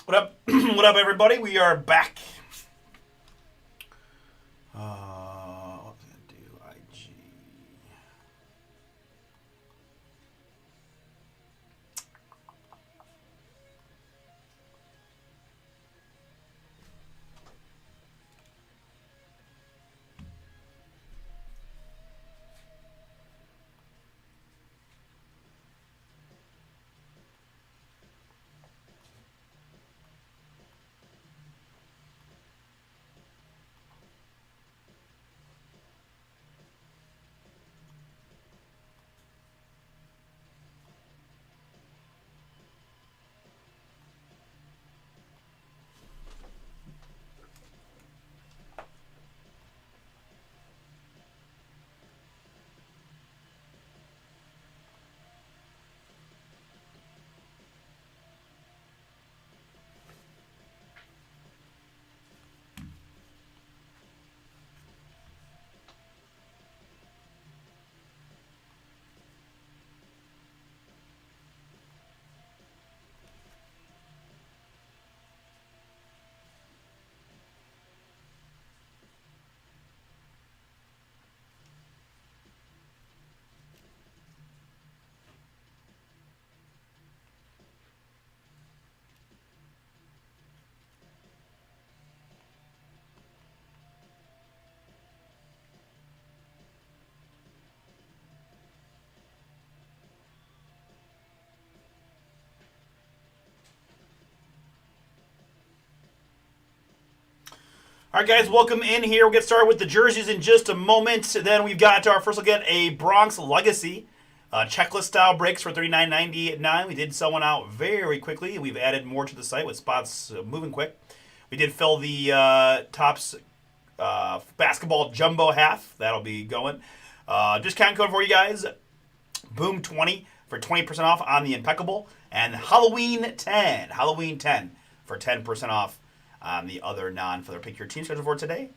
What up? What up, everybody? We are back. What was I gonna do? IG. All right, guys, welcome in here. We'll get started with the jerseys in just a moment. Then we've got our first look at a Bronx Legacy checklist style breaks for $39.99. We did sell one out very quickly. We've added more to the site with spots moving quick. We did fill the Topps basketball jumbo half. That'll be going. Discount code for you guys, Boom20 for 20% off on the Impeccable, and Halloween 10 for 10% off on the other non-feather. Pick your team schedule for today.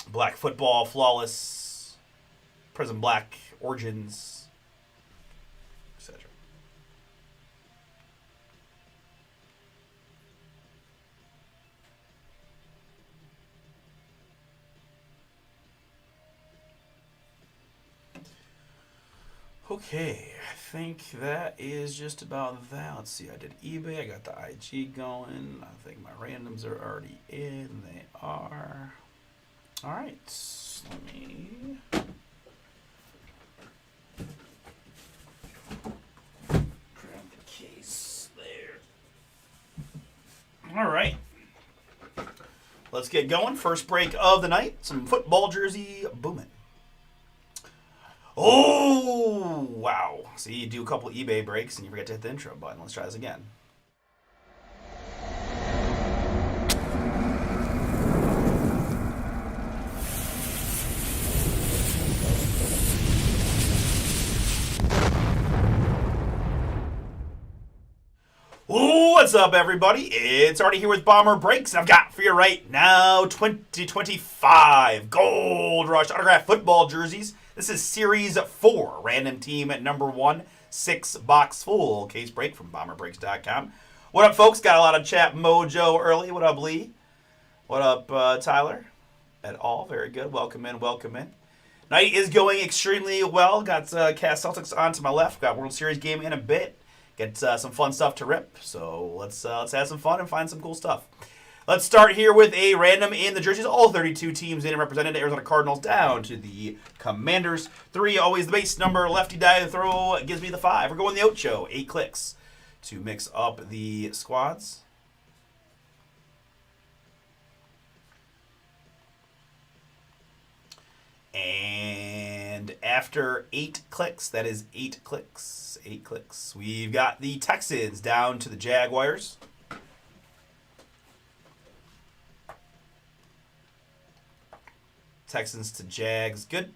Black Football, Flawless, Prism Black, Origins, etc. Okay, I think that is just about that. Let's see, I did eBay, I got the IG going. I think my randoms are already in. They are. All right, let me... grab the case there. All right. Let's get going. First break of the night. Some football jersey booming. Oh, wow. See, you do a couple eBay breaks and you forget to hit the intro button. Let's try this again. What's up, everybody? It's Artie here with Bomber Breaks, and I've got for you right now 2025 Gold Rush Autograph Football Jerseys. This is Series 4, random team at number 1, 6-box full case break from BomberBreaks.com. What up, folks? Got a lot of chat mojo early. What up, Lee? What up, Tyler? At all? Very good. Welcome in, welcome in. Night is going extremely well. Got Cast Celtics on to my left. Got World Series game in a bit. Get some fun stuff to rip. So let's have some fun and find some cool stuff. Let's start here with a random in the jerseys. All 32 teams in and represented. Arizona Cardinals down to the Commanders. 3, always the base number. Lefty die to throw gives me the 5. We're going the Ocho. 8 clicks to mix up the squads. And after 8 clicks, that is 8 clicks. 8 clicks. We've got the Texans down to the Jaguars. Texans to Jags. Good.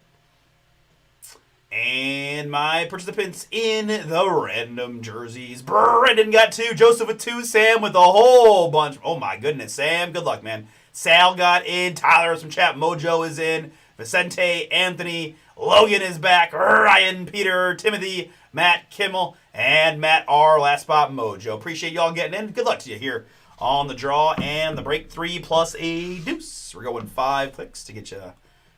And my participants in the random jerseys. Brendan got 2. Joseph with 2. Sam with a whole bunch. Oh my goodness, Sam. Good luck, man. Sal got in. Tyler with some chat. Mojo is in. Vicente, Anthony, Logan is back. Ryan, Peter, Timothy, Matt Kimmel, and Matt R. Last Spot Mojo. Appreciate y'all getting in. Good luck to you here on the draw and the break. 3 plus a deuce. We're going 5 clicks to get you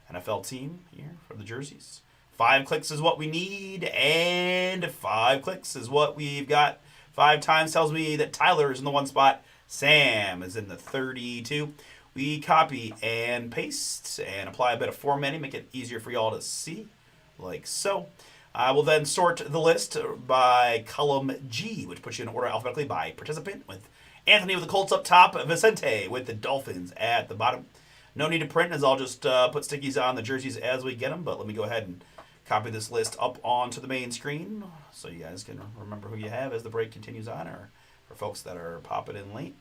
an NFL team here for the jerseys. 5 clicks is what we need, and 5 clicks is what we've got. 5 times tells me that Tyler is in the 1 spot. Sam is in the 32. We copy and paste and apply a bit of formatting, make it easier for y'all to see, like so. I will then sort the list by column G, which puts you in order alphabetically by participant, with Anthony with the Colts up top, Vicente with the Dolphins at the bottom. No need to print, as I'll just put stickies on the jerseys as we get them, but let me go ahead and copy this list up onto the main screen so you guys can remember who you have as the break continues on, or for folks that are popping in late.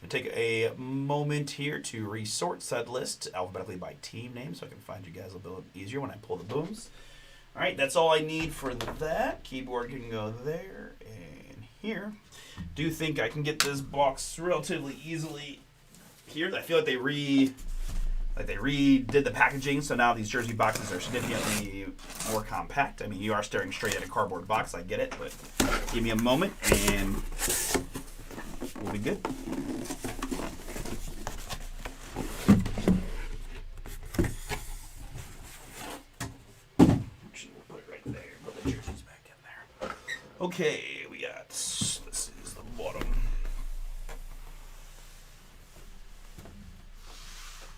I'm going to take a moment here to resort said list alphabetically by team name so I can find you guys a little bit easier when I pull the booms. All right, that's all I need for that. Keyboard can go there and here. Do think I can get this box relatively easily here. I feel like they redid the packaging, so now these jersey boxes are significantly more compact. I mean, you are staring straight at a cardboard box, I get it, but give me a moment and we'll be good. Okay, we got, this is the bottom.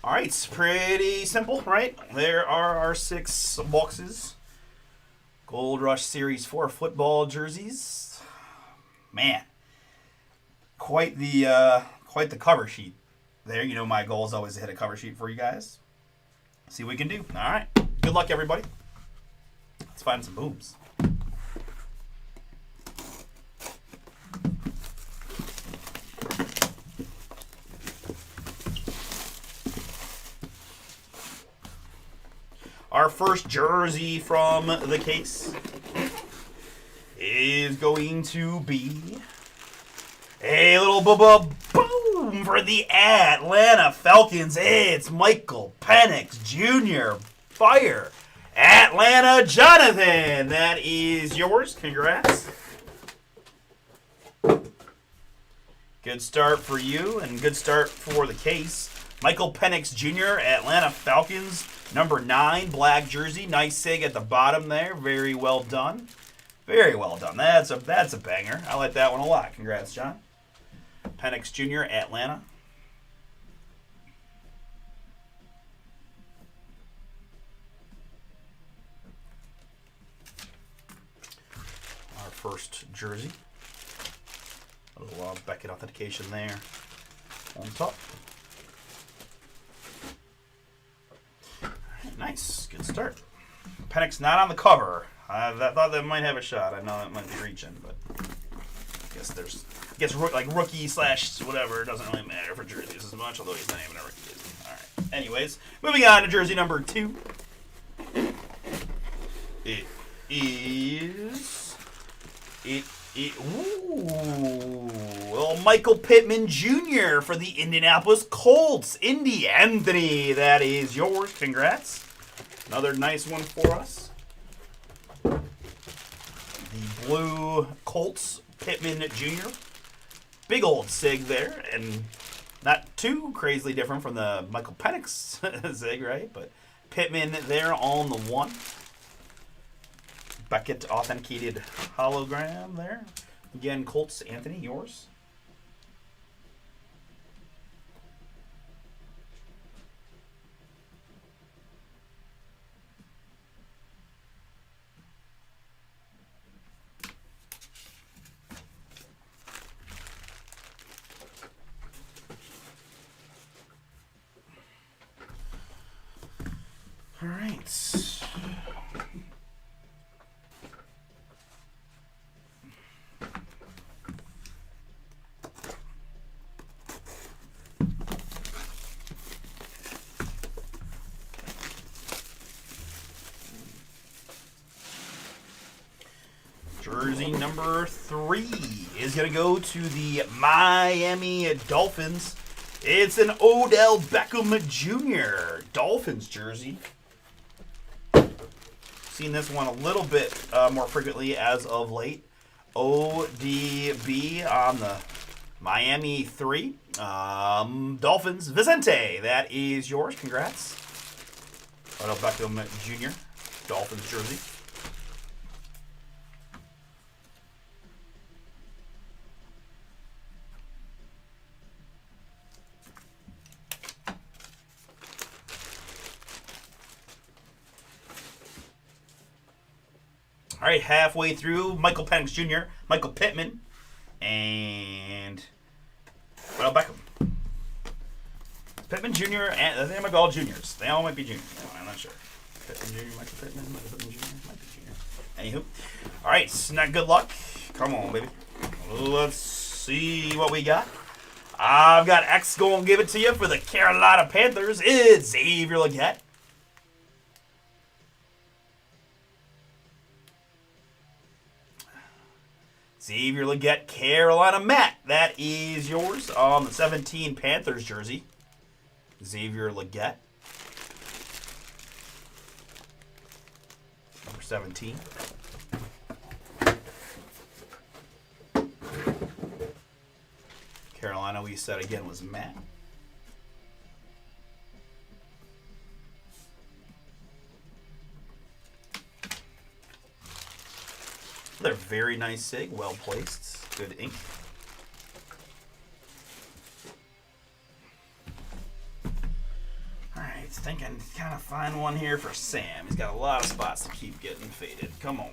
All right, it's pretty simple, right? There are our 6 boxes. Gold Rush Series 4 football jerseys. Man, quite the cover sheet there. You know my goal is always to hit a cover sheet for you guys. See what we can do. All right, good luck, everybody. Let's find some booms. Our first jersey from the case is going to be a little boom for the Atlanta Falcons. It's Michael Penix Jr. Fire. Atlanta Jonathan. That is yours. Congrats. Good start for you and good start for the case. Michael Penix Jr. Atlanta Falcons. Number 9, black jersey. Nice sig at the bottom there. Very well done. Very well done. That's a banger. I like that one a lot. Congrats, John. Penix Jr., Atlanta. Our first jersey. A little Beckett authentication there on top. Nice. Good start. Penix not on the cover. I thought that might have a shot. I know that might be reaching, but I guess like rookie / whatever. It doesn't really matter for jerseys as much, although he's not even a rookie. All right. Anyways, moving on to jersey number 2. It is... Well, Michael Pittman Jr. for the Indianapolis Colts. Indy Anthony, that is yours. Congrats. Another nice one for us. The blue Colts, Pittman Jr. Big old sig there, and not too crazily different from the Michael Penix sig, right? But Pittman there on the 1. Beckett authenticated hologram there. Again, Colts, Anthony, yours. All right. Jersey number 3 is going to go to the Miami Dolphins. It's an Odell Beckham Jr. Dolphins jersey. seen this one a little bit more frequently as of late. ODB on the Miami 3. Dolphins. Vicente, that is yours. Congrats. Odell Beckham Jr. Dolphins jersey. All right, halfway through, Michael Penix Jr., Michael Pittman, and Odell Beckham. Pittman Jr. and I think they might be all juniors. They all might be juniors. No, I'm not sure. Pittman Jr., Michael Pittman, Michael Pittman Jr., might be junior. Anywho, all right, Snap. Good luck. Come on, baby. Let's see what we got. I've got X going to give it to you for the Carolina Panthers. It's Xavier Legette. Xavier Legette, Carolina. Matt, that is yours on the 17 Panthers jersey. Xavier Legette. Number 17. Carolina, we said again, was Matt. They're very nice sig, well placed, good ink. Alright, thinking kind of find one here for Sam. He's got a lot of spots to keep getting faded. Come on.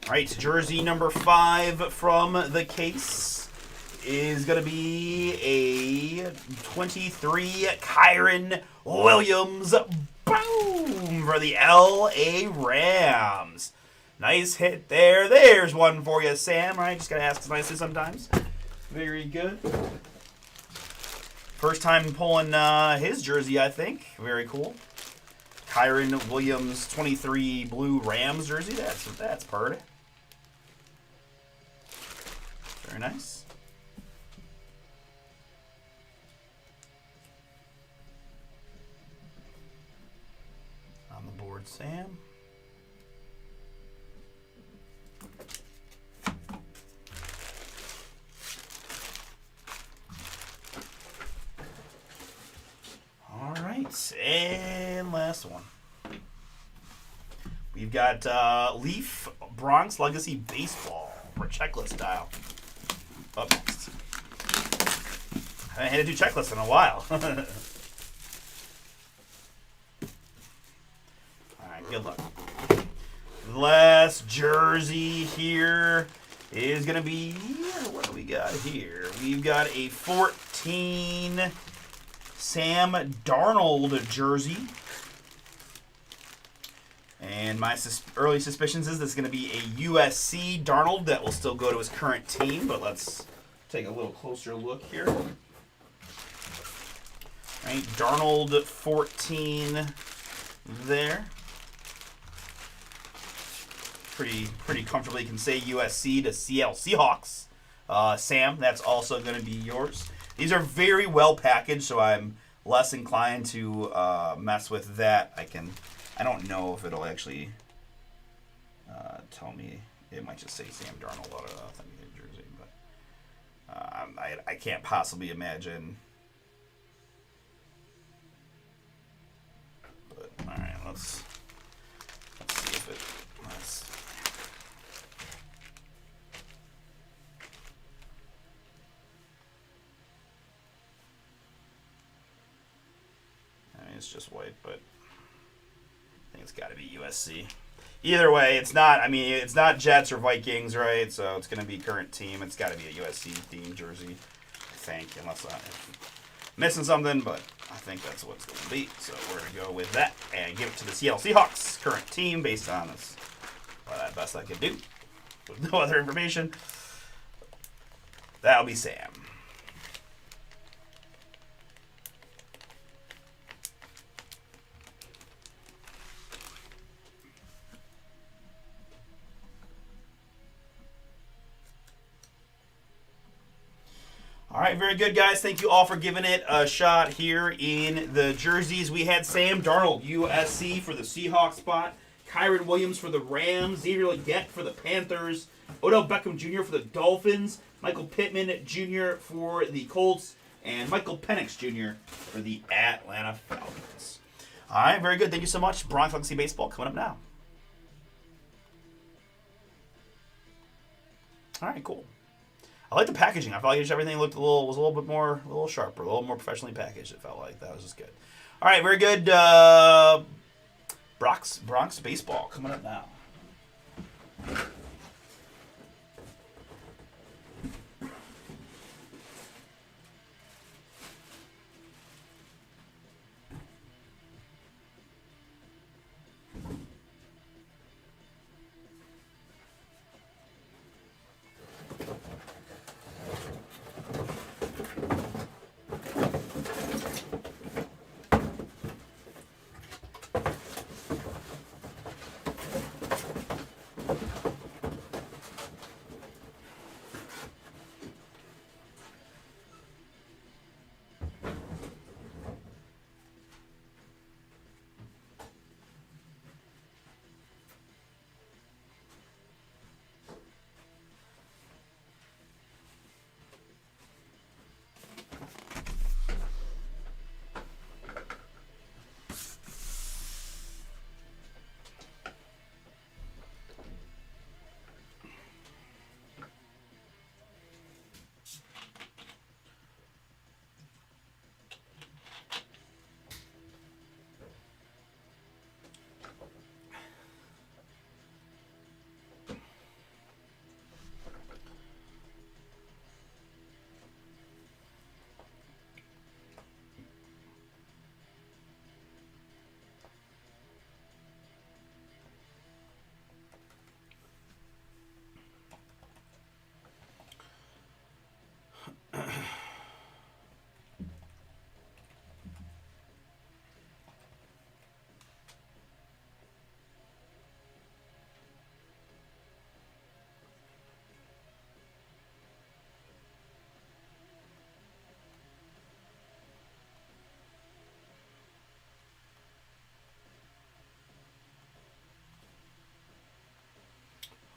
Alright, jersey number 5 from the case is going to be a 23 Kyren Williams. Boom! For the LA Rams. Nice hit there. There's one for you, Sam. Right? Just got to ask nicely sometimes. Very good. First time pulling his jersey, I think. Very cool. Kyren Williams 23 blue Rams jersey. That's pretty. Very nice. On the board, Sam. All right, and last one. We've got Leaf Bronx Legacy Baseball for checklist style. Up next. I haven't had to do checklists in a while. Alright, good luck. Last jersey here is going to be, what do we got here? We've got a 14 Sam Darnold jersey. And my early suspicions is this is going to be a USC Darnold that will still go to his current team, but let's take a little closer look here. All right, Darnold 14 there. Pretty comfortably can say USC to Seattle Seahawks. Sam, that's also going to be yours. These are very well packaged, so I'm less inclined to mess with that. I don't know if it'll actually tell me. It might just say Sam Darnold on the jersey, but I can't possibly imagine. But all right, let's see if it. I mean, it's just white, but. I think it's got to be USC. Either way, it's not. I mean, it's not Jets or Vikings, right? So it's going to be current team. It's got to be a USC themed jersey, I think, unless I'm missing something. But I think that's what it's going to be. So we're going to go with that and give it to the Seattle Seahawks, current team, based on this. But best I could do with no other information. That'll be Sam. All right, very good, guys. Thank you all for giving it a shot here in the jerseys. We had Sam Darnold, USC, for the Seahawks spot. Kyren Williams for the Rams. Xavier Legette for the Panthers. Odell Beckham Jr. for the Dolphins. Michael Pittman Jr. for the Colts. And Michael Penix Jr. for the Atlanta Falcons. All right, very good. Thank you so much. Bronx Legacy Baseball coming up now. All right, cool. I like the packaging. I felt like everything was a little bit more, a little sharper, a little more professionally packaged. It felt like that was just good. All right, very good. Bronx baseball coming up now.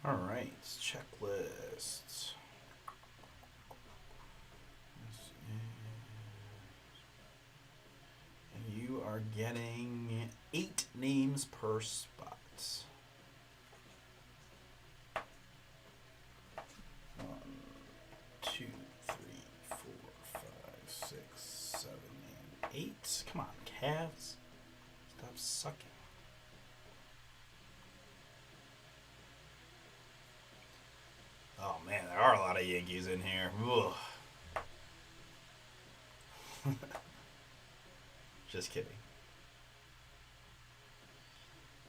All right, checklist. And you are getting 8 names per spot. 1, 2, 3, 4, 5, 6, 7, and 8. Come on, Cavs. Stop sucking. Oh man, there are a lot of Yankees in here. Just kidding.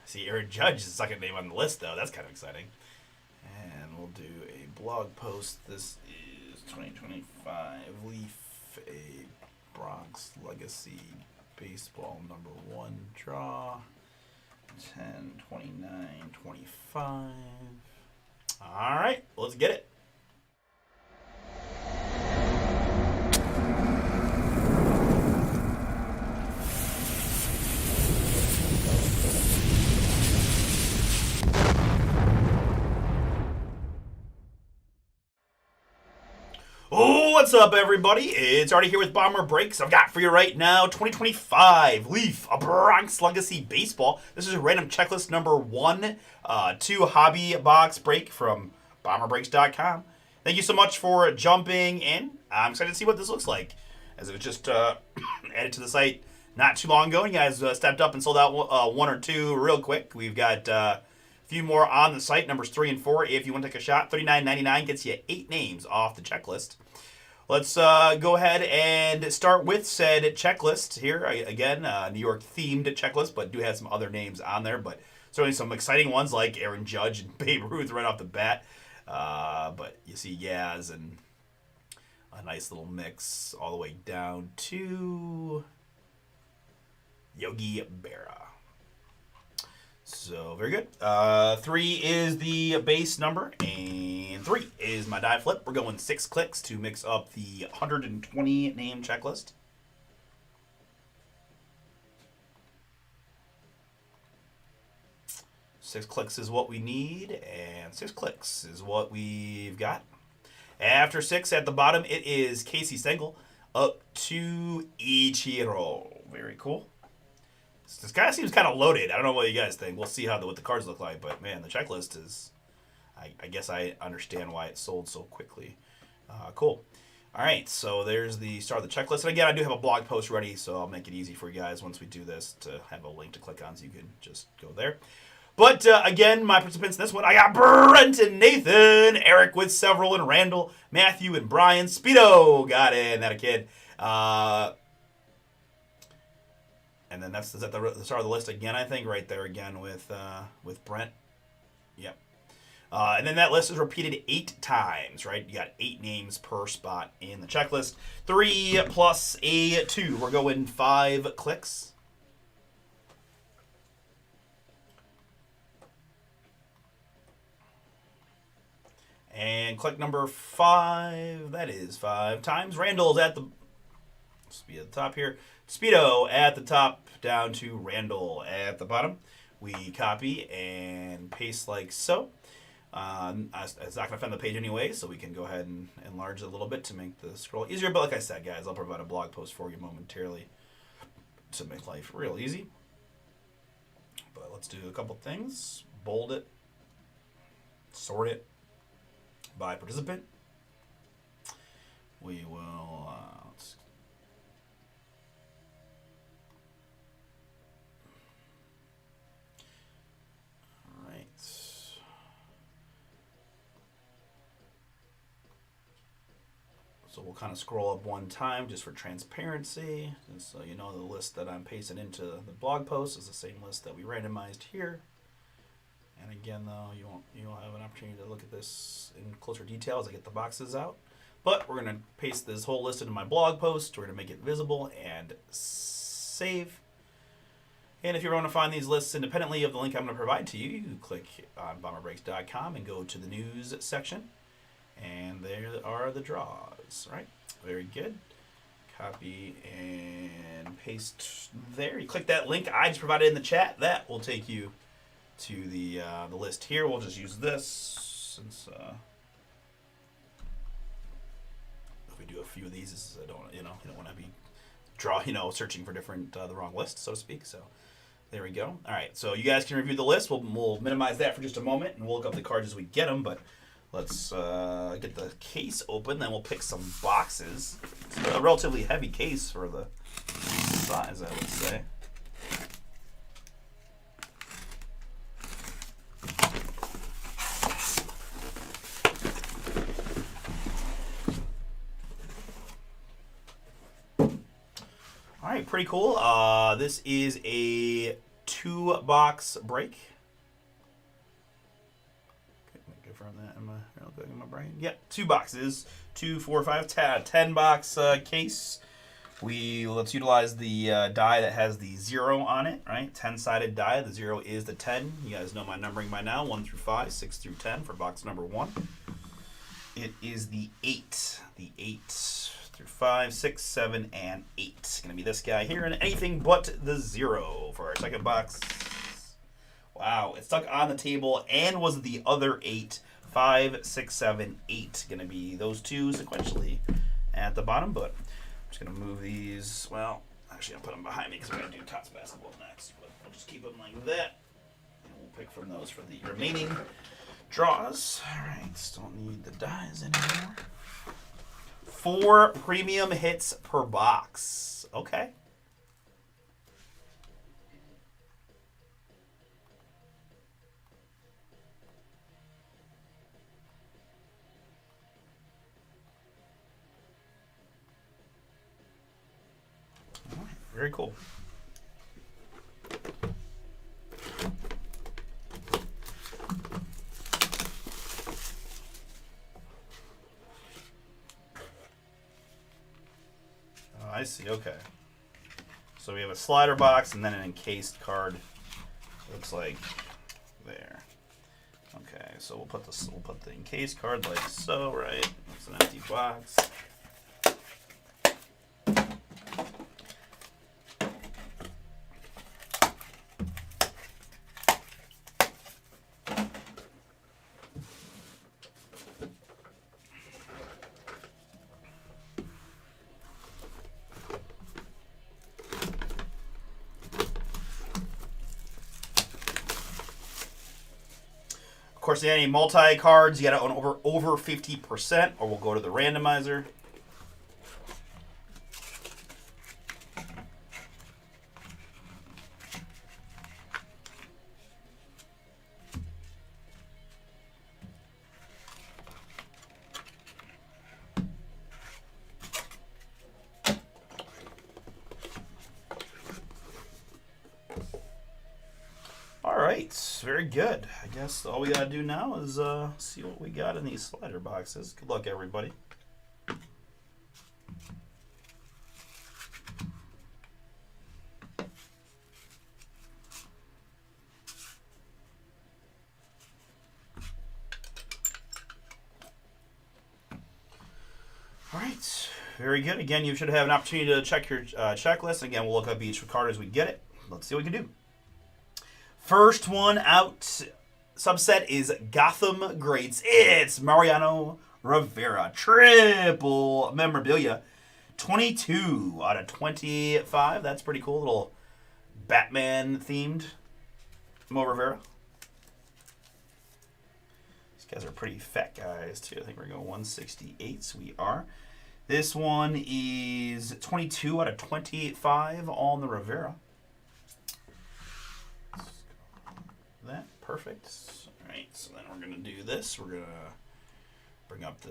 I see Aaron Judge is the second name on the list, though. That's kind of exciting. And we'll do a blog post. This is 2025 Leaf, a Bronx Legacy Baseball #1 draw. 10, 29, 25. All right, let's get it. Oh, what's up, everybody? It's Artie here with Bomber Breaks. I've got for you right now 2025 Leaf, a Bronx Legacy Baseball. This is a random checklist #1, 2 hobby box break from BomberBreaks.com. Thank you so much for jumping in. I'm excited to see what this looks like, as it was just added to the site not too long ago. You guys stepped up and sold out 1 or 2 real quick. We've got a few more on the site, numbers 3 and 4. If you want to take a shot, $39.99 gets you 8 names off the checklist. Let's go ahead and start with said checklist here. Again, New York themed checklist, but do have some other names on there. But certainly some exciting ones like Aaron Judge and Babe Ruth right off the bat. But you see Yaz and a nice little mix all the way down to Yogi Berra. So very good. 3 is the base number, and And 3 is my die flip. We're going 6 clicks to mix up the 120 name checklist. Six clicks is what we need, and 6 clicks is what we've got. After 6 at the bottom, it is Casey Stengel up to Ichiro. Very cool. This guy seems kind of loaded. I don't know what you guys think. We'll see what the cards look like, but man, the checklist is... I guess I understand why it sold so quickly. Cool. All right, so there's the start of the checklist. And again, I do have a blog post ready, so I'll make it easy for you guys once we do this to have a link to click on so you can just go there. But again, my participants in this one, I got Brent and Nathan, Eric with several, and Randall, Matthew, and Brian. Speedo got in, that a kid. And then that's at the start of the list again, I think, right there again with Brent. Yep. And then that list is repeated 8 times, right? You got 8 names per spot in the checklist. 3 plus a 2. We're going 5 clicks. And click number 5. That is 5 times. Randall's at the... Be at the top here. Speedo at the top, down to Randall at the bottom. We copy and paste like so. It's not going to fit on the page anyway, so we can go ahead and enlarge it a little bit to make the scroll easier. But like I said, guys, I'll provide a blog post for you momentarily to make life real easy. But let's do a couple things. Bold it. Sort it by participant. We will... So we'll kind of scroll up one time just for transparency. And so you know the list that I'm pasting into the blog post is the same list that we randomized here. And again, though, you'll have an opportunity to look at this in closer detail as I get the boxes out. But we're going to paste this whole list into my blog post. We're going to make it visible and save. And if you want to find these lists independently of the link I'm going to provide to you, you click on bomberbreaks.com and go to the news section. And there are the draws, right? Very good. Copy and paste there. You click that link I just provided in the chat. That will take you to the list here. We'll just use this since if we do a few of these, I don't want to be searching for different the wrong list, so to speak. So there we go. All right, so you guys can review the list. We'll minimize that for just a moment, and we'll look up the cards as we get them. But let's get the case open, then we'll pick some boxes. It's a relatively heavy case for the size, I would say. All right, pretty cool. This is a 2-box break. From that real quick in my brain. Yep, 2 boxes, 2, 4, 5, 10-box case. Let's utilize the die that has the 0 on it, right? 10-sided die. The 0 is the 10. You guys know my numbering by now: 1 through 5, 6 through 10 for box number 1. It is the 8. The 8 through 5, 6, 7, and 8. It's gonna be this guy here, and anything but the 0 for our second box. Wow, it stuck on the table and was the other 8. 5, 6, 7, 8. Going to be those 2 sequentially at the bottom. But I'm just going to move these. Well, actually, I'll put them behind me because we're going to do Tots basketball next. But I'll just keep them like that. And we'll pick from those for the remaining draws. All right, don't need the dies anymore. 4 premium hits per box. Okay. Very cool. Oh, I see. Okay. So we have a slider box and then an encased card. Looks like there. Okay, so we'll put the encased card like so, right? It's an empty box. Of course, any multi-cards, you got to own over 50%, or we'll go to the randomizer. All right, very good. I guess all we gotta do now is see what we got in these slider boxes. Good luck, everybody. All right, very good. Again, you should have an opportunity to check your checklist. Again, we'll look up each card as we get it. Let's see what we can do. First one out, subset is Gotham Greats. It's Mariano Rivera. Triple memorabilia. 22 out of 25. That's pretty cool. Little Batman-themed Mo Rivera. These guys are pretty fat guys, too. I think we're going 168s. We are. This one is 22 out of 25 on the Rivera. That perfect. All right, so then we're gonna do this. We're gonna bring up the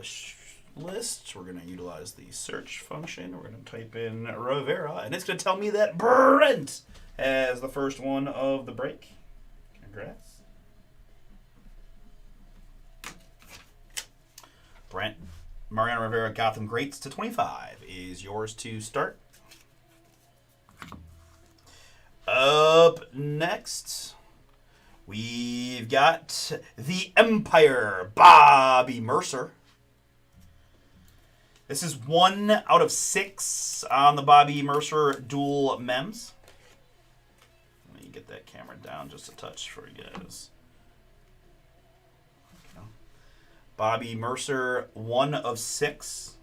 list. We're gonna utilize the search function. We're gonna type in Rivera, and it's gonna tell me that Brent has the first one of the break. Congrats, Brent. Mariano Rivera, Gotham Greats to 25 is yours to start. Up next, we've got the Empire, Bobby Mercer. This is 1 out of 6 on the Bobby Mercer dual mems. Let me get that camera down just a touch for you guys. Okay. Bobby Mercer, 1 of 6.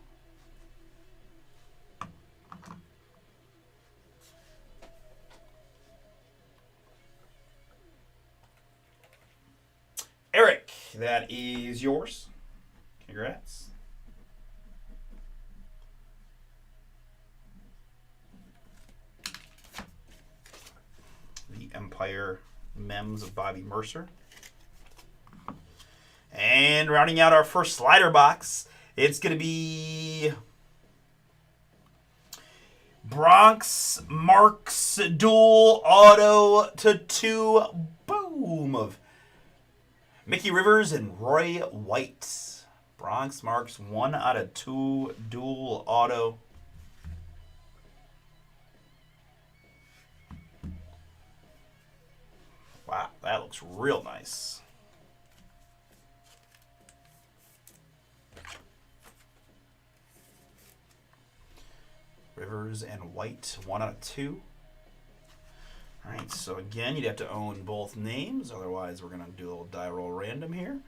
Eric, that is yours. Congrats. The Empire mems of Bobby Mercer. And rounding out our first slider box, it's going to be Bronx Marks dual auto to 2 boom of Mickey Rivers and Roy White. Bronx Marks 1 out of 2 dual auto. Wow, that looks real nice. Rivers and White 1 out of 2. All right, so again, you'd have to own both names. Otherwise, we're going to do a little die roll random here.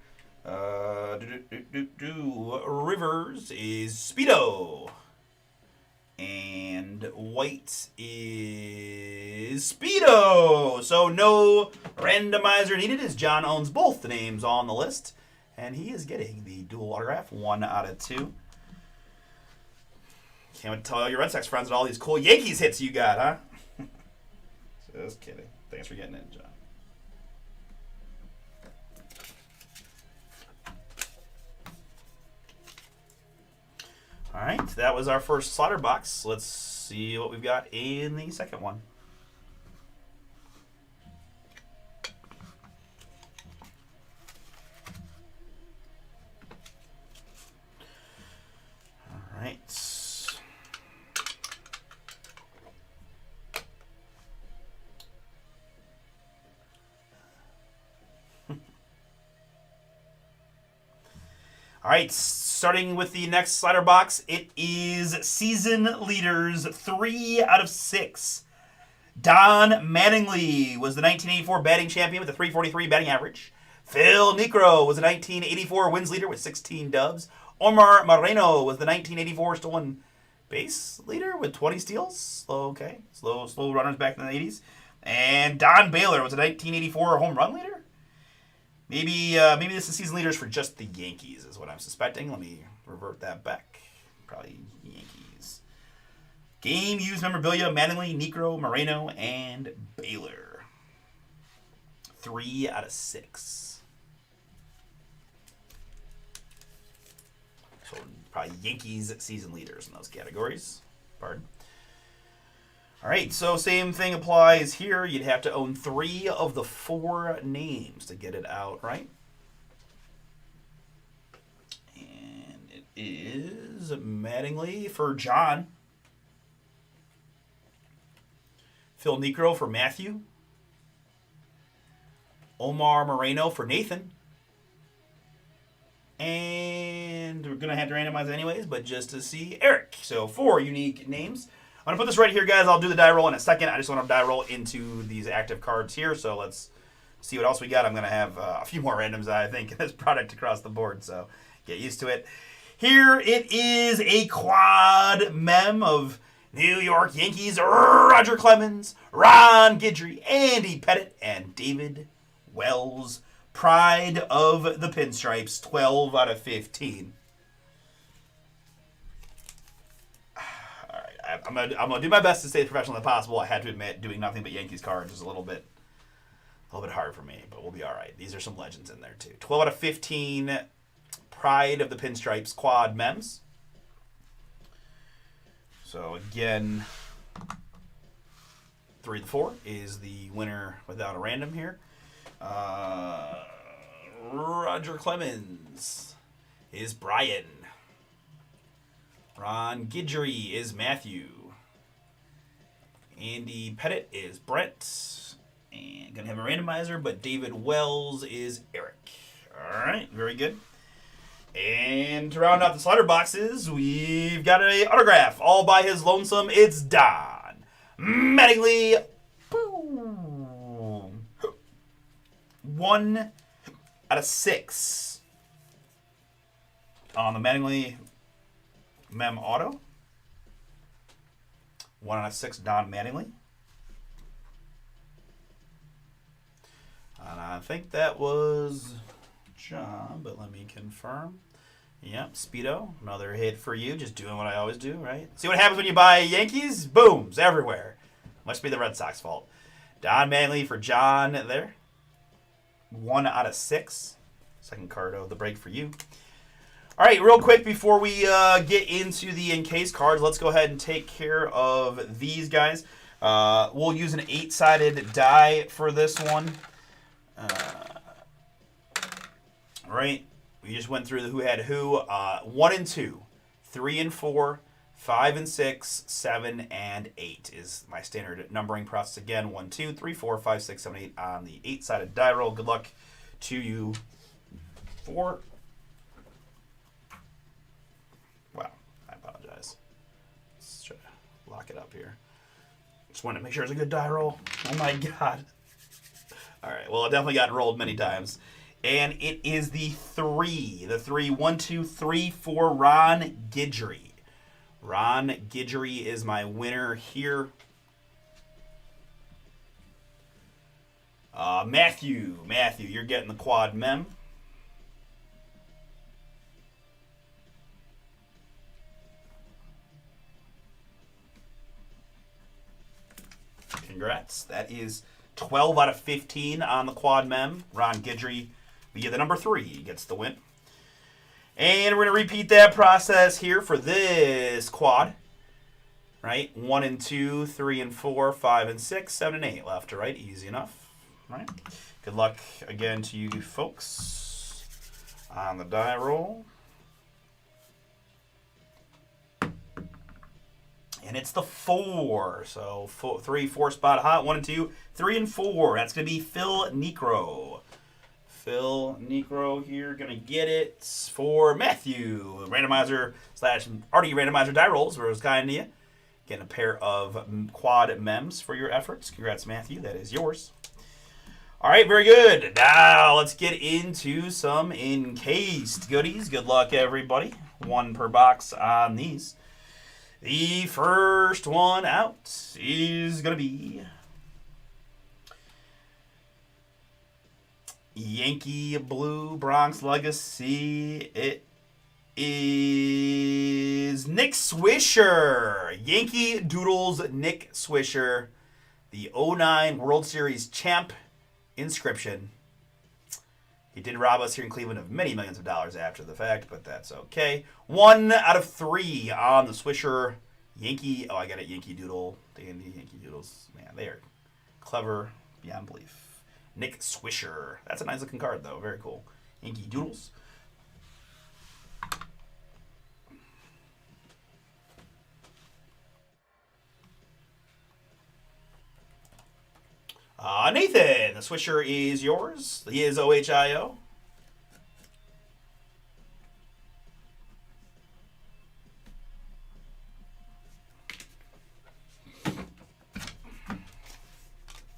Rivers is Speedo. And White is Speedo. So no randomizer needed, as John owns both the names on the list. And he is getting the dual autograph, 1 out of 2. Can't wait to tell all your Red Sox friends all these cool Yankees hits you got, huh? Just kidding. Thanks for getting in, John. All right, that was our first slider box. Let's see what we've got in the second one. All right. right, starting with the next slider box, it is season leaders 3 out of 6. Don Mattingly was the 1984 batting champion with a 343 batting average. Phil Niekro was the 1984 wins leader with 16 dubs. Omar Moreno was the 1984 stolen base leader with 20 steals. Slow runners back in the 80s. And Don Baylor was the 1984 home run leader. Maybe this is season leaders for just the Yankees is what I'm suspecting. Let me revert that back. Probably Yankees. Game used memorabilia, Mattingly, Niekro, Moreno, and Baylor. 3 out of 6. So probably Yankees season leaders in those categories. Pardon. All right, so same thing applies here. You'd have to own 3 of the 4 names to get it out, right? And it is Mattingly for John. Phil Niekro for Matthew. Omar Moreno for Nathan. And we're going to have to randomize anyways, but just to see, Eric. So 4 unique names. I'm going to put this right here, guys. I'll do the die roll in a second. I just want to die roll into these active cards here. So let's see what else we got. I'm going to have a few more randoms, I think, in this product across the board. So get used to it. Here it is a quad mem of New York Yankees. Roger Clemens, Ron Guidry, Andy Pettitte, and David Wells. Pride of the Pinstripes, 12 out of 15. I'm gonna do my best to stay as professional as possible. I had to admit, doing nothing but Yankees cards is a little bit hard for me, but we'll be all right. These are some legends in there too. 12 out of 15. Pride of the Pinstripes quad mems. So again, 3 of the 4 is the winner without a random here. Roger Clemens is Brian. Ron Guidry is Matthew. Andy Pettitte is Brett. And going to have a randomizer, but David Wells is Eric. All right, very good. And to round out the slider boxes, we've got an autograph. All by his lonesome, it's Don Mattingly. Boom. 1 out of 6 on the Mattingly Mem Auto. 1 out of 6, Don Mattingly. And I think that was John, but let me confirm. Yep, Speedo, another hit for you. Just doing what I always do, right? See what happens when you buy Yankees? Booms everywhere. Must be the Red Sox fault. Don Mattingly for John there. 1 out of 6. Second card of the break for you. All right, real quick before we get into the encased cards, let's go ahead and take care of these guys. We'll use an 8-sided die for this one. Right, we just went through the who had who. 1 and 2, 3 and 4, 5 and 6, 7 and 8 is my standard numbering process. Again, 1, 2, 3, 4, 5, 6, 7, 8 on the 8-sided die roll. Good luck to you 4. Wow, I apologize. Let's try to lock it up here. Just wanted to make sure it's a good die roll. Oh my god. All right, well, it definitely got rolled many times. And it is the 3. The 3, 1, 2, 3, 4, Ron Guidry. Ron Guidry is my winner here. Matthew, you're getting the quad mem. Congrats. That is 12 out of 15 on the quad mem. Ron Guidry, via the number 3, gets the win. And we're going to repeat that process here for this quad. Right? 1 and 2, 3 and 4, 5 and 6, 7 and 8. Left to right. Easy enough. Right? Good luck again to you folks on the die roll. And it's the 4. So 3, 4 spot hot. 1 and 2, 3 and 4. That's going to be Phil Niekro. Phil Necro here. Gonna get it for Matthew. Randomizer slash RD randomizer die rolls. Where it was kind to you. Getting a pair of quad mems for your efforts. Congrats, Matthew. That is yours. All right, very good. Now let's get into some encased goodies. Good luck, everybody. One per box on these. The first one out is going to be Yankee Blue Bronx Legacy. It is Nick Swisher. Yankee Doodles Nick Swisher. The 09 World Series champ inscription. He did rob us here in Cleveland of many millions of dollars after the fact, but that's okay. 1 out of 3 on the Swisher Yankee. Oh, I got it. Yankee Doodle. Dandy Yankee Doodles. Man, they are clever beyond belief. Nick Swisher. That's a nice looking card, though. Very cool. Yankee Doodles. Nathan, the Swisher is yours. He is OHIO.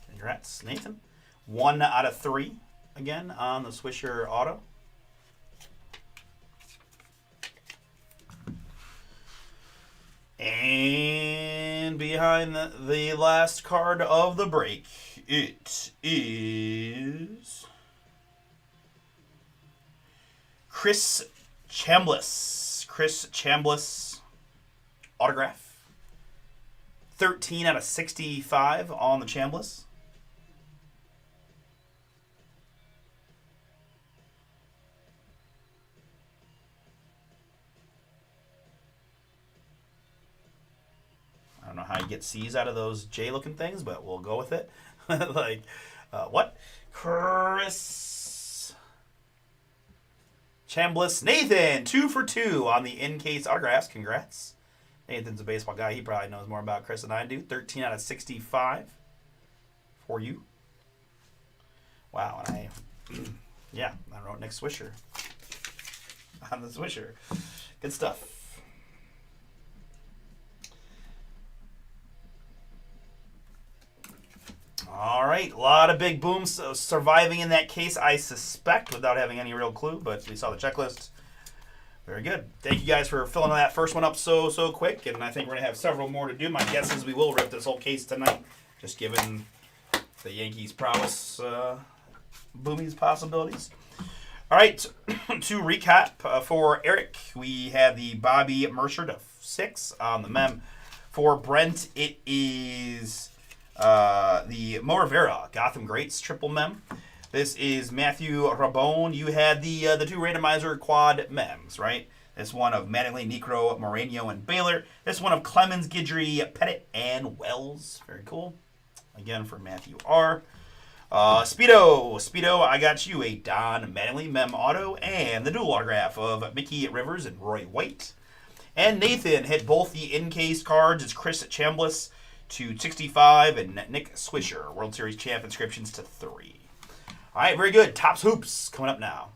Congrats, Nathan. 1 out of 3 again on the Swisher auto. And behind the last card of the break, it is Chris Chambliss. Chris Chambliss autograph. 13 out of 65 on the Chambliss. I don't know how you get C's out of those J-looking things, but we'll go with it. What? Chris Chambliss. Nathan, 2 for 2 on the in-case autographs. Congrats. Nathan's a baseball guy. He probably knows more about Chris than I do. 13 out of 65 for you. Wow, and I wrote Nick Swisher on the Swisher. Good stuff. All right, a lot of big booms surviving in that case, I suspect, without having any real clue, but we saw the checklist. Very good. Thank you guys for filling that first one up so quick, and I think we're going to have several more to do. My guess is we will rip this whole case tonight, just given the Yankees' prowess, Boomy's possibilities. All right, to recap, for Eric, we have the Bobby Mercer to 6 on the mem. For Brent, it is the Mo Rivera Gotham Greats triple mem. This is Matthew Rabone. You had the 2 randomizer quad mems, right? This one of Mattingly, Necro, Moreno, and Baylor. This one of Clemens, Guidry, Pettit, and Wells. Very cool. Again for Matthew R. Speedo, I got you a Don Mattingly mem auto and the dual autograph of Mickey Rivers and Roy White. And Nathan hit both the in-case cards. It's Chris Chambliss to 65 and Nick Swisher, World Series champ inscriptions to 3. All right, very good. Topps Hoops coming up now.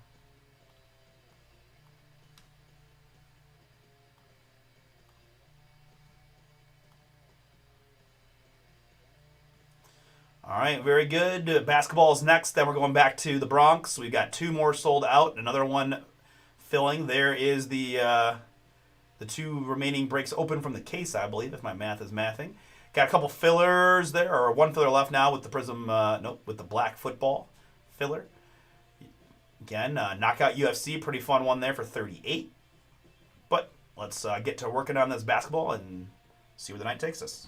All right, very good. Basketball is next. Then we're going back to the Bronx. We've got 2 more sold out. Another one filling. There is the 2 remaining breaks open from the case, I believe, if my math is mathing. Got a couple fillers there, or 1 filler left now with the Prism, with the black football filler. Again, Knockout UFC, pretty fun one there for 38. But let's get to working on this basketball and see where the night takes us.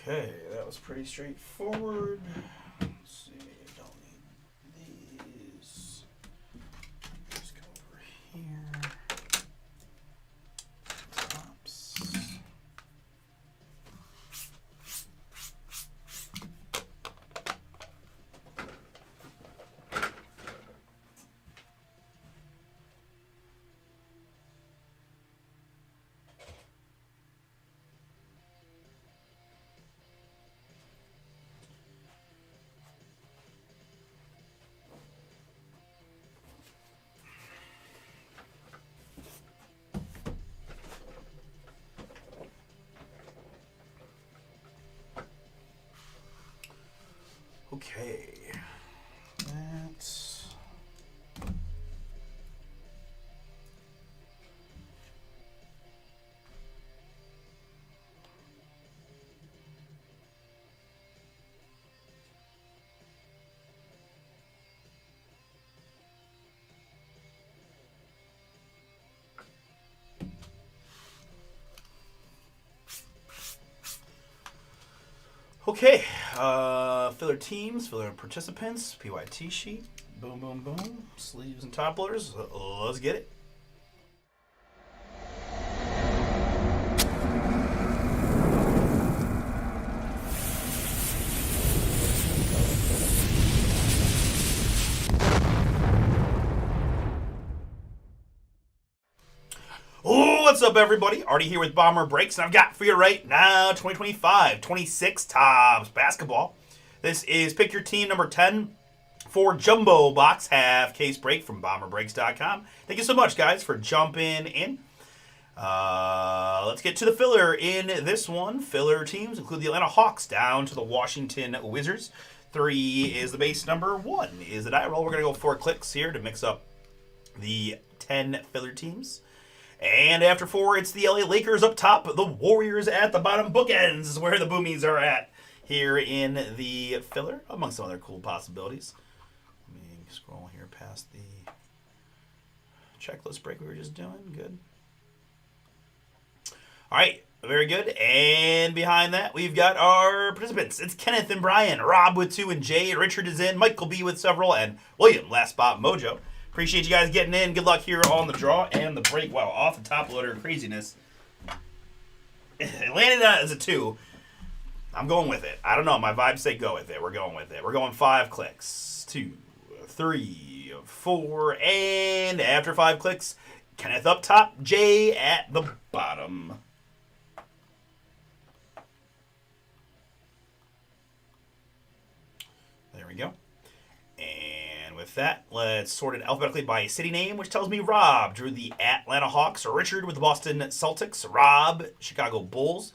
Okay, that was pretty straightforward. Let's see, don't need these. Just go over here. Tops. Okay, that's okay. Filler teams, filler participants, PYT sheet. Boom, boom, boom. Sleeves and top loaders. Let's get it. Oh, what's up, everybody? Artie here with Bomber Breaks, and I've got for you right now 2025 26 Topps basketball. This is pick your team number 10 for Jumbo Box half case break from BomberBreaks.com. Thank you so much, guys, for jumping in. Let's get to the filler in this one. Filler teams include the Atlanta Hawks down to the Washington Wizards. 3 is the base number, 1 is the die roll. We're going to go 4 clicks here to mix up the 10 filler teams. And after 4, it's the LA Lakers up top, the Warriors at the bottom. Bookends is where the boomies are at here in the filler, among some other cool possibilities. Let me scroll here past the checklist break we were just doing. Good. All right, very good. And behind that, we've got our participants. It's Kenneth and Brian, Rob with 2 and Jay, Richard is in, Michael B with several, and William, last spot, Mojo. Appreciate you guys getting in. Good luck here on the draw and the break. Wow, off the top loader, craziness. It landed as a 2. I'm going with it. I don't know. My vibes say go with it. We're going with it. We're going 5 clicks. 2, 3, 4, and after 5 clicks, Kenneth up top, Jay at the bottom. There we go. And with that, let's sort it alphabetically by city name, which tells me Rob drew the Atlanta Hawks, Richard with the Boston Celtics, Rob, Chicago Bulls,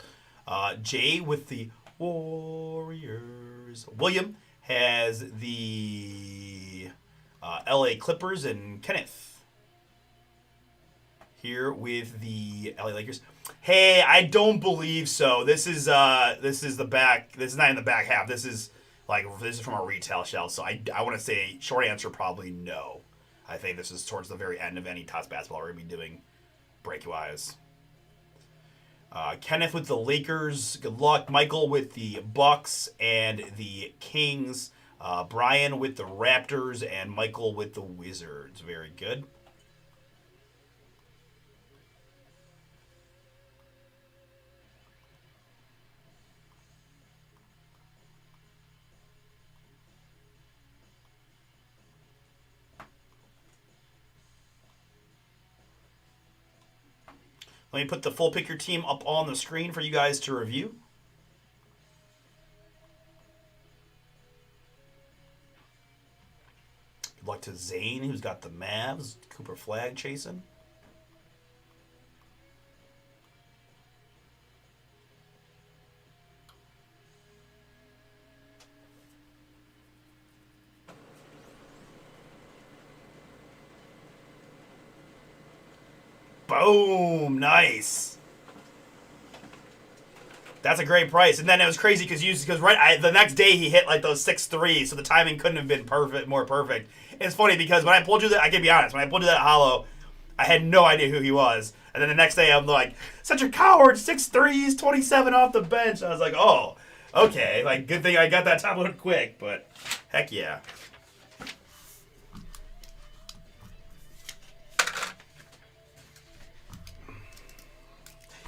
Jay with the Warriors, William has the LA Clippers, and Kenneth here with the LA Lakers. Hey, I don't believe so. This is the back. This is not in the back half. This is from a retail shelf. So I want to say short answer probably no. I think this is towards the very end of any Topps basketball we're gonna be doing break wise. Kenneth with the Lakers. Good luck. Michael with the Bucks and the Kings. Brian with the Raptors and Michael with the Wizards. Very good. Let me put the full pick your team up on the screen for you guys to review. Good luck to Zane, who's got the Mavs. Cooper Flag chasing. Boom! Nice. That's a great price. And then it was crazy because the next day he hit like those 6-3, so the timing couldn't have been more perfect. And it's funny because when I pulled you that, I can be honest, when I pulled you that hollow, I had no idea who he was. And then the next day I'm like, such a coward, 6 threes, 27 off the bench. I was like, oh, Okay, like, good thing I got that top load quick, but heck yeah.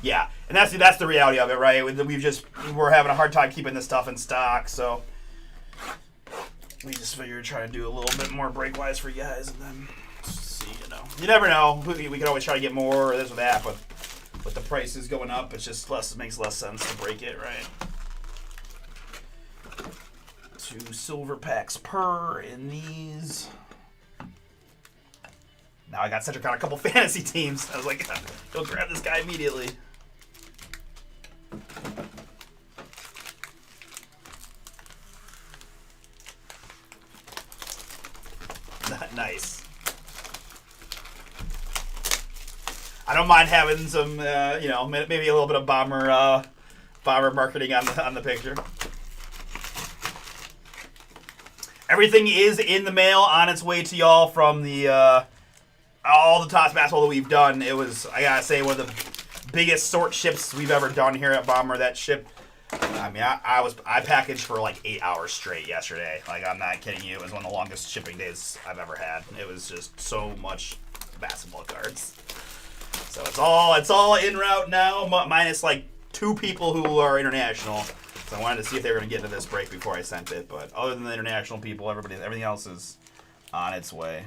Yeah, and that's the reality of it, right? We're having a hard time keeping this stuff in stock, so we just figured try to do a little bit more break-wise for you guys, and then see, you never know. We could always try to get more or this or that, but with the prices going up, it makes less sense to break it, right? 2 silver packs per in these. Now I got Cedric on a couple fantasy teams. I was like, go grab this guy immediately. Nice. I don't mind having some, maybe a little bit of bomber marketing on the picture. Everything is in the mail on its way to y'all from the all the Topps basketball that we've done. It was, I gotta say, one of the biggest sort ships we've ever done here at Bomber. That ship, I mean, I packaged for like 8 hours straight yesterday. Like, I'm not kidding you. It was one of the longest shipping days I've ever had. It was just so much basketball cards. So it's all en route now, minus like 2 people who are international. So I wanted to see if they were going to get into this break before I sent it. But other than the international people, everything else is on its way.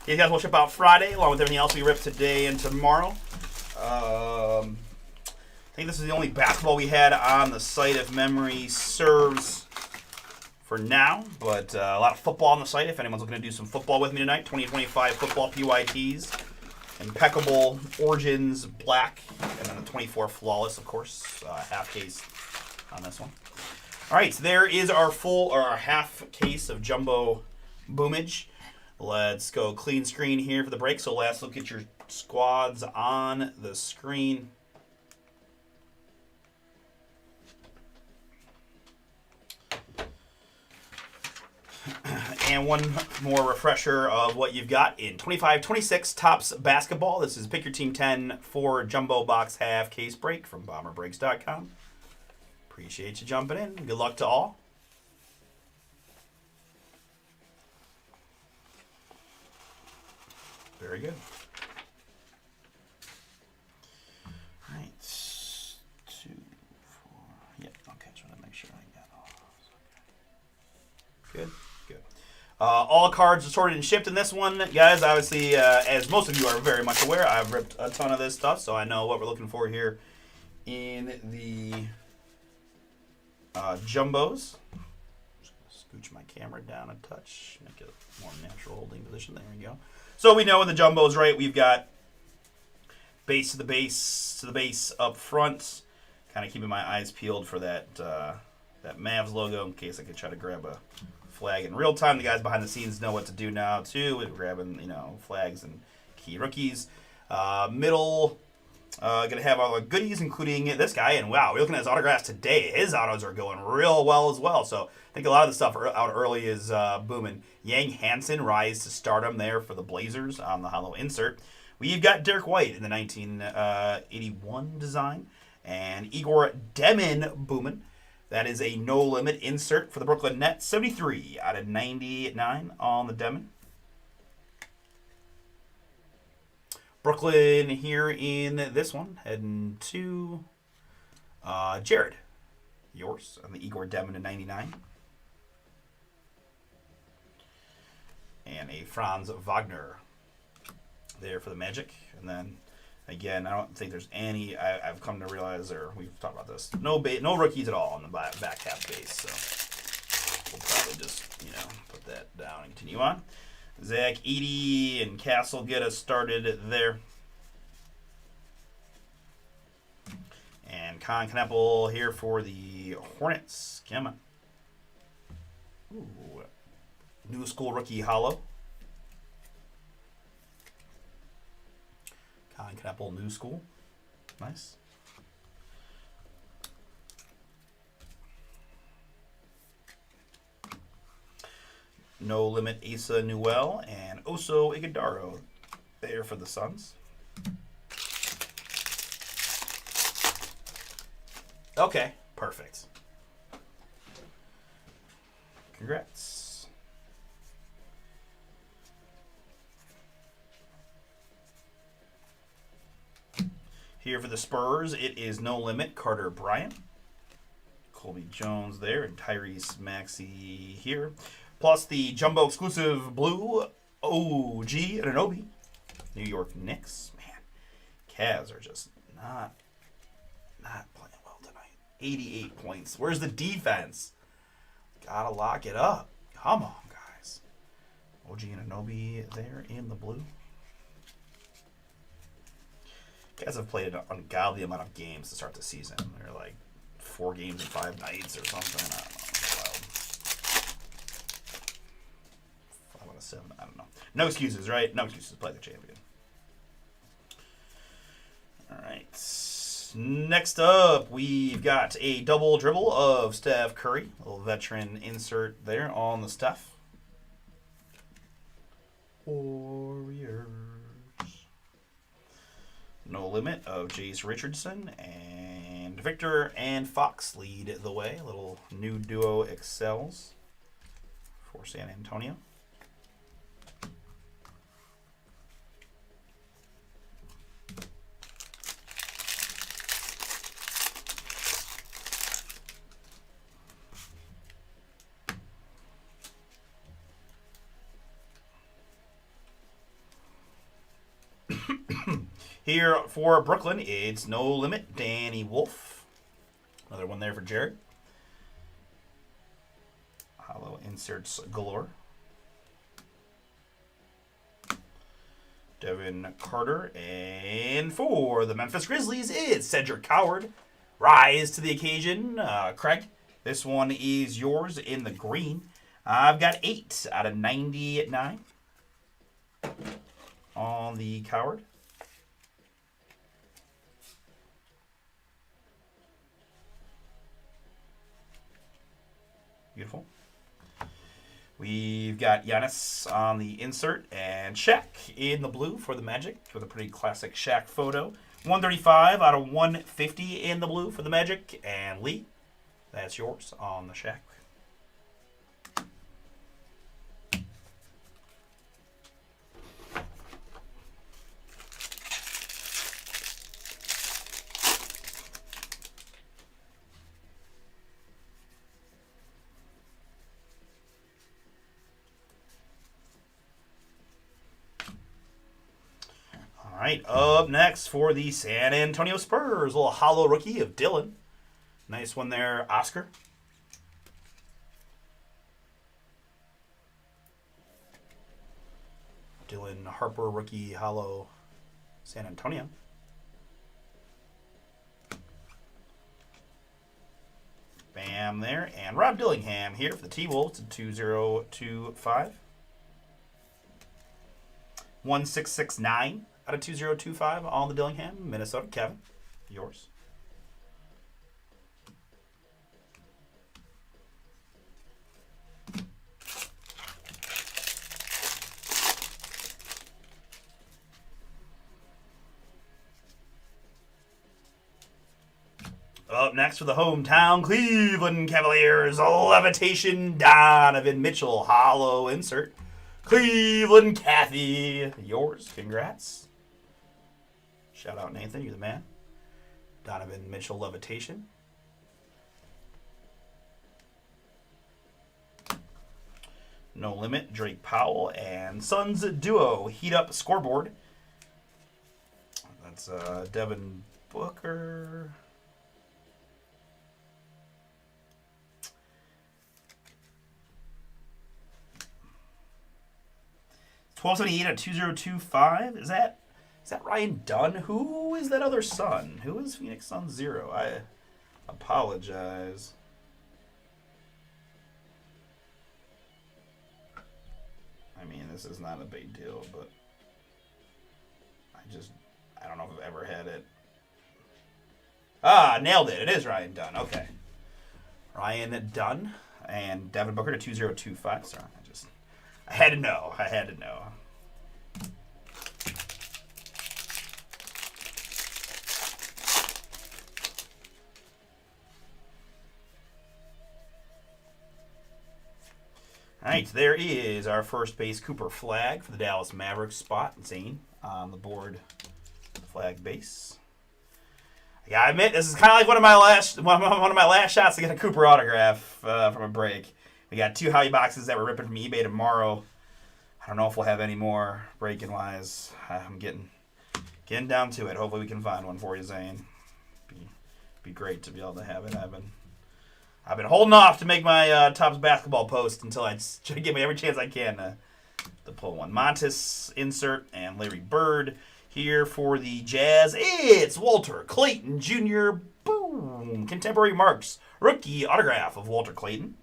These guys will ship out Friday, along with everything else we rip today and tomorrow. I think this is the only basketball we had on the site, if memory serves, for now. But a lot of football on the site, if anyone's looking to do some football with me tonight. 2025 football PYTs. Impeccable Origins Black. And then the 24 Flawless, of course. Half case on this one. All right, so there is our half case of Jumbo Boomage. Let's go clean screen here for the break. So last look at your squads on the screen. And one more refresher of what you've got in 25-26 Topps Basketball. This is Pick Your Team 10 for Jumbo Box Half Case Break from BomberBreaks.com. Appreciate you jumping in. Good luck to all. Very good. All right. 2, 4. Yep. Okay. Trying to make sure I got all. Good. Good. All cards are sorted and shipped in this one, guys. Obviously, as most of you are very much aware, I've ripped a ton of this stuff, so I know what we're looking for here in the jumbos. Just scooch my camera down a touch, make it a more natural holding position. There we go. So we know in the jumbos, right, we've got base to the base up front. Kind of keeping my eyes peeled for that Mavs logo in case I could try to grab a flag in real time. The guys behind the scenes know what to do now too. We're grabbing, flags and key rookies. Middle, gonna have all the goodies, including this guy. And wow, we're looking at his autographs today. His autos are going real well as well. So I think a lot of the stuff out early is booming. Yang Hansen, rise to stardom there for the Blazers on the hollow insert. We've got Derek White in the 1981 design. And Igor Demin booming. That is a no-limit insert for the Brooklyn Nets. 73 out of 99 on the Demin. Brooklyn here in this one. Heading to Jared. Yours on the Igor Demin in 99. And a Franz Wagner there for the Magic. And then, again, I don't think there's any, I've come to realize, or we've talked about this, no rookies at all on the back half base. So we'll probably just, put that down and continue on. Zach Edey and Castle get us started there. And Con Kneppel here for the Hornets. Come on. Ooh. New School Rookie Hollow. Con Kneppel New School. Nice. No Limit Asa Newell and Oso Ighodaro there for the Suns. Okay, perfect. Congrats. Here for the Spurs, it is No Limit Carter Bryant. Colby Jones there and Tyrese Maxey here. Plus the Jumbo exclusive blue OG Anunoby. New York Knicks. Man, Cavs are just not playing well tonight. 88 points. Where's the defense? Gotta lock it up. Come on, guys. OG Anunoby there in the blue. Guys have played an ungodly amount of games to start the season. They're like 4 games in 5 nights or something. I don't know. It's wild. 5 out of 7. I don't know. No excuses, right? No excuses. Play the champion. All right. Next up, we've got a double dribble of Steph Curry. A little veteran insert there on the Steph. Warriors. No Limit of Jace Richardson, and Victor and Fox lead the way. A little new duo excels for San Antonio. Here for Brooklyn, it's No Limit, Danny Wolf. Another one there for Jared. Hollow inserts galore. Devin Carter. And for the Memphis Grizzlies, it's Cedric Coward. Rise to the occasion. Craig, this one is yours in the green. I've got 8 out of 99 on the Coward. Beautiful. We've got Giannis on the insert and Shaq in the blue for the Magic with a pretty classic Shaq photo. 135 out of 150 in the blue for the Magic. And Lee, that's yours on the Shaq. All right, up next for the San Antonio Spurs, a little hollow rookie of Dylan. Nice one there, Oscar. Dylan Harper, rookie, hollow, San Antonio. Bam there. And Rob Dillingham here for the T-Wolves at 2025. 1669 out of 2025 on the Dillingham. Minnesota. Kevin, yours. Up next for the hometown Cleveland Cavaliers, Levitation Donovan Mitchell, hollow insert. Cleveland Kathy, yours. Congrats. Shout out Nathan, you're the man. Donovan Mitchell, Levitation. No Limit, Drake Powell, and Suns duo, Heat Up Scoreboard. That's Devin Booker. 1278 at 2025. Is that Ryan Dunn? Who is that other Sun? Who is Phoenix Sun 0? I apologize. I mean, this is not a big deal, but I don't know if I've ever had it Ah, nailed it. It is Ryan Dunn. Okay. Ryan Dunn and Devin Booker to 2025. Sorry, I had to know. I had to know. All right, there is our first base Cooper flag for the Dallas Mavericks spot. Zane on the board flag base. I gotta admit, this is kind of like one of my last shots to get a Cooper autograph from a break. We got 2 Howie boxes that we're ripping from eBay tomorrow. I don't know if we'll have any more breaking wise. I'm getting down to it. Hopefully we can find one for you, Zane. Be great to be able to have it. I've been holding off to make my Topps basketball post until I try to give me every chance I can to pull one. Montes insert and Larry Bird here for the Jazz. It's Walter Clayton Jr. Boom! Contemporary marks. Rookie autograph of Walter Clayton.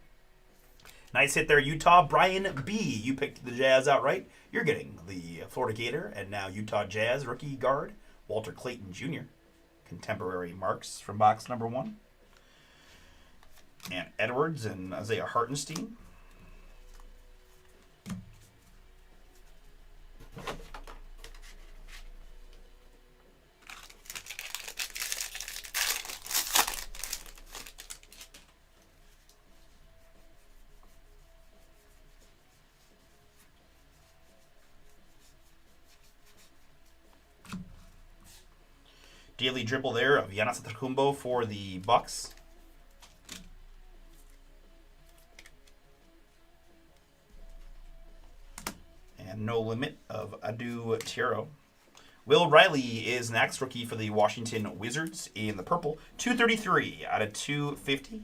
Nice hit there, Utah. Brian B. You picked the Jazz outright. You're getting the Florida Gator and now Utah Jazz rookie guard Walter Clayton Jr. Contemporary marks from box number 1. And Edwards and Isaiah Hartenstein. Daily dribble there of Giannis Antetokounmpo for the Bucks. And no limit of Adu Tiro. Will Riley is next, rookie for the Washington Wizards in the purple. 233 out of 250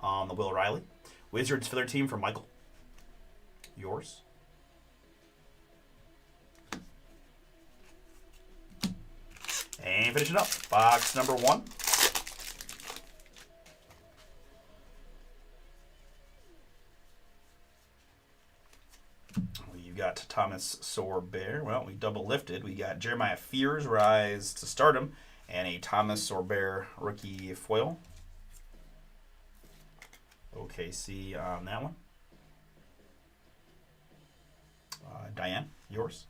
on the Will Riley. Wizards for their team for Michael. Yours. And finishing up, box number 1. We've got Thomas Sorber. Well, we double lifted. We got Jeremiah Fears rise to stardom and a Thomas Sorber rookie foil. OKC on that one. Diane, yours.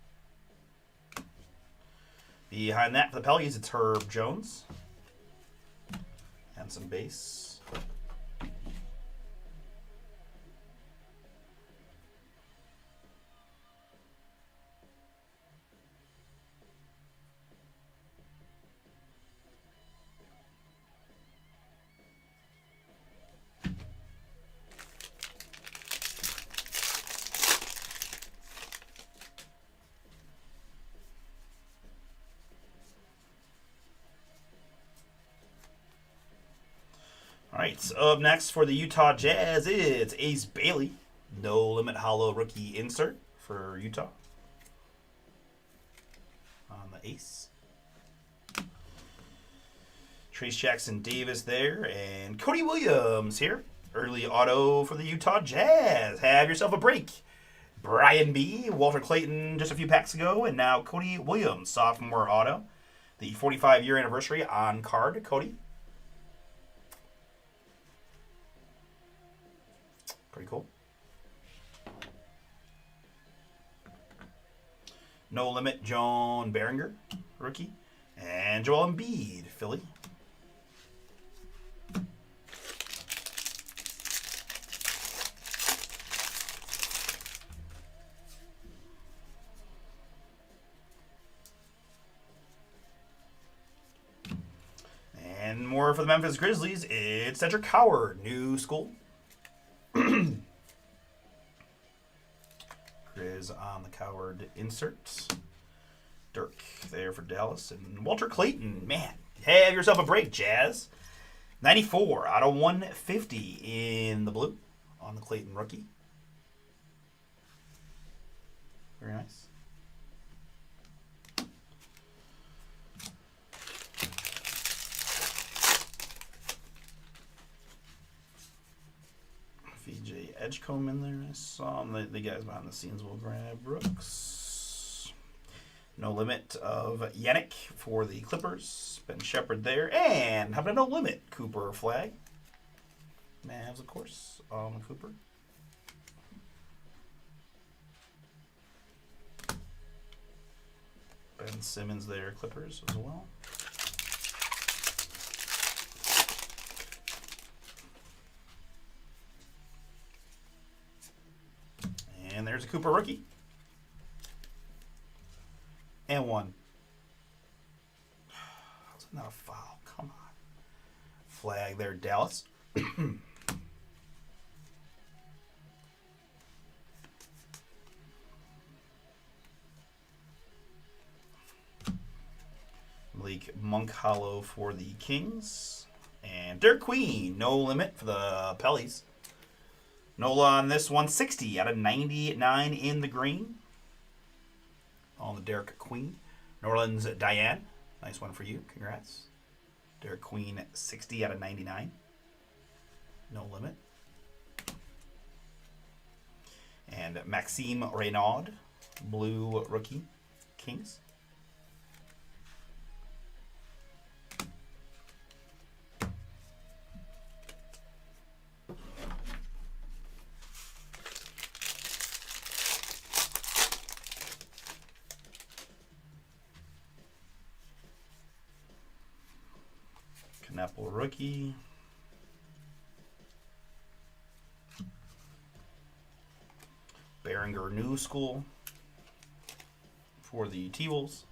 Behind that for the Pelicans, it's Herb Jones. And some base. All right, so up next for the Utah Jazz, it's Ace Bailey. No limit hollow rookie insert for Utah. On the Ace. Trace Jackson Davis there. And Cody Williams here. Early auto for the Utah Jazz. Have yourself a break. Brian B. Walter Clayton just a few packs ago. And now Cody Williams, sophomore auto. The 45-year anniversary on card. Cody. Pretty cool. No limit, Joan Behringer, rookie. And Joel Embiid, Philly. And more for the Memphis Grizzlies, it's Cedric Howard, new school. Grizz on the Coward inserts. Dirk there for Dallas. And Walter Clayton, man, have yourself a break, Jazz. 94 out of 150 in the blue on the Clayton rookie. Very nice. VJ Edgecombe in there. I saw him. The guys behind the scenes will grab Brooks. No limit of Yannick for the Clippers. Ben Shepherd there. And how about a no limit Cooper flag? Mavs, of course, on Cooper. Ben Simmons there, Clippers as well. And there's a Cooper rookie. And one. How's it not a foul? Come on. Flag there, Dallas. Malik Monk Hollow for the Kings. And Derek Queen, no limit for the Pellies. Nola on this 160 out of 99 in the green. On the Derek Queen. Norland's Diane. Nice one for you. Congrats. Derek Queen 60 out of 99. No limit. And Maxime Reynaud. Blue rookie. Kings. Apple rookie. Behringer New School for the T-Wolves.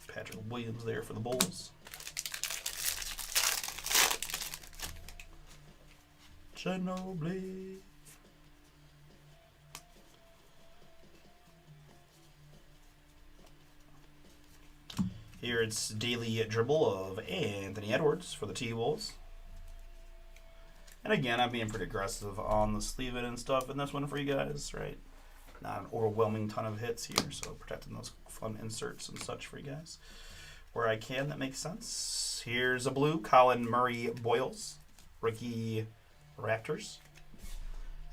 Patrick Williams there for the Bulls. Ginobili. Here it's daily dribble of Anthony Edwards for the T-Wolves. And again, I'm being pretty aggressive on the sleeve-it and stuff in this one for you guys, right? Not an overwhelming ton of hits here, so protecting those fun inserts and such for you guys. Where I can, that makes sense. Here's a blue, Colin Murray Boyles, rookie Raptors.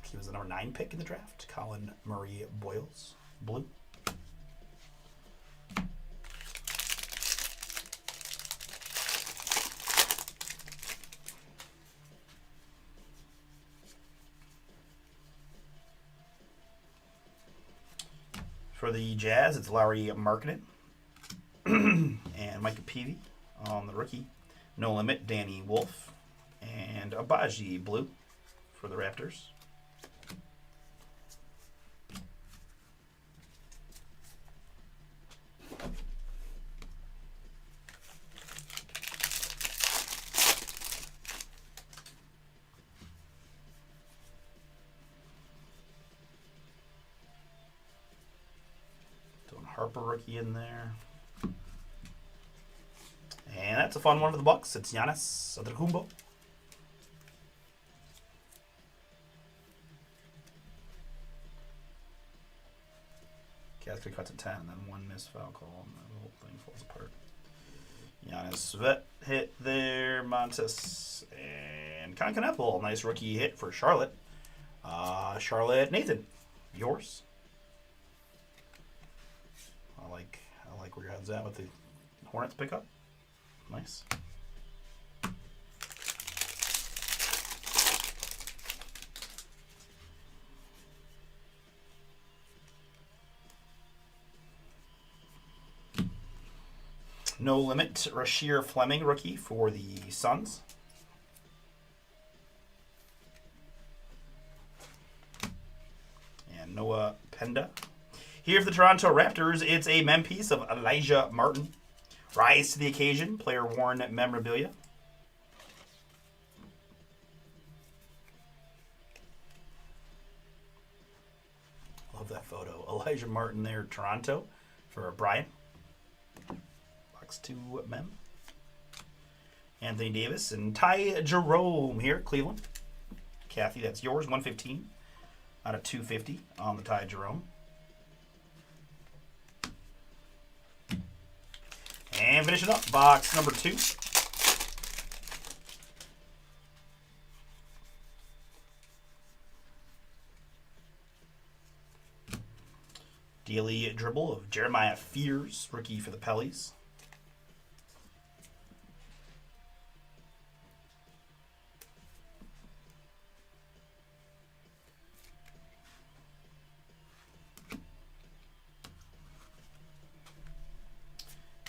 He was the number 9 pick in the draft. Colin Murray Boyles, blue. For the Jazz, it's Lauri Markkanen and Micah Peavy on the rookie. No limit, Danny Wolf and Abaji blue for the Raptors. Harper rookie in there. And that's a fun one for the Bucks. It's Giannis Antetokounmpo. Cats cuts to 10, and then one missed foul call, and the whole thing falls apart. Giannis vet hit there. Montes and Knappel. Nice rookie hit for Charlotte. Charlotte Nathan, yours. I like where your head's at with the Hornets pickup. Nice. No limit, Rasheer Fleming rookie for the Suns. And Noah Penda. Here for the Toronto Raptors, it's a mem piece of Elijah Martin. Rise to the occasion, player worn memorabilia. Love that photo. Elijah Martin there, Toronto, for Brian. Box 2 mem. Anthony Davis and Ty Jerome here, Cleveland. Kathy, that's yours, 115 out of 250 on the Ty Jerome. And finishing up, box number 2. Daily dribble of Jeremiah Fears, rookie for the Pellies.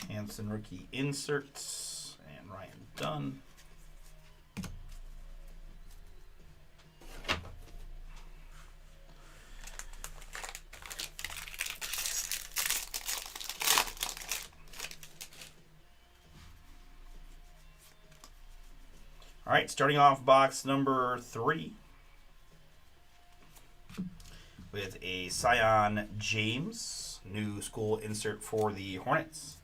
Hanson rookie inserts, and Ryan Dunn. All right, starting off box number 3 with a Zion James, new school insert for the Hornets.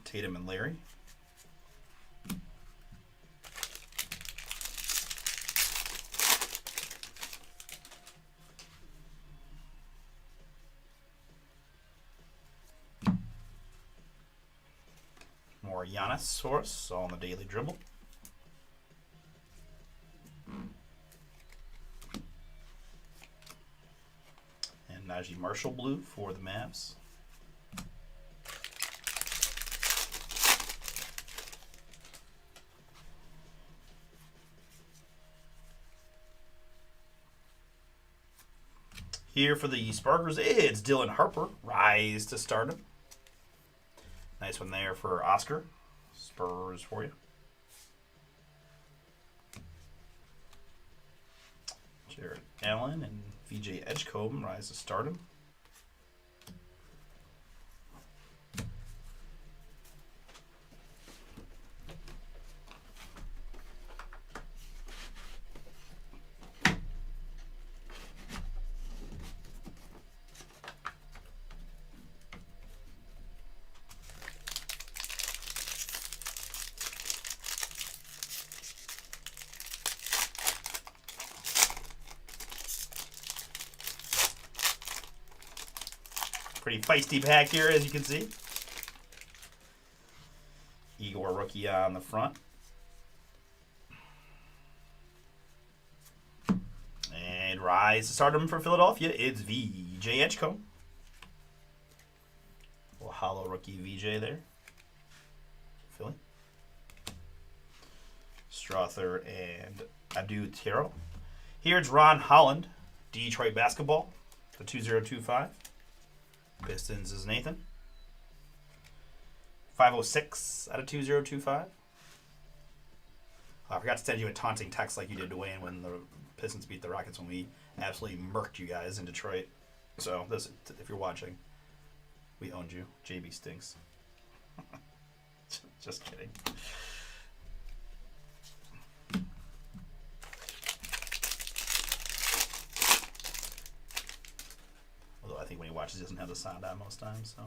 Tatum and Larry. More Giannis source, all on the daily dribble. And Najee Marshall blue for the Mavs. Here for the Sparkers, it's Dylan Harper, rise to stardom. Nice one there for Oscar. Spurs for you. Jared Allen and VJ Edgecombe, rise to stardom. Pretty feisty pack here, as you can see. Igor rookie on the front. And rise to stardom for Philadelphia. It's VJ Edgecombe. A little hollow rookie VJ there. Philly. Strother and Adu Tiro. Here's Ron Holland, Detroit basketball, the 2025. Pistons is Nathan. 506 out of 2025. I forgot to send you a taunting text like you did, Dwayne, when the Pistons beat the Rockets when we absolutely murked you guys in Detroit. So, this, if you're watching, we owned you. JB stinks. Just kidding. Although I think when he watches, he doesn't have the sound on most times, so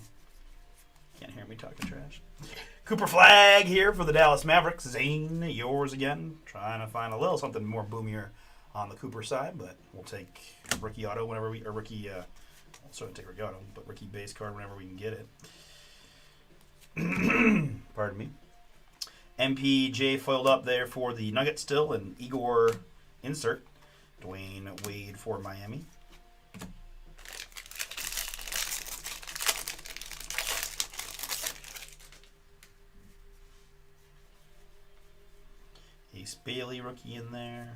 can't hear me talking trash. Cooper Flag here for the Dallas Mavericks. Zane, yours again. Trying to find a little something more boomier on the Cooper side, but we'll take rookie auto whenever we, or rookie, we'll certainly take rookie auto, but rookie base card whenever we can get it. Pardon me. MPJ foiled up there for the Nuggets still, and Igor insert. Dwayne Wade for Miami. Ace Bailey rookie in there.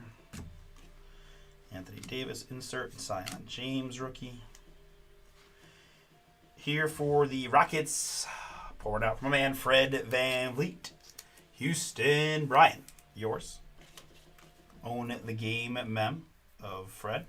Anthony Davis insert. Zion James rookie. Here for the Rockets. Pouring out from my man Fred VanVleet. Houston Brian. Yours. Own the game mem of Fred.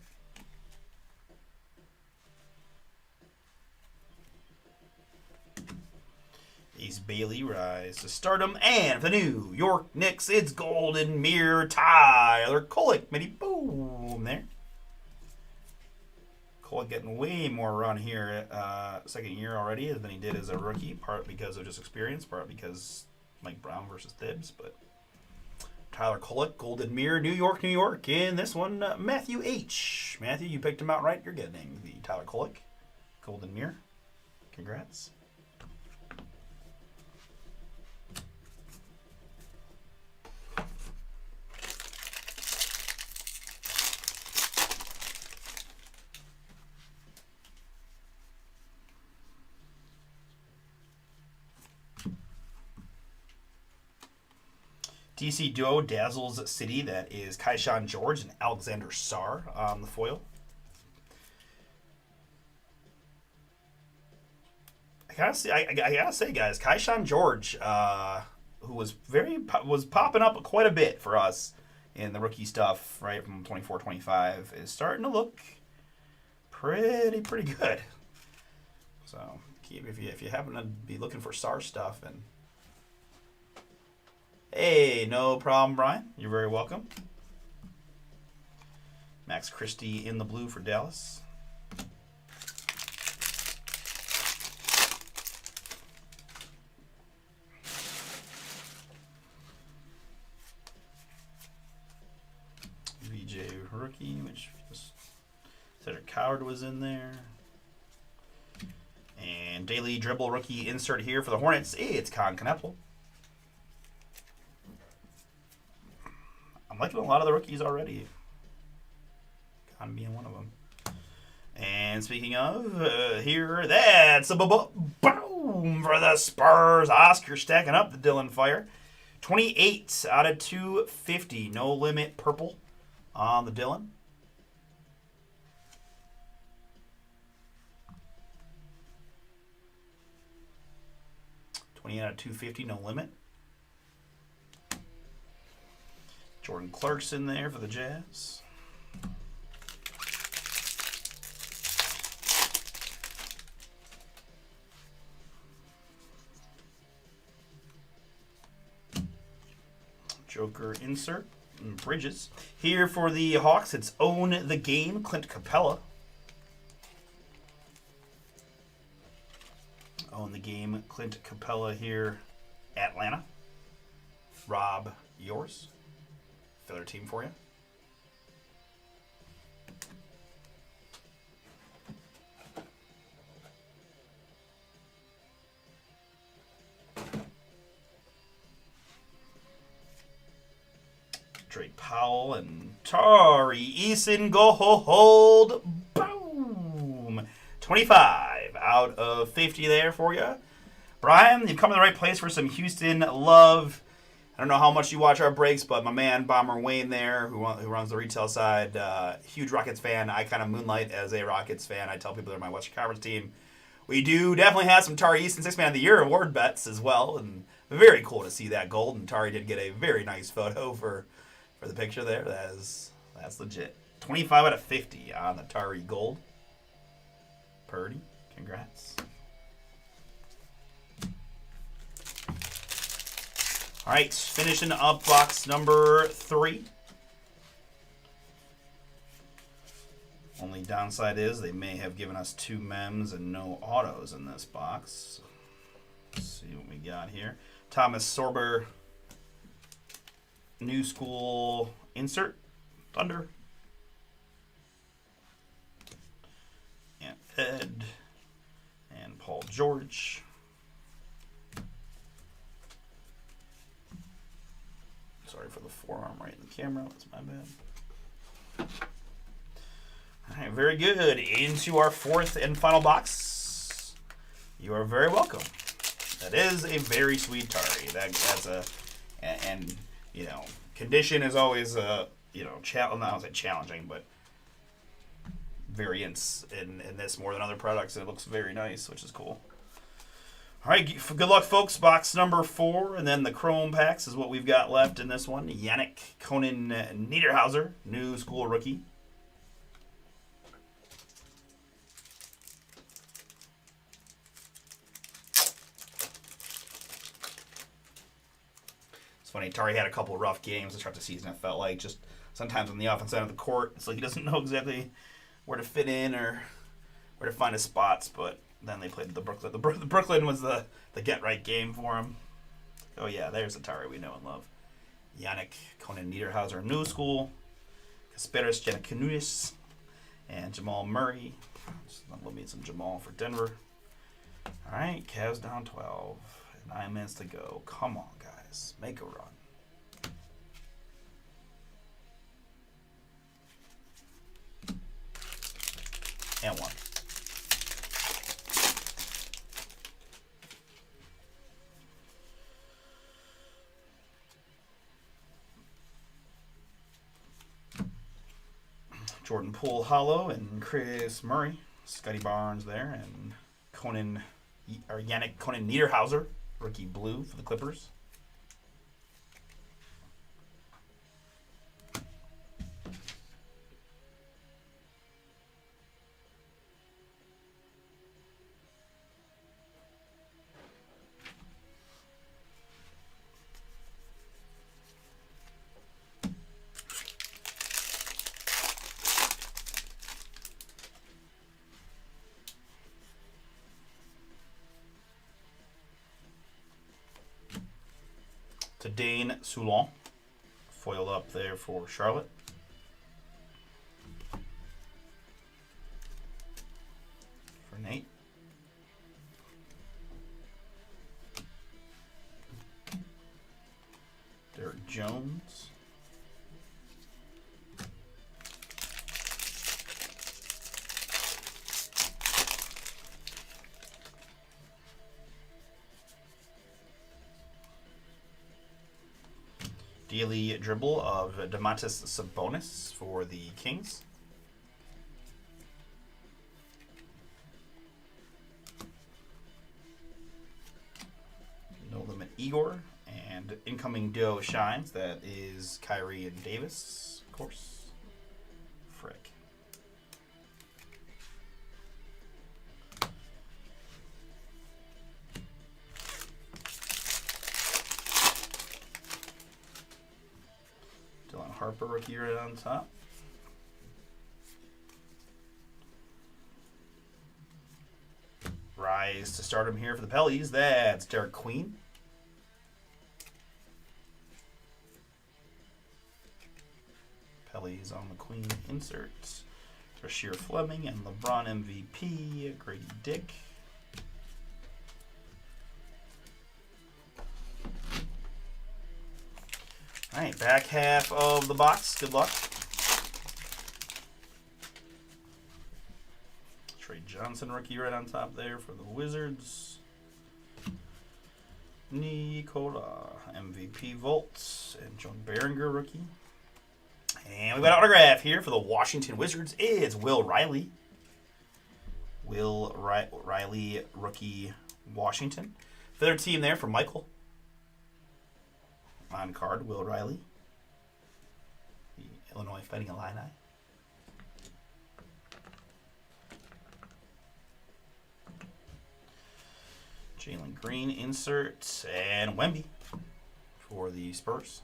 Ace Bailey rise to stardom. And for the New York Knicks, it's Golden Mirror Tyler Kolek. Mini boom there. Kolek getting way more run here second year already than he did as a rookie. Part because of just experience, part because Mike Brown versus Thibs. But Tyler Kolek, Golden Mirror, New York, New York. In this one, Matthew H. Matthew, you picked him out right. You're getting the Tyler Kolek, Golden Mirror. Congrats. DC Duo Dazzles City. That is Kaishan George and Alexander Sarr on the foil. I gotta say, guys, Kaishan George, who was popping up quite a bit for us in the rookie stuff, right from 24-25, is starting to look pretty good. So if you happen to be looking for Sarr stuff, and hey, no problem, Brian. You're very welcome. Max Christie in the blue for Dallas. VJ rookie, which just Cedric Coward was in there. And daily dribble rookie insert here for the Hornets. Hey, it's Con Kneppel. I'm liking a lot of the rookies already. Con being one of them. And speaking of, here, that's a boom for the Spurs. Oscar stacking up the Dylan Fire. 28 out of 250. No limit purple on the Dylan. Out of 250, no limit. Jordan Clarkson there for the Jazz. Joker insert and Bridges. Here for the Hawks, it's Own the Game, Clint Capella. Own the Game, Clint Capella here, Atlanta. Rob, yours. Filler team for you. Drake Powell and Tari Eason gold. Boom. 25 out of 50 there for you. Brian, you've come to the right place for some Houston love. I don't know how much you watch our breaks, but my man Bomber Wayne there, who runs the retail side, huge Rockets fan. I kind of moonlight as a Rockets fan. I tell people they're my Western Conference team. We do definitely have some Tari Eason 6 Man of the Year award bets as well, and very cool to see that gold. And Tari did get a very nice photo for the picture there. That's legit. 25 out of 50 on the Tari gold. Purdy, congrats. All right, finishing up box number 3. Only downside is they may have given us 2 mems and no autos in this box. Let's see what we got here. Thomas Sorber, New School insert, Thunder. And Ed and Paul George. Sorry for the forearm right in the camera. That's my bad. All right, very good. Into our 4th and final box. You are very welcome. That is a very sweet Tari. That's a, and you know, condition is always not challenging, but variance in this more than other products, and it looks very nice, which is cool. All right, good luck, folks. Box number 4, and then the Chrome packs is what we've got left in this one. Yannick Conan Niederhauser, New School rookie. It's funny, Tari had a couple of rough games to start the season. It felt like just sometimes on the offense side of the court, it's like he doesn't know exactly where to fit in or where to find his spots, but then they played the Brooklyn. The Brooklyn was the get-right game for him. Oh, yeah, there's the Tari we know and love. Yannick Conan Niederhauser, New School. Kasperis Giannakoulis and Jamal Murray. Let me some Jamal for Denver. All right, Cavs down 12. 9 minutes to go. Come on, guys. Make a run. And 1. Jordan Poole Hollow and Chris Murray. Scotty Barnes there. And Yannick Conan Niederhauser, rookie blue for the Clippers. To Dane Soulon, foiled up there for Charlotte. For Nate. Derek Jones. Daily dribble of Domantas Sabonis for the Kings. No Limit Igor. And incoming duo shines. That is Kyrie and Davis, of course. Frick. Dylan Harper, rookie right on top. Rise to stardom here for the Pellies. That's Derek Queen. Pellies on the Queen inserts. Rasheer Fleming and LeBron MVP. Grady Dick. All right, back half of the box. Good luck. Trey Johnson, rookie right on top there for the Wizards. Nikola, MVP Volts, and John Berenger, rookie. And we've got an autograph here for the Washington Wizards. It's Will Riley. Riley, rookie, Washington. Third team there for Michael. On card, Will Riley. The Illinois Fighting Illini. Jalen Green insert. And Wemby for the Spurs.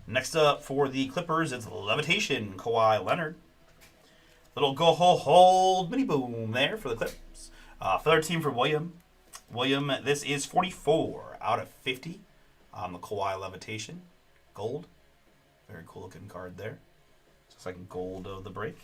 Next up for the Clippers, it's Levitation, Kawhi Leonard. Little hold mini boom there for the Clips. Third team for William. William, this is 44 out of 50 on the Kawhi Levitation. Gold. Very cool looking card there. Looks like gold of the break.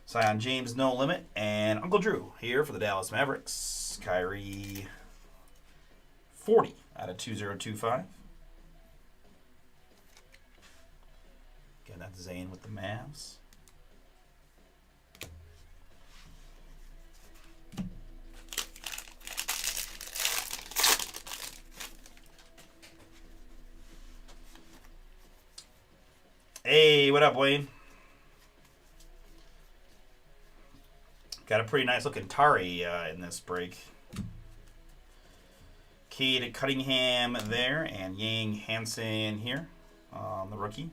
Zion James, No Limit, and Uncle Drew here for the Dallas Mavericks. Kyrie, 40 out of 2025. Again, that's Zane with the Mavs. Hey, what up, Wayne? Got a pretty nice looking Tari in this break. Cade Cunningham there, and Yang Hansen here on the rookie.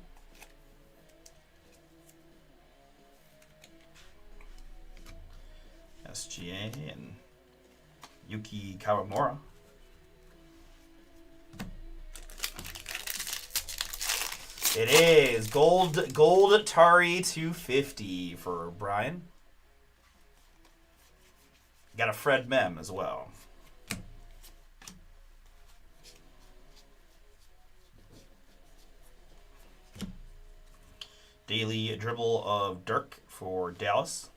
SGA and Yuki Kawamura. It is gold Atari 250 for Brian. Got a Fred Mem as well. Daily dribble of Dirk for Dallas.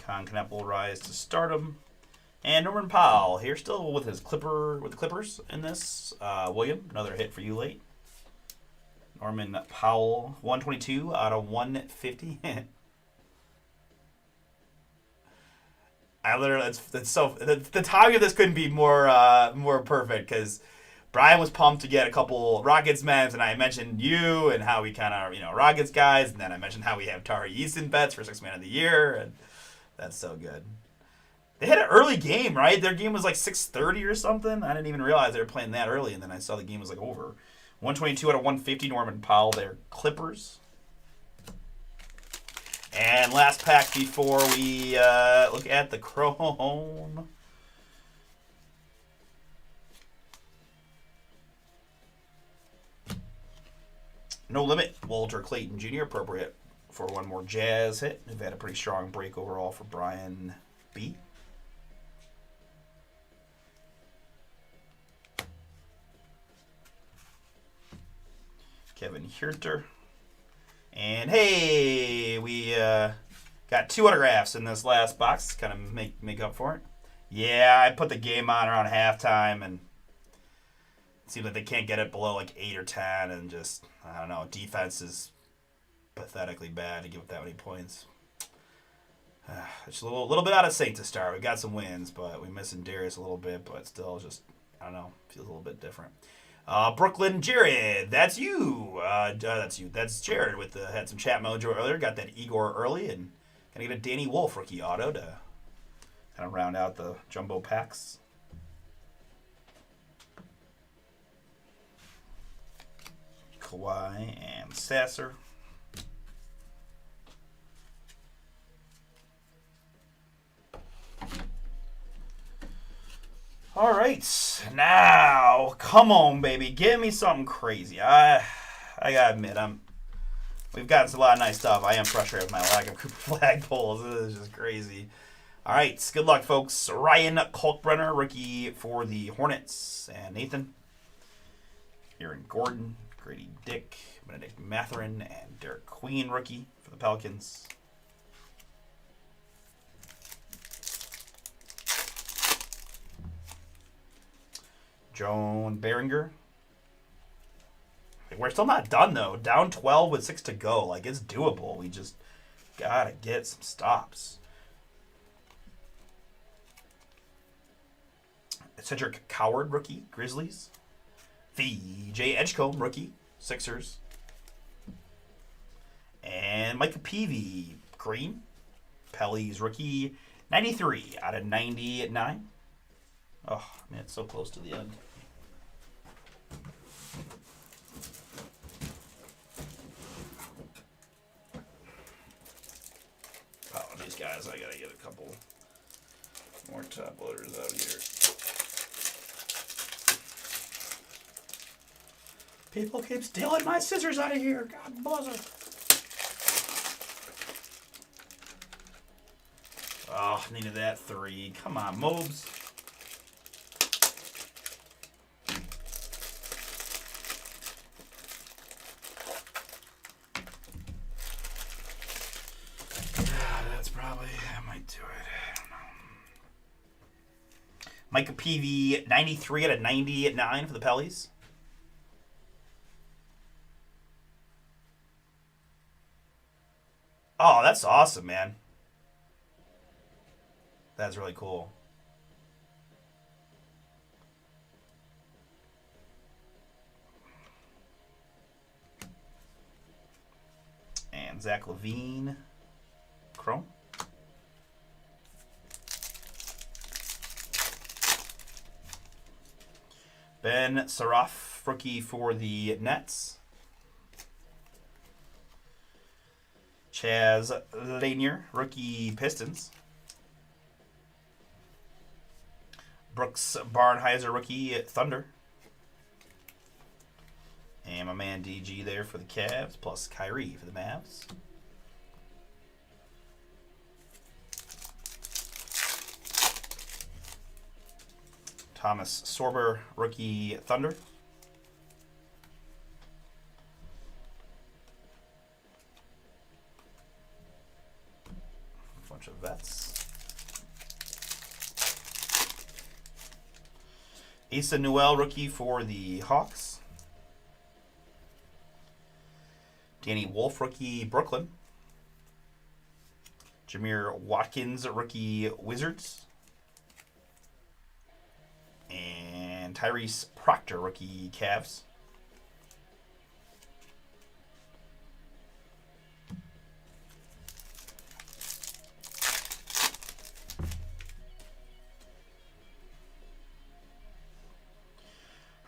Con Knapp will rise to stardom. And Norman Powell here, still with the Clippers in this. William, another hit for you late. Norman Powell, 122 out of 150. I literally, that's so. The timing of this couldn't be more perfect because Brian was pumped to get a couple Rockets memes, and I mentioned you and how we kind of Rockets guys, and then I mentioned how we have Tari Easton bets for Sixth Man of the Year, and that's so good. They had an early game, right? Their game was like 6:30 or something. I didn't even realize they were playing that early, and then I saw the game was like over. 122 out of 150, Norman Powell, their Clippers. And last pack before we look at the Chrome. No Limit, Walter Clayton Jr., appropriate for one more Jazz hit. We've had a pretty strong break overall for Brian B. Kevin Huerter. And hey, we got 2 autographs in this last box. Kind of make up for it. Yeah, I put the game on around halftime, and it seems like they can't get it below like 8 or 10, and just, I don't know, defense is pathetically bad to give up that many points. It's a little bit out of sync to start. We got some wins, but we missing Darius a little bit, but still just, I don't know, feels a little bit different. Brooklyn Jared, that's you. That's you. That's Jared with had some chat mojo earlier. Got that Igor early, and gonna get a Danny Wolf rookie auto to kind of round out the jumbo packs. Kawhi and Sasser. All right, now come on, baby, give me something crazy. I gotta admit, we've gotten a lot of nice stuff. I am frustrated with my lack of Cooper flag pulls. This is just crazy. All right, good luck, folks. Ryan Kalkbrenner, rookie for the Hornets, and Nathan. Aaron Gordon, Grady Dick, Benedict Mathurin, and Derek Queen, rookie for the Pelicans. Joan Behringer. We're still not done, though. Down 12 with 6 to go. Like, it's doable. We just gotta get some stops. Cedric Coward, rookie, Grizzlies. VJ Edgecombe, rookie, Sixers. And Micah Peavy, green, Pelly's rookie, 93 out of 99. Oh, man, it's so close to the end. Oh, these guys, I gotta get a couple more top loaders out here. People keep stealing my scissors out of here. God bless her. Oh, needed that 3. Come on, Mobes. That's probably, I might do it. I don't know. Micah Peavy, 93 out of 99 for the Pellies. Oh, that's awesome, man. That's really cool. And Zach LaVine, Chrome. Ben Saraf, rookie for the Nets. Chaz Lanier, rookie Pistons. Brooks Barnheiser, rookie Thunder. And my man DG there for the Cavs, plus Kyrie for the Mavs. Thomas Sorber, rookie Thunder. Bunch of vets. Asa Newell, rookie for the Hawks. Danny Wolf, rookie Brooklyn. Jameer Watkins, rookie Wizards. And Tyrese Proctor, rookie Cavs.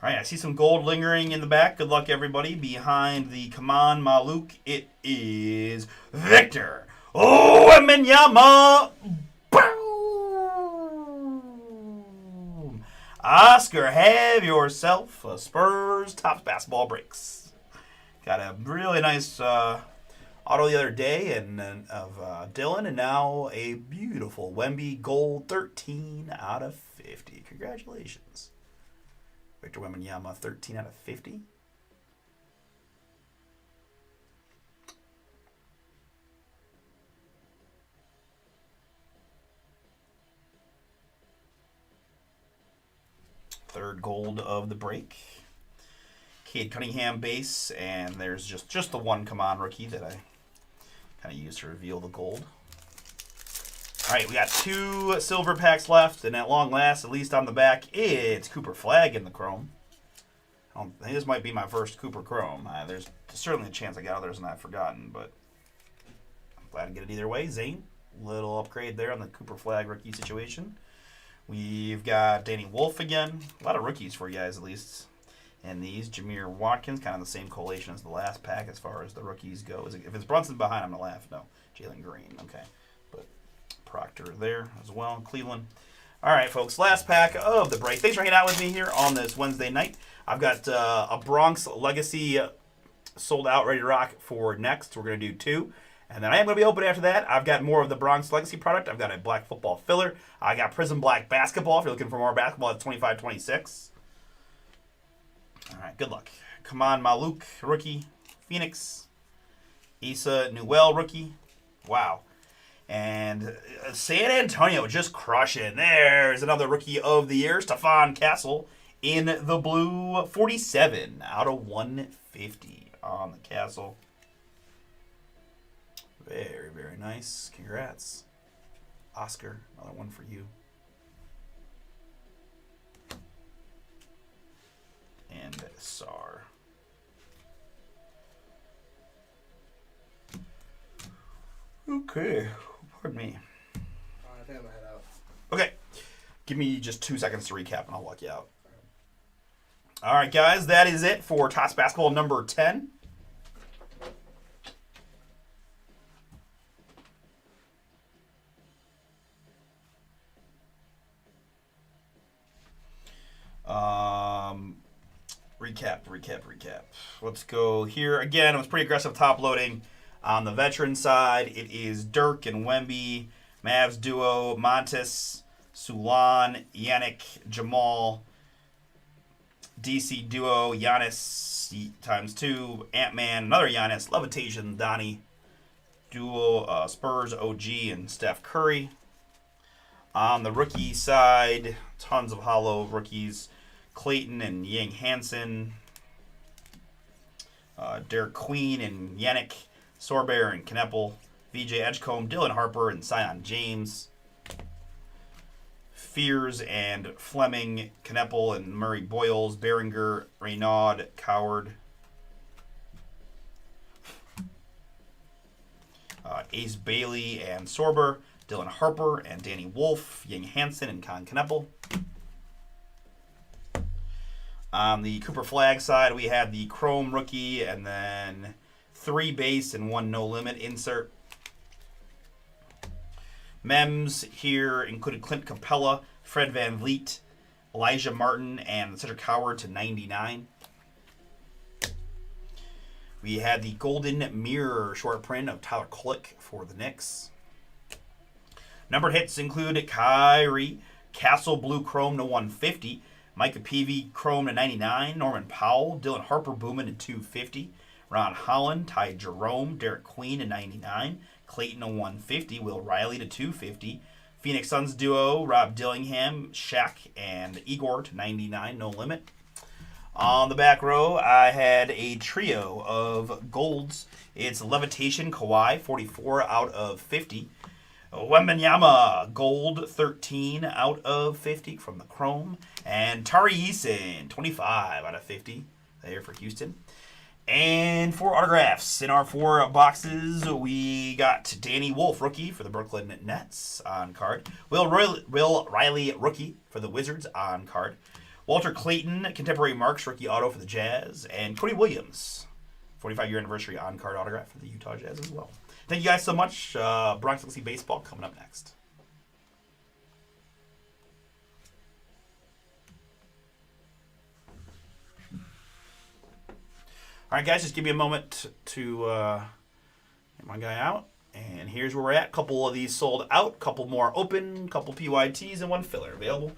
All right, I see some gold lingering in the back. Good luck, everybody. Behind the Kaman Maluk, it is Victor Wembanyama. Boom! Oscar, have yourself a Spurs Topps Basketball Breaks. Got a really nice auto the other day of Dylan, and now a beautiful Wemby Gold 13 out of 50. Congratulations. Victor Wembanyama, 13 out of 50. Third gold of the break. Cade Cunningham base, and there's just the one Come On rookie that I kind of used to reveal the gold. All right, we got 2 silver packs left, and at long last, at least on the back, it's Cooper Flag in the chrome. I think this might be my first Cooper Chrome. There's certainly a chance I got others and I've forgotten, but I'm glad to get it either way. Zane, little upgrade there on the Cooper Flag rookie situation. We've got Danny Wolf again. A lot of rookies for you guys, at least. And these, Jameer Watkins, kind of the same collation as the last pack as far as the rookies go. If it's Brunson behind, I'm going to laugh. No, Jalen Green. Okay. But Proctor there as well, Cleveland. All right, folks, last pack of the break. Thanks for hanging out with me here on this Wednesday night. I've got a Bronx Legacy sold out, ready to rock for next. We're going to do 2. And then I am going to be open after that. I've got more of the Bronx Legacy product. I've got a black football filler. I got Prism Black basketball if you're looking for more basketball at 25-26. All right, good luck. Come on, Maluk, rookie. Phoenix. Asa Newell, rookie. Wow. And San Antonio just crushing. There's another rookie of the year, Stephon Castle, in the blue, 47 out of 150 on the Castle. Very, very nice. Congrats. Oscar, another one for you. And Sar. Okay. Pardon me. I think I'm gonna head out. Okay. Give me just 2 seconds to recap and I'll walk you out. All right, guys. That is it for Topps Basketball number 10. Recap. Let's go here. Again, it was pretty aggressive top loading. On the veteran side, it is Dirk and Wemby, Mavs duo, Montes, Sulan, Yannick, Jamal, DC duo, Giannis times 2, Ant-Man, another Giannis, Levitation, Donnie, duo, Spurs, OG, and Steph Curry. On the rookie side, tons of hollow rookies, Clayton and Yang Hansen, Derek Queen and Yannick, Sorber and Kneppel, VJ Edgecombe, Dylan Harper and Zion James, Fears and Fleming, Kneppel and Murray Boyles, Behringer, Reynaud, Coward, Ace Bailey and Sorber, Dylan Harper and Danny Wolf, Yang Hansen and Con Kneppel. On the Cooper Flag side, we had the Chrome rookie and then 3 base and 1 no limit insert. Mems here included Clint Capella, Fred VanVleet, Elijah Martin, and Cedric Howard to 99. We had the Golden Mirror short print of Tyler Kolek for the Knicks. Numbered hits include Kyrie, Castle Blue Chrome to 150. Micah Peavy Chrome to 99. Norman Powell. Dylan Harper Boomin to 250. Ron Holland. Ty Jerome. Derek Queen to 99. Clayton to 150. Will Riley to 250. Phoenix Suns duo Rob Dillingham, Shaq, and Igor to 99. No limit. On the back row, I had a trio of golds. It's Levitation Kawhi, 44 out of 50. Wembanyama, gold, 13 out of 50 from the Chrome. And Tari Eason, 25 out of 50 there for Houston. And for autographs, in our 4 boxes, we got Danny Wolf, rookie for the Brooklyn Nets on card. Will Riley, rookie for the Wizards on card. Walter Clayton, contemporary marks, rookie auto for the Jazz. And Cody Williams, 45-year anniversary on card autograph for the Utah Jazz as well. Thank you guys so much. Bronx Legacy Baseball coming up next. All right, guys, just give me a moment to get my guy out. And here's where we're at. Couple of these sold out, couple more open, couple PYTs, and 1 filler available.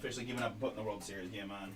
officially giving up putting the World Series game on.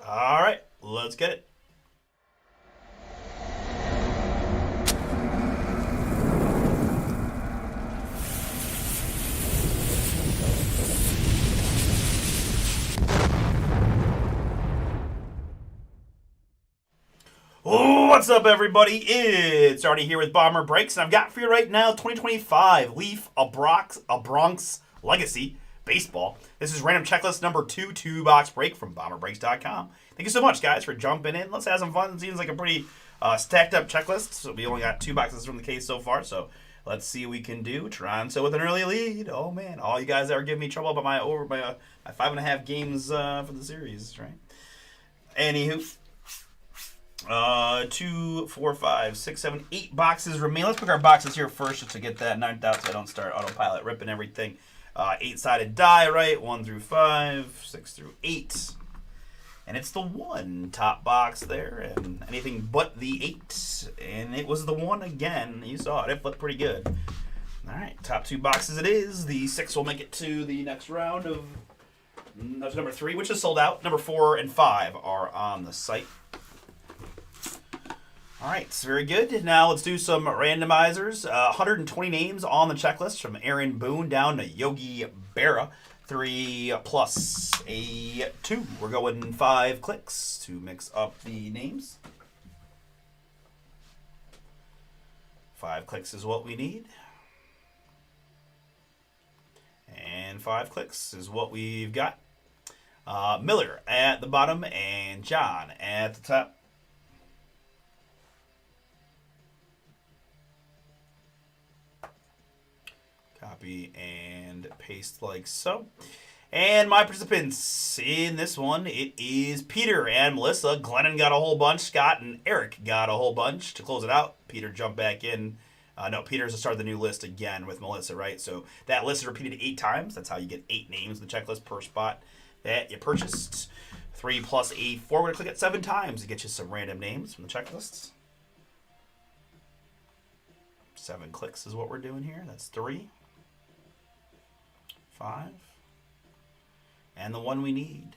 All right, let's get it. What's up, everybody? It's Artie here with Bomber Breaks, and I've got for you right now 2025 Leaf a Bronx Legacy Baseball. This is random checklist number 2 box break from BomberBreaks.com. Thank you so much, guys, for jumping in. Let's have some fun. It seems like a pretty stacked up checklist. So we only got 2 boxes from the case so far, so let's see what we can do. Toronto with an early lead. Oh man, all you guys that are giving me trouble about my 5.5 games for the series, right? Anywho. 2, 4, 5, 6, 7, 8 boxes remain. Let's pick our boxes here first just to get that knocked out so I don't start autopilot ripping everything. 8-sided die, right? 1 through 5, 6 through 8. And it's the 1 top box there, and anything but the 8. And it was the 1 again. You saw it. It looked pretty good. All right, top 2 boxes it is. The 6 will make it to the next round of that's number 3, which is sold out. Number 4 and 5 are on the site. All right, very good. Now let's do some randomizers. 120 names on the checklist from Aaron Boone down to Yogi Berra. 3 plus a 2. We're going 5 clicks to mix up the names. 5 clicks is what we need. And 5 clicks is what we've got. Miller at the bottom and John at the top. Copy and paste like so. And my participants in this one, it is Peter and Melissa. Glennon got a whole bunch. Scott and Eric got a whole bunch. To close it out, Peter jumped back in. No, Peter's to start the new list again with Melissa, right? So that list is repeated 8 times. That's how you get 8 names in the checklist per spot that you purchased. 3 plus a 4. We're going to click it 7 times to get you some random names from the checklists. 7 clicks is what we're doing here. That's 3. 5. And the 1 we need.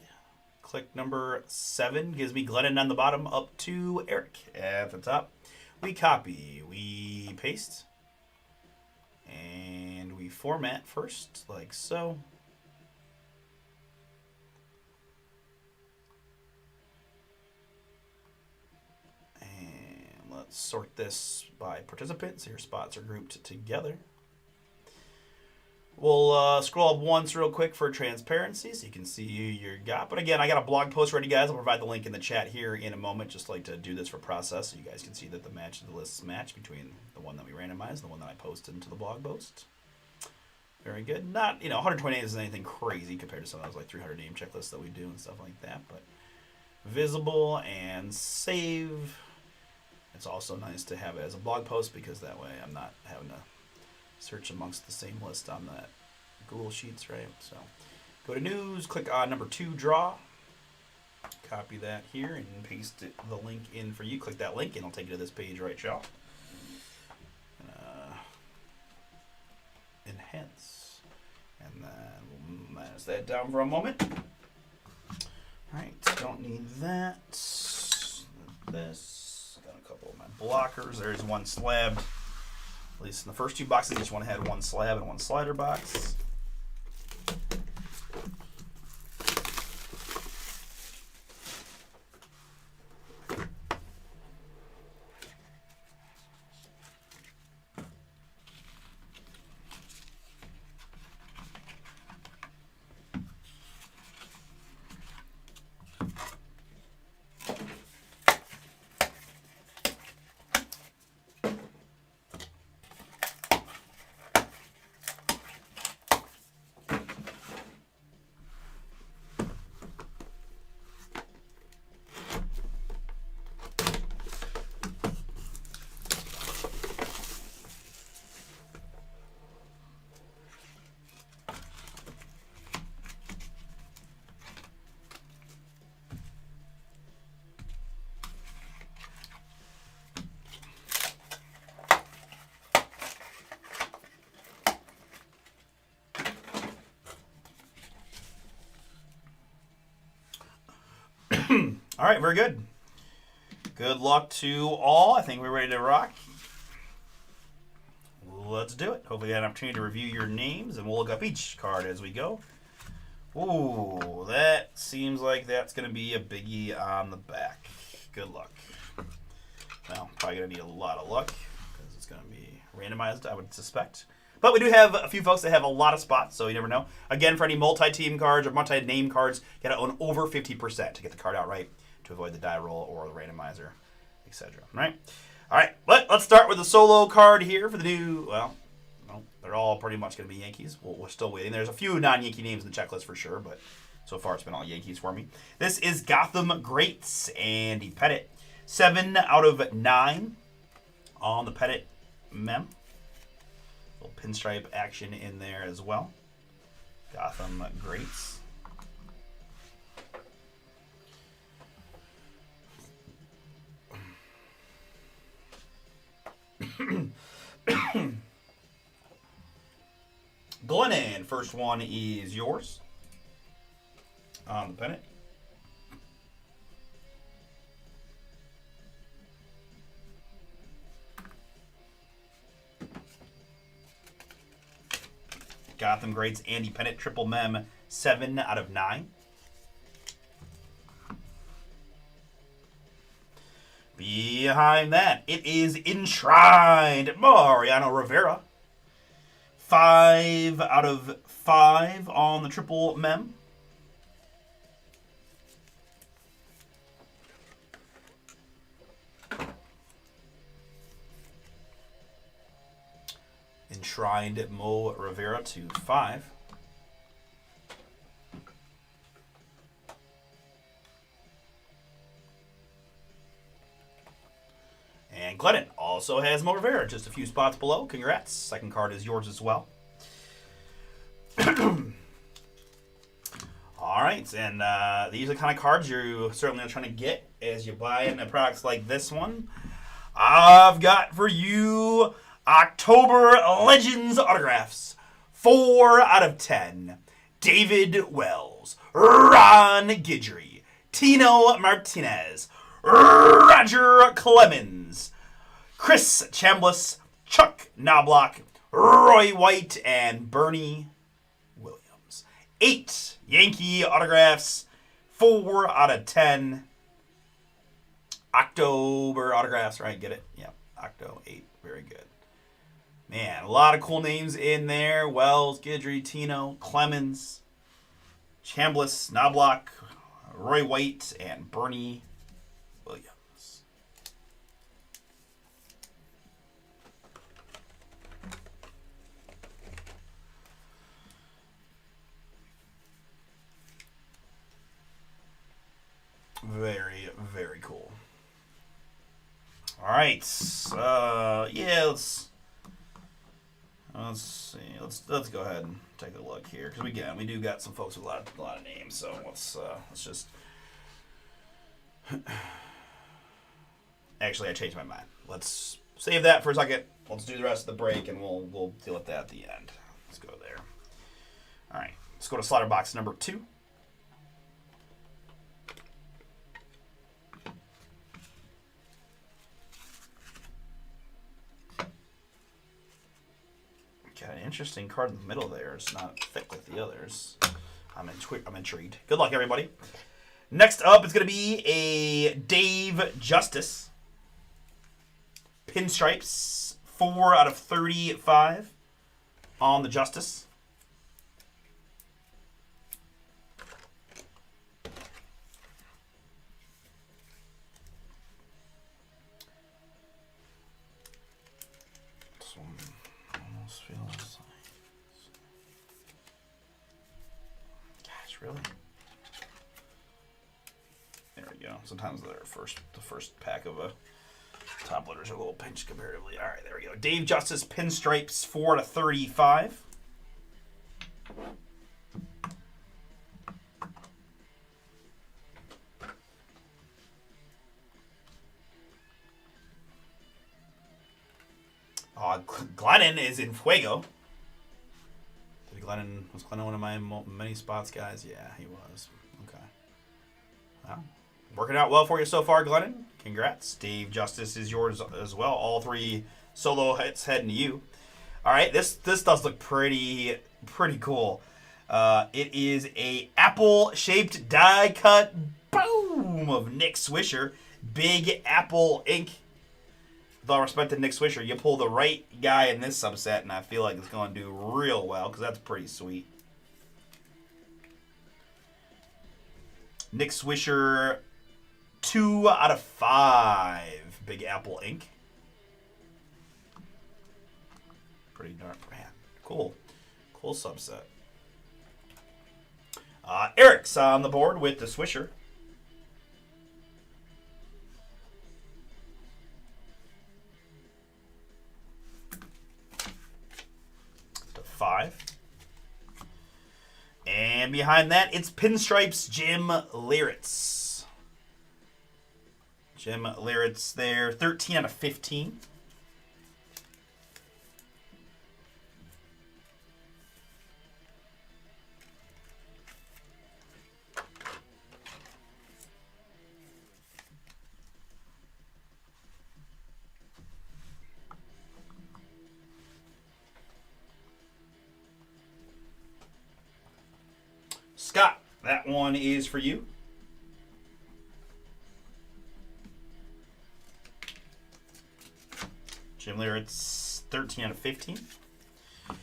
Click number 7 gives me Glennon on the bottom up to Eric at the top. We copy, we paste, and we format first like so. And let's sort this by participants. Your spots are grouped together. We'll scroll up once real quick for transparency so you can see who you got. But again, I got a blog post ready, guys. I'll provide the link in the chat here in a moment. Just like to do this for process so you guys can see that the lists match between the one that we randomized and the one that I posted into the blog post. Very good. Not, 128 isn't anything crazy compared to some of those like 300 name checklists that we do and stuff like that. But visible and save. It's also nice to have it as a blog post because that way I'm not having to search amongst the same list on that Google Sheets, right? So go to news, click on number 2, draw. Copy that here and paste the link in for you. Click that link and it'll take you to this page right, y'all. Enhance. And then we'll minus that down for a moment. Alright, don't need that. This. Got a couple of my blockers. There's one slab. At least in the first 2 boxes, each one had one slab and one slider box. All right, very good. Good luck to all. I think we're ready to rock. Let's do it. Hopefully you had an opportunity to review your names, and we'll look up each card as we go. Ooh, that seems like that's going to be a biggie on the back. Good luck. Well, probably going to need a lot of luck because it's going to be randomized, I would suspect. But we do have a few folks that have a lot of spots, so you never know. Again, for any multi-team cards or multi-name cards, you got to own over 50% to get the card out right to avoid the die roll or the randomizer, etc. Right? All right, let's start with the solo card here for the new, well, they're all pretty much going to be Yankees. We're still waiting. There's a few non-Yankee names in the checklist for sure, but so far it's been all Yankees for me. This is Gotham Greats, Andy Pettitte. 7 out of 9 on the Pettitte mem. Little pinstripe action in there as well. Gotham Greats. Glennon, first one is yours on the pennant. Gotham Greats, Andy Pettitte, triple mem, 7 out of 9. Behind that, it is Enshrined Mariano Rivera. 5 out of 5 on the triple mem. Enshrined Mo Rivera to 5. And Glennon also has Mo Rivera, just a few spots below. Congrats. Second card is yours as well. All right, and these are the kind of cards you're certainly trying to get as you buy into products like this one. I've got for you October Legends autographs. 4 out of 10. David Wells, Ron Guidry, Tino Martinez, Roger Clemens, Chris Chambliss, Chuck Knobloch, Roy White, and Bernie Williams. 8 Yankee autographs. 4 out of 10. October autographs, right? Get it? Yeah, Octo 8. Very good. Man, a lot of cool names in there. Wells, Guidry, Tino, Clemens, Chambliss, Knobloch, Roy White, and Bernie Williams. Very, very cool. All right. Yeah, let's see. Let's go ahead and take a look here because we do got some folks with a lot of names. So let's just. Actually, I changed my mind. Let's save that for a second. Let's do the rest of the break, and we'll deal with that at the end. Let's go there. All right. Let's go to slaughter box number 2. Got an interesting card in the middle there. It's not thick like the others. I'm intrigued. Good luck, everybody. Next up is going to be a Dave Justice. Pinstripes, 4 out of 35 on the Justice. This one almost feels like... Gosh, really? There we go. Sometimes the first pack of a top loaders are a little pinched comparatively. All right, there we go. Dave Justice Pinstripes, 4 out of 35. Glennon is in Fuego. Was Glennon one of my many spots guys? Yeah, he was. Okay. Well, working out well for you so far, Glennon. Congrats. Dave Justice is yours as well. All 3 solo hits heading to you. All right, this does look pretty cool. It is a apple-shaped die cut boom of Nick Swisher, Big Apple Ink. With all respect to Nick Swisher, you pull the right guy in this subset, and I feel like it's going to do real well because that's pretty sweet. Nick Swisher, 2 out of 5. Big Apple Ink. Pretty darn, man. Cool. Cool subset. Eric's on the board with the Swisher. To 5. And behind that, it's Pinstripes Jim Leyritz. Jim Leyritz there, 13 out of 15. Scott, that one is for you. Jim Leyritz, 13 out of 15. All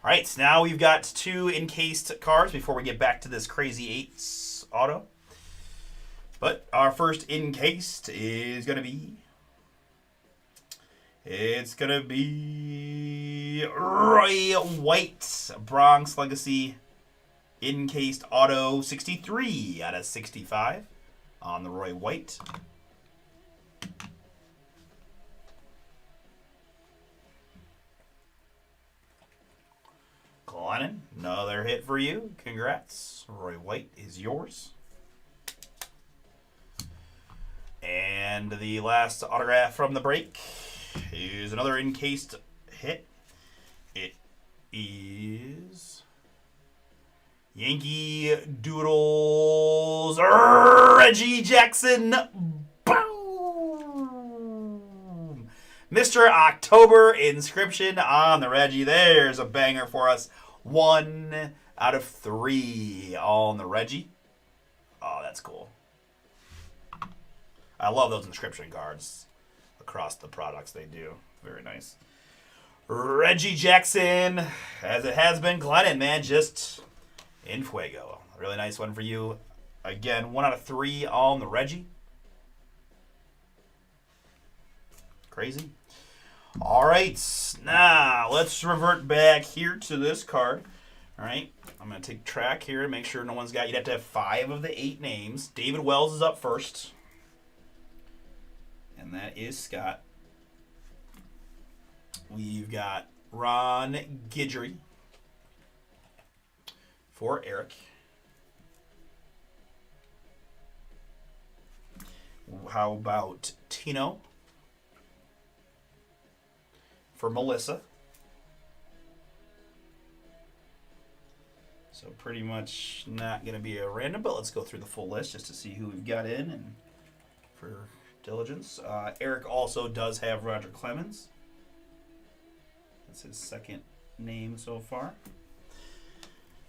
right, so now we've got 2 encased cards before we get back to this crazy 8s auto. But our first encased is going to be... It's going to be Roy White, Bronx Legacy encased auto, 63 out of 65 on the Roy White. Glennon, another hit for you. Congrats. Roy White is yours. And the last autograph from the break is another encased hit. It is Yankee Doodles Reggie Jackson. Boom! Mr. October inscription on the Reggie. There's a banger for us. 1 out of 3 on the Reggie. Oh, that's cool. I love those inscription cards across the products they do. Very nice. Reggie Jackson, as it has been Glennon, man, just in fuego. A really nice one for you. Again, 1 out of 3 on the Reggie. Crazy. All right, now let's revert back here to this card. All right, I'm going to take track here and make sure no one's got, you'd have to have 5 of the 8 names. David Wells is up first. And that is Scott. We've got Ron Guidry for Eric. How about Tino for Melissa? So pretty much not going to be a random, but let's go through the full list just to see who we've got in and for diligence. Eric also does have Roger Clemens. That's his second name so far.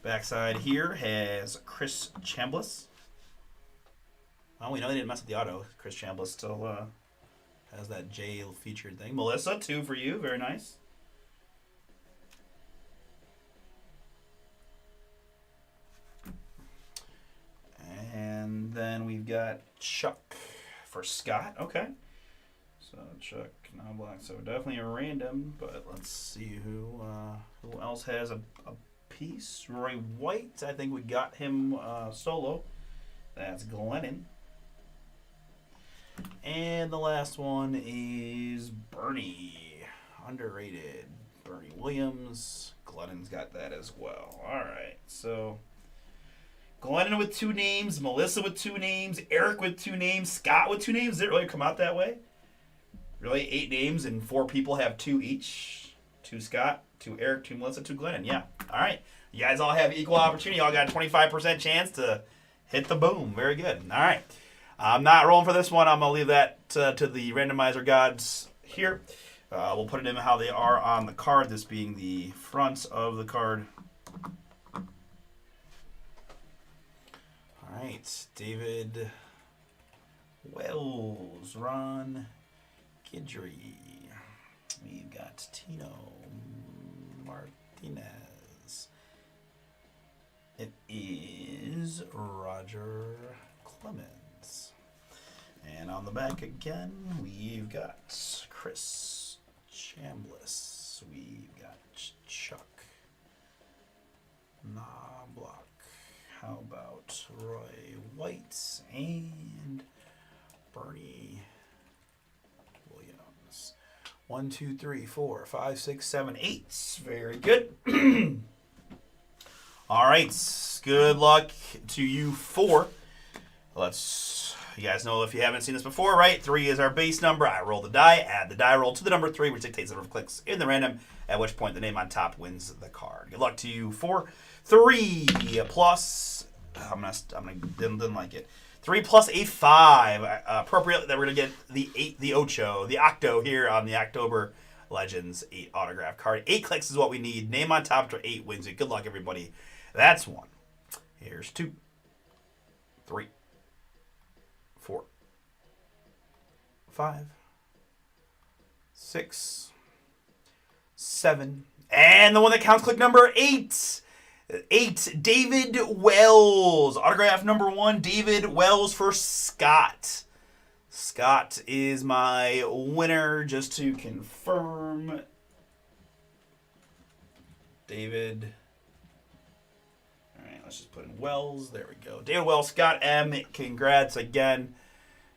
Backside here has Chris Chambliss. Oh, we know they didn't mess with the auto. Chris Chambliss still has that J featured thing. Melissa, 2 for you. Very nice. And then we've got Chuck for Scott. Okay. So Chuck Knobloch. So definitely a random, but let's see who else has a piece. Roy White. I think we got him solo. That's Glennon. And the last one is Bernie. Underrated. Bernie Williams. Glennon's got that as well. All right. So Glennon with 2 names. Melissa with 2 names. Eric with 2 names. Scott with 2 names. Did it really come out that way? Really? 8 names and 4 people have 2 each? 2 Scott, 2 Eric, 2 Melissa, 2 Glennon. Yeah. All right. You guys all have equal opportunity. You all got a 25% chance to hit the boom. Very good. All right. I'm not rolling for this one. I'm going to leave that to the randomizer gods here. We'll put it in how they are on the card, this being the front of the card. All right. David Wells, Ron Guidry. We've got Tino Martinez. It is Roger Clemens. And on the back again, we've got Chris Chambliss. We've got Chuck Knobloch. How about Roy White and Bernie Williams? 1, 2, 3, 4, 5, 6, 7, 8. Very good. All right. Good luck to you 4. You guys know if you haven't seen this before, right? 3 is our base number. I roll the die, add the die roll to the number 3, which dictates the number of clicks in the random, at which point the name on top wins the card. Good luck to you 4. 3 plus, didn't like it. 3 plus a 5. Appropriately, that we're going to get the octo here on the October Legends 8 autograph card. 8 clicks is what we need. Name on top after 8 wins it. Good luck, everybody. That's 1. Here's 2. 3. 4. 5. 6. 7. And the one that counts, click number 8. 8, David Wells. Autograph number 1, David Wells for Scott. Scott is my winner, just to confirm. David. All right, let's just put in Wells. There we go. David Wells, Scott M. Congrats again.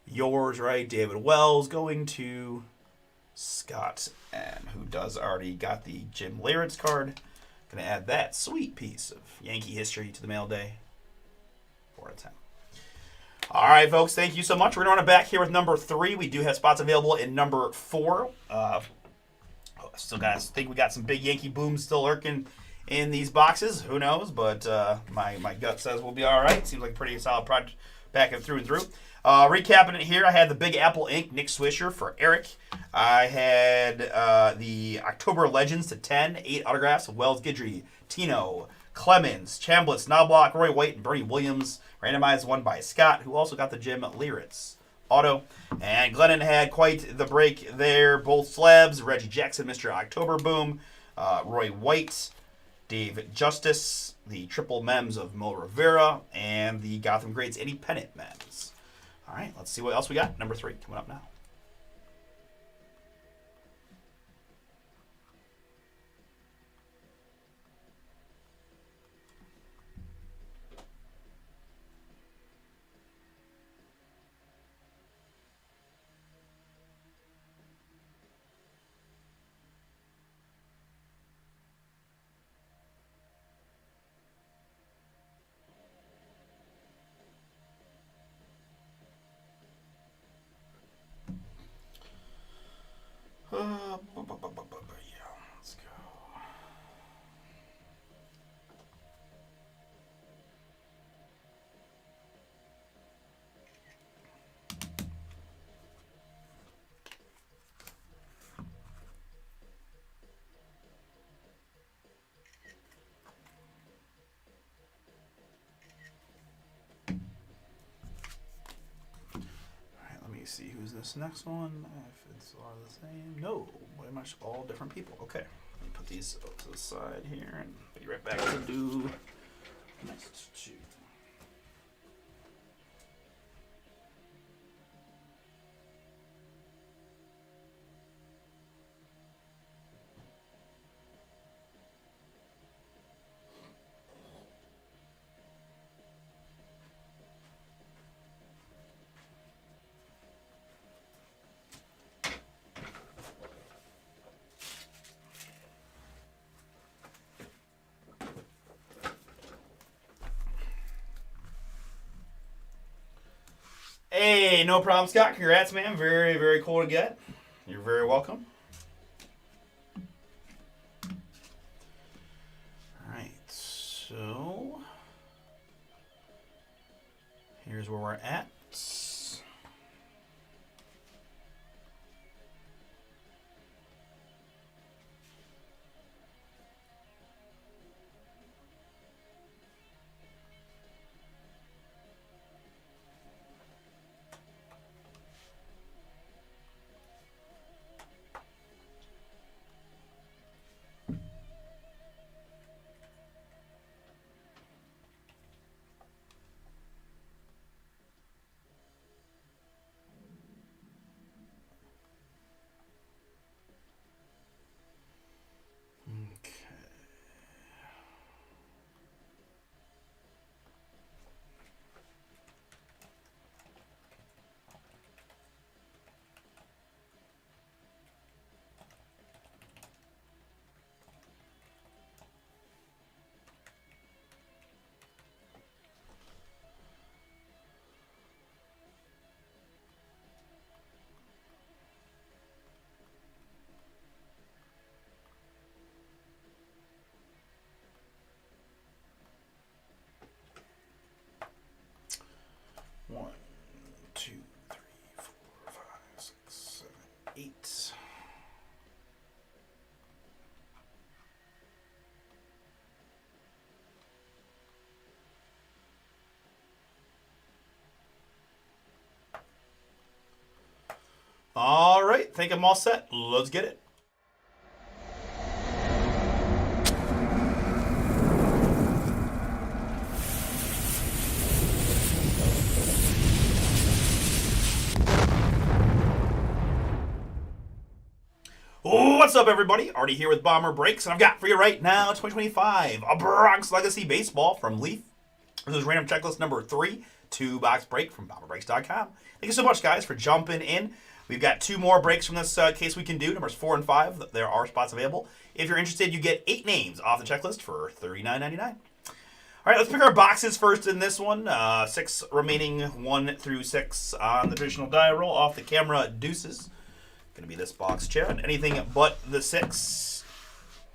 Yours, right? David Wells going to Scott M., who does already got the Jim Leyritz card. Going to add that sweet piece of Yankee history to the mail day. 4 out of 10. All right, folks. Thank you so much. We're going to run it back here with number 3. We do have spots available in number 4. Still think we got some big Yankee booms still lurking in these boxes. Who knows? But my gut says we'll be all right. Seems like a pretty solid project back and through. Recapping it here, I had the Big Apple Ink Nick Swisher for Eric. I had the October Legends to 10, 8 autographs of Wells, Guidry, Tino, Clemens, Chambliss, Knobloch, Roy White, and Bernie Williams. Randomized one by Scott, who also got the Jim Leyritz auto. And Glennon had quite the break there. Both slabs. Reggie Jackson, Mr. October Boom. Roy White. Dave Justice. The triple mems of Mo Rivera. And the Gotham Greats Eddie Pennant mems. All right, let's see what else we got. Number 3 coming up now. Yeah, let's go. Alright, let me see who's this next one. If it's all the same. No, pretty much all different people. Okay. Let me put these to the side here and be right back to do next two. Hey, no problem, Scott. Congrats, man. Very, very cool to get. You're very welcome. Alright, so here's where we're at. One, two, three, four, five, six, seven, 8. All right, think I'm all set. Let's get it. What's up, everybody? Artie here with Bomber Breaks, and I've got for you right now 2025 a Bronx Legacy Baseball from Leaf. This is random checklist number 3, 2-box break from BomberBreaks.com. Thank you so much, guys, for jumping in. We've got 2 more breaks from this case we can do, numbers 4 and 5. There are spots available. If you're interested, you get 8 names off the checklist for $39.99. All right, let's pick our boxes first in this one. 6 remaining, 1 through 6 on the traditional die roll. Off the camera, deuces. Gonna be this box, Chad. Anything but the 6.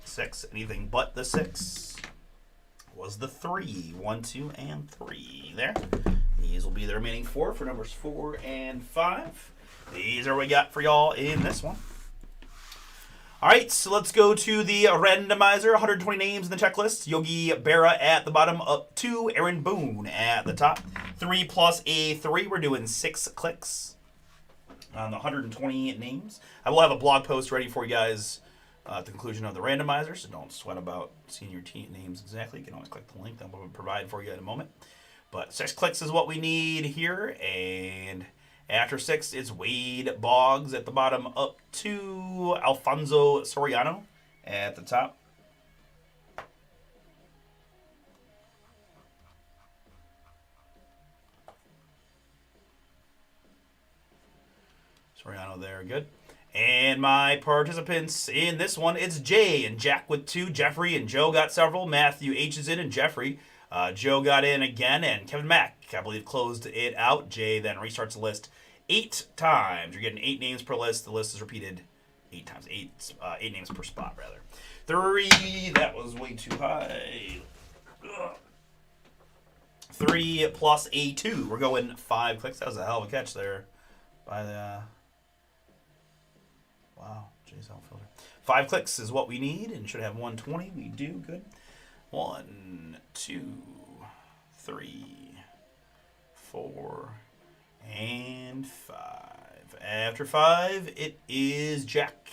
6. Anything but the 6 was the 3. 1, 2, and 3 there. These will be the remaining 4 for numbers 4 and 5. These are what we got for y'all in this one. All right, so let's go to the randomizer. 120 names in the checklist. Yogi Berra at the bottom, up 2. Aaron Boone at the top. 3 plus a 3. We're doing 6 clicks. on the 120 names. I will have a blog post ready for you guys at the conclusion of the randomizer, so don't sweat about seeing your team names exactly. You can always click the link that we'll provide for you in a moment. But 6 clicks is what we need here, and after 6, it's Wade Boggs at the bottom up to Alfonso Soriano at the top. Soriano there, good. And my participants in this one, it's Jay and Jack with 2. Jeffrey and Joe got several. Matthew H is in and Jeffrey. Joe got in again, and Kevin Mack, I believe, closed it out. Jay then restarts the list 8 times. You're getting 8 names per list. The list is repeated 8 times. 8 names per spot, rather. 3, that was way too high. 3 plus a 2. We're going 5 clicks. That was a hell of a catch there by the... Wow, Jay's outfielder. 5 clicks is what we need, and should have 120. We do, good. 1, 2, 3, 4, and 5. After 5, it is Jack.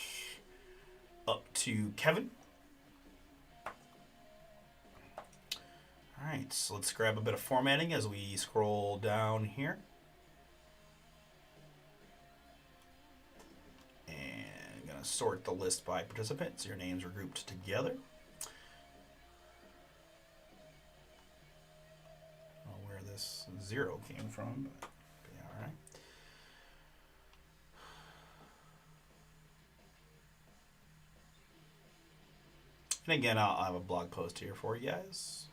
Up to Kevin. Alright, so let's grab a bit of formatting as we scroll down here. And I'm going to sort the list by participants. Your names are grouped together. I don't know where this 0 came from, but be alright. And again, I'll have a blog post here for you guys.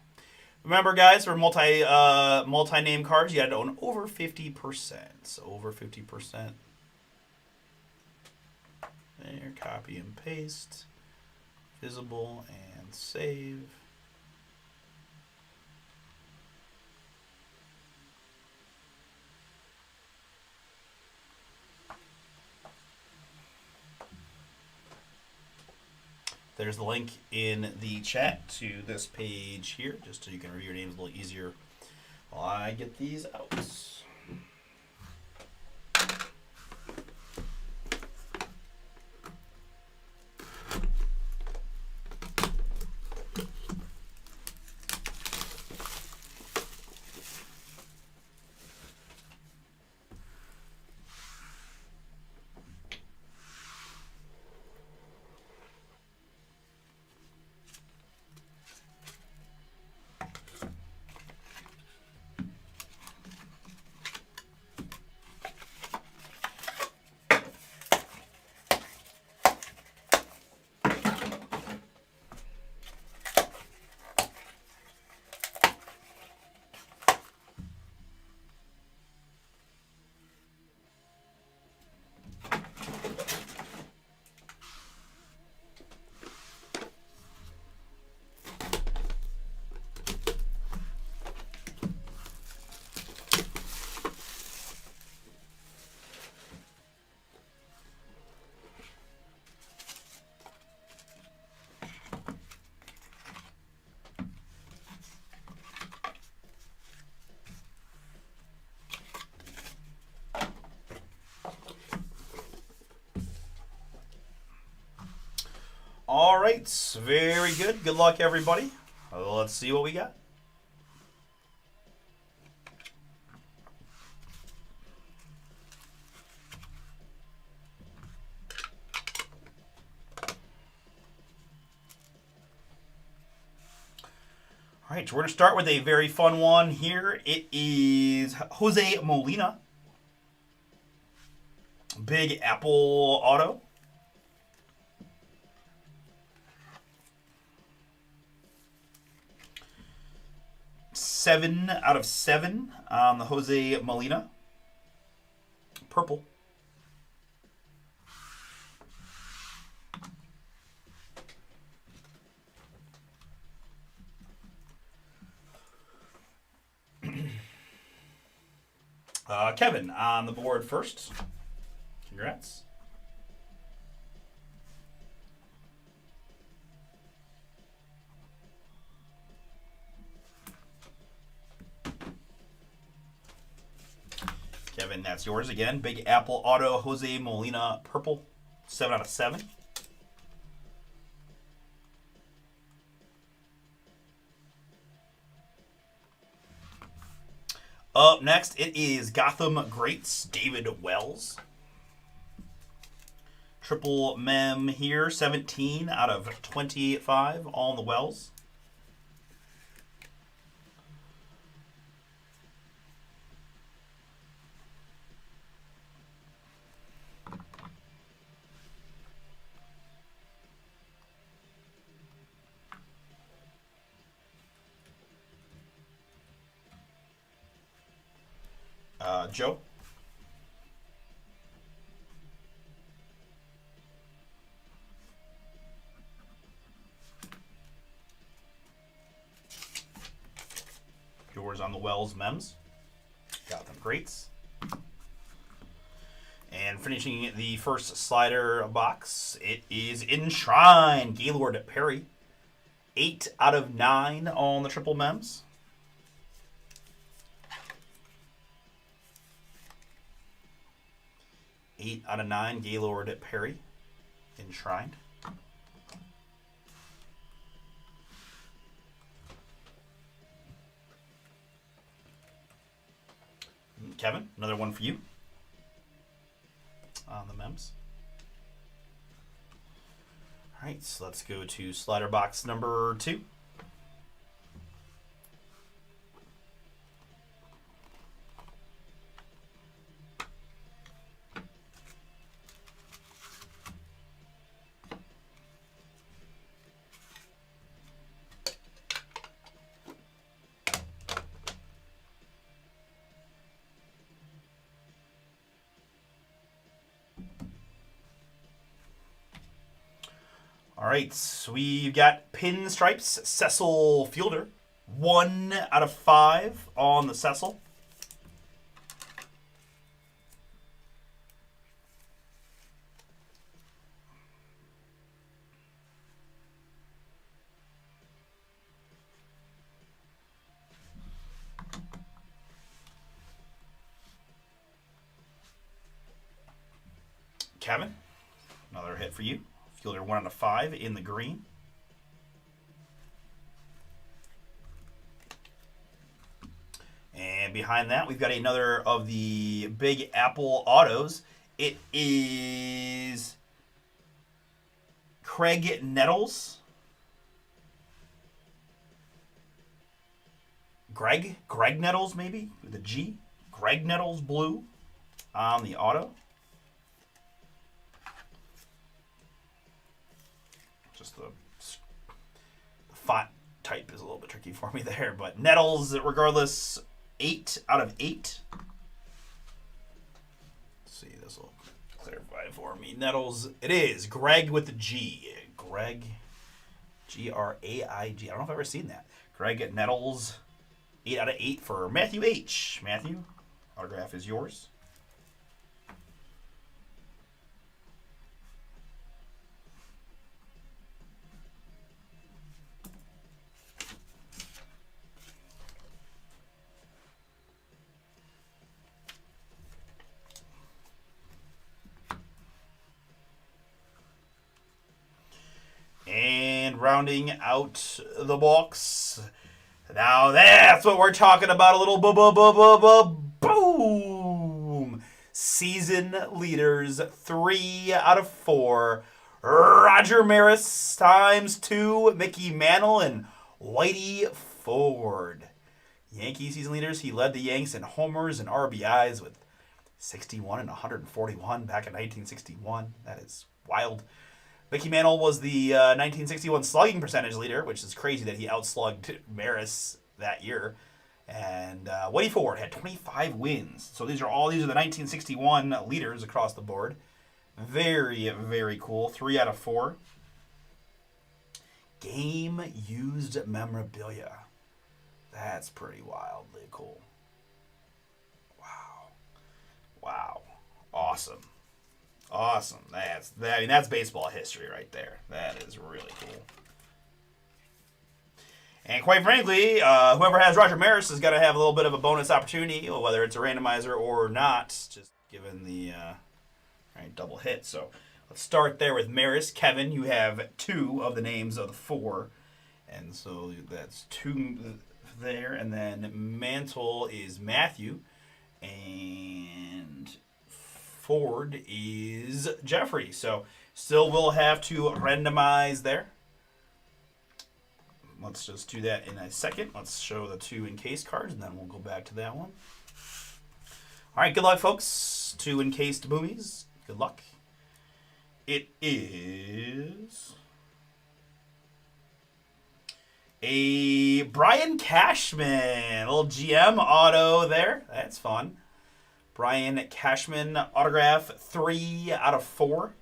Remember, guys, for multi-name cards, you had to own over 50%. So over 50%. There, copy and paste. Visible and save. There's the link in the chat to this page here, just so you can review your names a little easier while I get these out. All right, very good. Good luck, everybody. Let's see what we got. All right, so we're going to start with a very fun one here. It is Jose Molina. Big Apple auto. 7 out of 7 on the Jose Molina. Purple. Kevin on the board first. Congrats. Kevin Kevin, that's yours again. Big Apple Auto, Jose Molina, purple, 7 out of 7. Up next, it is Gotham Greats, David Wells. Triple mem here, 17 out of 25, all in the Wells. Joe? Yours on the Wells Mems. Got them greats. And finishing the first slider box, it is Enshrine, Gaylord Perry. 8 out of 9 on the triple mems. Eight out of 9, Gaylord Perry, Enshrined. Kevin, another one for you on the mems. All right, so let's go to slider box number 2. All right, so we've got Pinstripes, Cecil Fielder. 1 out of 5 on the Cecil. Kevin, another hit for you. Fielder 1 out of 5 in the green. And behind that, we've got another of the Big Apple autos. It is Craig Nettles. Greg Nettles, maybe, with a G. Greg Nettles blue on the auto. Just the font type is a little bit tricky for me there, but Nettles, regardless, 8 out of 8. Let's see, this will clarify for me. Nettles, it is Greg with the G. Greg, Graig. I don't know if I've ever seen that. Greg Nettles, 8 out of 8 for Matthew H. Matthew, autograph is yours. And rounding out the box. Now that's what we're talking about. A little boom. Season leaders, 3 out of 4. Roger Maris times 2. Mickey Mantle and Whitey Ford. Yankee season leaders. He led the Yanks in homers and RBIs with 61 and 141 back in 1961. That is wild. Mickey Mantle was the 1961 slugging percentage leader, which is crazy that he outslugged Maris that year. And Whitey Ford had 25 wins. So these are the 1961 leaders across the board. Very, very cool. 3 out of 4. Game used memorabilia. That's pretty wildly cool. Wow. Awesome. That's baseball history right there. That is really cool. And quite frankly, whoever has Roger Maris is going to have a little bit of a bonus opportunity, whether it's a randomizer or not, just given the double hit. So let's start there with Maris. Kevin, you have 2 of the names of the 4. And so that's 2 there. And then Mantle is Matthew. And Ford is Jeffrey. So still will have to randomize there. Let's just do that in a second. Let's show the 2 encased cards, and then we'll go back to that one. All right, good luck, folks. 2 encased boomies. Good luck. It is a Brian Cashman, little GM auto there. That's fun. Brian Cashman autograph, 3 out of 4.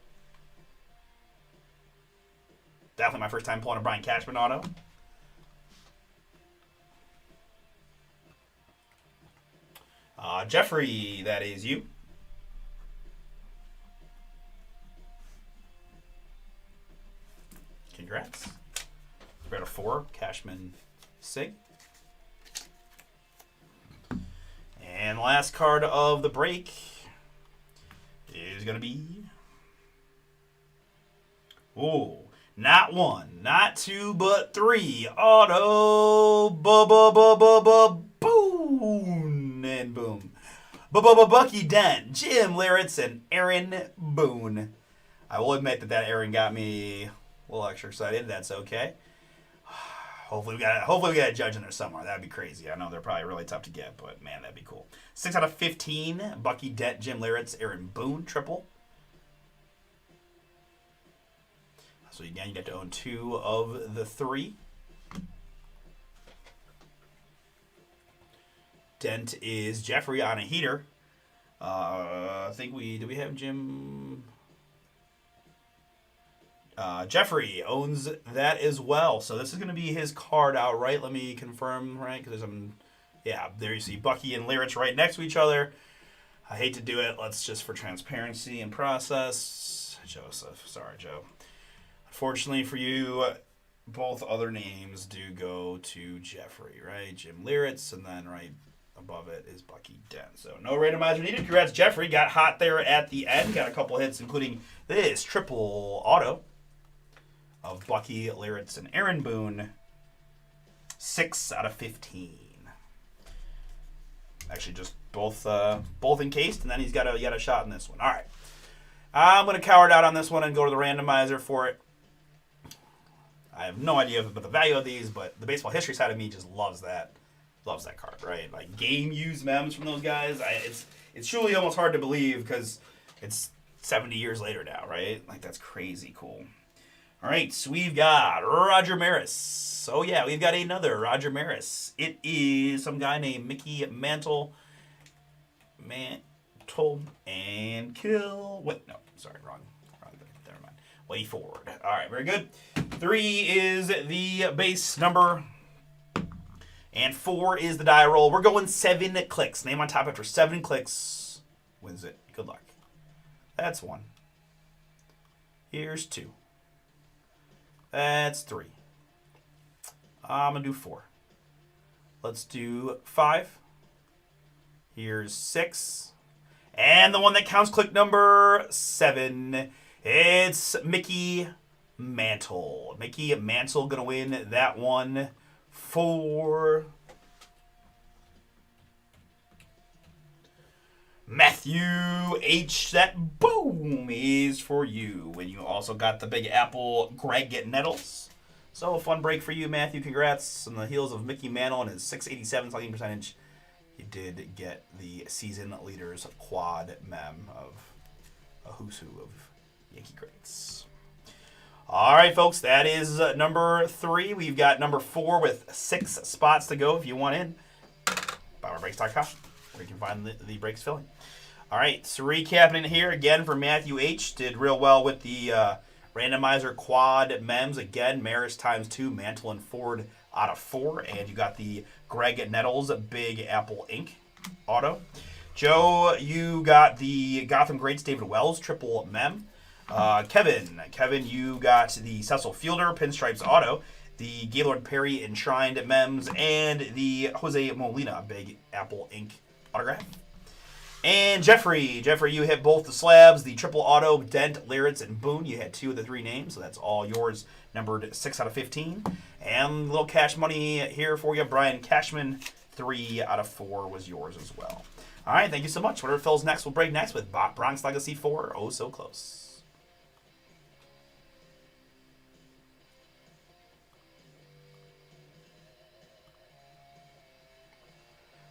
Definitely my first time pulling a Brian Cashman auto. Jeffrey, that is you. Congrats. We're at a 4, Cashman Sig. And last card of the break is going to be... Ooh, not 1, not 2, but 3. Auto, boom, and boom. Bucky Dent, Jim Leyritz, and Aaron Boone. I will admit that Aaron got me a little extra excited. That's okay. Hopefully we got a judge in there somewhere. That'd be crazy. I know they're probably really tough to get, but man, that'd be cool. 6 out of 15. Bucky Dent, Jim Leyritz, Aaron Boone, triple. So again, you get to own 2 of the 3. Dent is Jeffrey on a heater. I think do we have Jim? Jeffrey owns that as well. So this is going to be his card outright. Let me confirm, right? Because there you see Bucky and Leyritz right next to each other. I hate to do it. Let's just for transparency and process. Joseph. Sorry, Joe. Unfortunately for you, both other names do go to Jeffrey, right? Jim Leyritz, and then right above it is Bucky Dent. So no randomizer needed. Congrats, Jeffrey. Got hot there at the end. Got a couple hits, including this triple auto of Bucky, Leyritz, and Aaron Boone. 6 out of 15. Actually, just both encased, and then he's got a shot in this one. All right. I'm going to cower it out on this one and go to the randomizer for it. I have no idea about the value of these, but the baseball history side of me just loves that card, right? Like game used mems from those guys. It's truly almost hard to believe because it's 70 years later now, right? Like that's crazy cool. All right, so we've got Roger Maris. Oh yeah, we've got another Roger Maris. It is some guy named Mickey Mantle. And kill. Wait, no, sorry, wrong. Never mind. Way forward. All right, very good. 3 is the base number, and 4 is the die roll. We're going 7 clicks. Name on top after 7 clicks wins it. Good luck. That's 1. Here's 2. That's 3. I'm gonna do 4. Let's do 5. Here's 6. And the one that counts click number 7. It's Mickey Mantle. Mickey Mantle going to win that one for Matthew H. That boom is for you. And you also got the Big Apple Greg Nettles. So a fun break for you, Matthew. Congrats on the heels of Mickey Mantle and his 687 slugging percentage. You did get the season leaders quad mem of a who's who of Yankee greats. All right, folks, that is number 3. We've got number 4 with 6 spots to go if you want in. BomberBreaks.com, where you can find the breaks filling. All right, so recapping it here again for Matthew H. Did real well with the randomizer quad mems. Again, Maris times 2, Mantle and Ford out of 4. And you got the Greg Nettles Big Apple Inc. auto. Joe, you got the Gotham Greats David Wells triple mem. Kevin, you got the Cecil Fielder Pinstripes auto. the Gaylord Perry Enshrined Mems, and the Jose Molina Big Apple Ink autograph. And Jeffrey, you hit both the slabs, the triple auto, Dent, Liritz, and Boone. You had 2 of the 3 names, so that's all yours, numbered 6 out of 15. And a little cash money here for you, Brian Cashman, 3 out of 4 was yours as well. All right, thank you so much. Whatever fills next, we'll break next with Bronx Legacy 4, oh so close.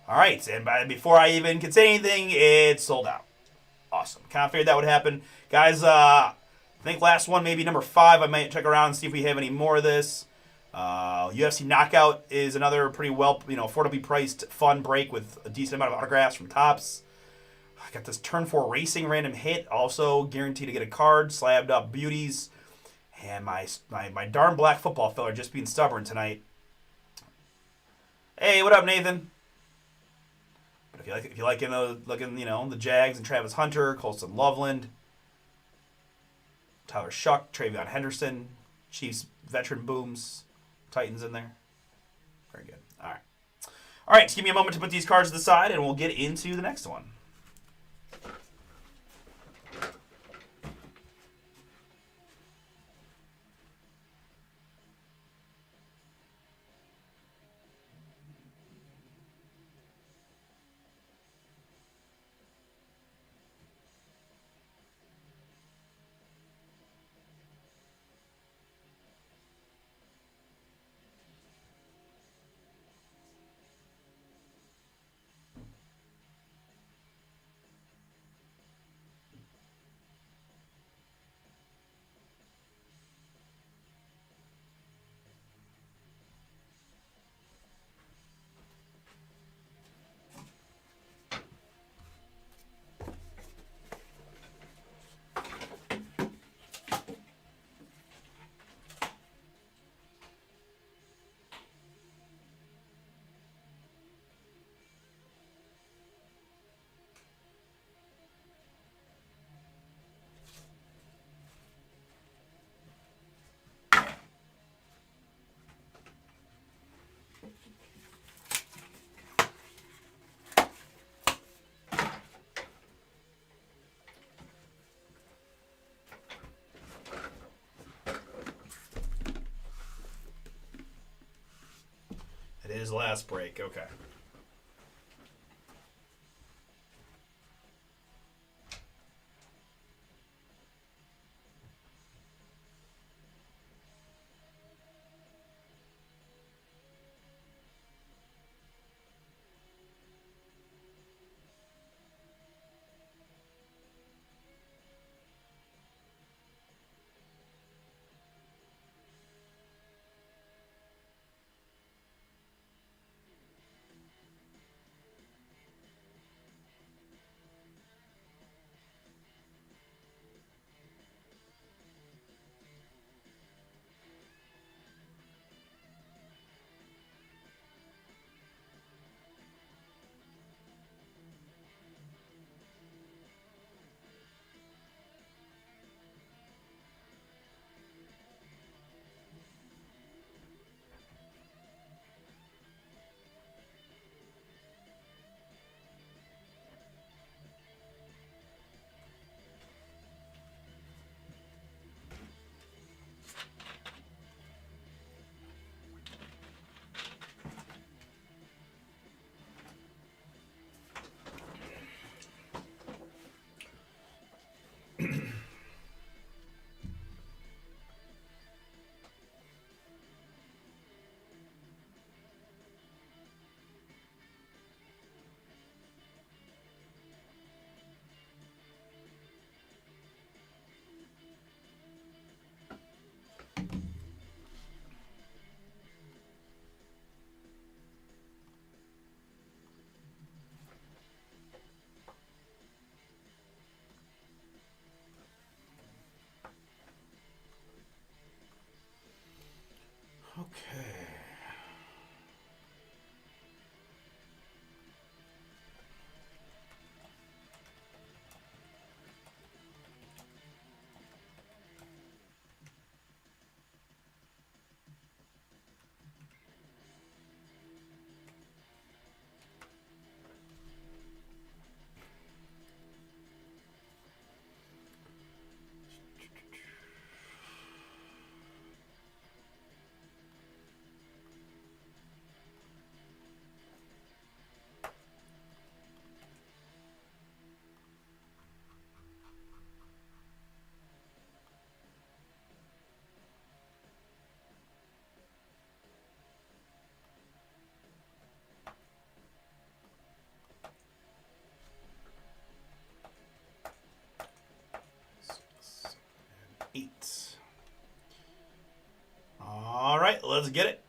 All right, and before I even could say anything, it's sold out. Awesome. Kind of figured that would happen. Guys, I think last one, maybe number 5, I might check around and see if we have any more of this. UFC Knockout is another pretty well, affordably priced, fun break with a decent amount of autographs from Topps. I got this Turn 4 Racing random hit, also guaranteed to get a card, slabbed up beauties. And my darn black football fella just being stubborn tonight. Hey, what up, Nathan? But if you like the Jags and Travis Hunter, Colston Loveland, Tyler Shuck, Travion Henderson, Chiefs veteran booms, Titans in there. Very good. All right. Just give me a moment to put these cards to the side, and we'll get into the next one. It is last break. Okay. Okay. let's get it.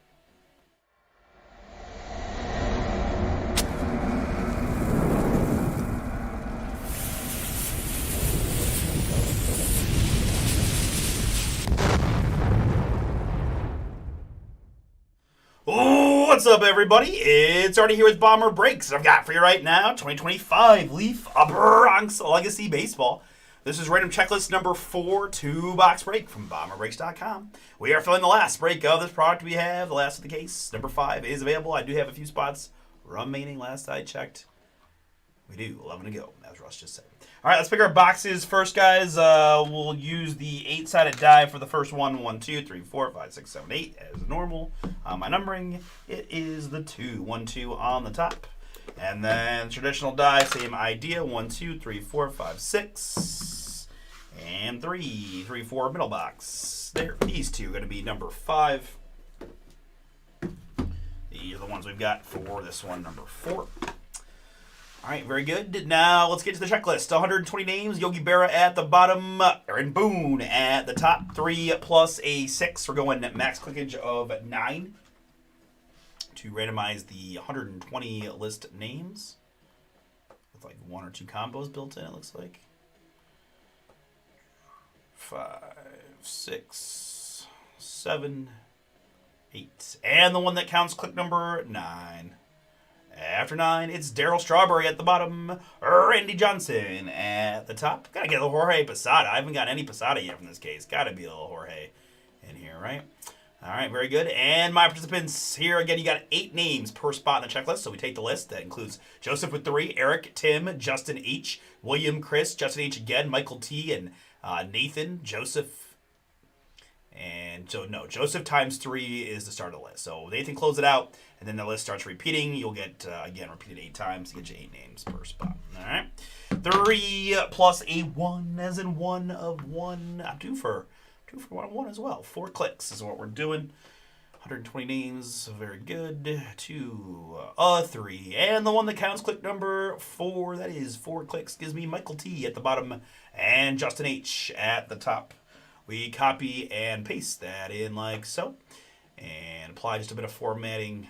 Oh, what's up, everybody? It's Artie here with Bomber Breaks. I've got for you right now 2025 Leaf Bronx Legacy Baseball. This is random checklist number 4, 2-box break from BomberBreaks.com. We are filling the last break of this product we have. The last of the case, number 5, is available. I do have a few spots remaining last I checked. We do. 11 to go, as Russ just said. All right, let's pick our boxes first, guys. We'll use the 8-sided die for the first one. 1, 2, 3, 4, 5, 6, 7, 8 as normal. My numbering, it is the 2. 1, 2 on the top. And then traditional die, same idea. 1, 2, 3, 4, 5, 6. And 3, 3, 4 middle box. There, these two are going to be number 5. These are the ones we've got for this one, number 4. All right, very good. Now let's get to the checklist. 120 names. Yogi Berra at the bottom. Aaron Boone at the top. 3 plus a 6. We're going max clickage of 9 to randomize the 120 list names. With like 1 or 2 combos built in, it looks like. 5, 6, 7, 8. And the one that counts click number 9. After 9, it's Darryl Strawberry at the bottom. Randy Johnson at the top. Gotta get a little Jorge Posada. I haven't got any Posada yet from this case. Gotta be a little Jorge in here, right? All right, very good. And my participants here, again, you got 8 names per spot in the checklist. So we take the list. That includes Joseph with 3, Eric, Tim, Justin H, William, Chris, Justin H again, Michael T, and Nathan, Joseph. And so, no, Joseph times 3 is the start of the list. So Nathan close it out, and then the list starts repeating. You'll get, again, repeated 8 times to get you 8 names per spot. All right. 3 plus a 1, as in 1 of 1. I'm 2 for 1 of 1 as well. 4 clicks is what we're doing. 120 names, very good. 2, 3. And the one that counts click number 4, that is 4 clicks, gives me Michael T at the bottom and Justin H at the top. We copy and paste that in like so. And apply just a bit of formatting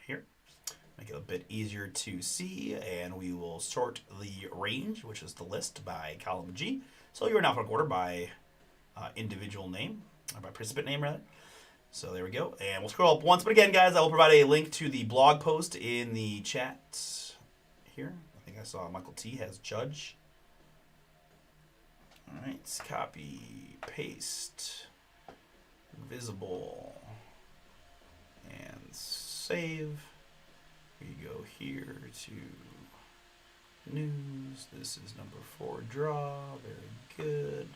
here. Make it a bit easier to see. And we will sort the range, which is the list, by column G. So you're in alphabetical order by individual name, or by participant name, rather. So there we go. And we'll scroll up once. But again, guys, I will provide a link to the blog post in the chat here. I think I saw Michael T has Judge. All right, copy, paste, visible, and save. We go here to news. This is number 4 draw. Very good.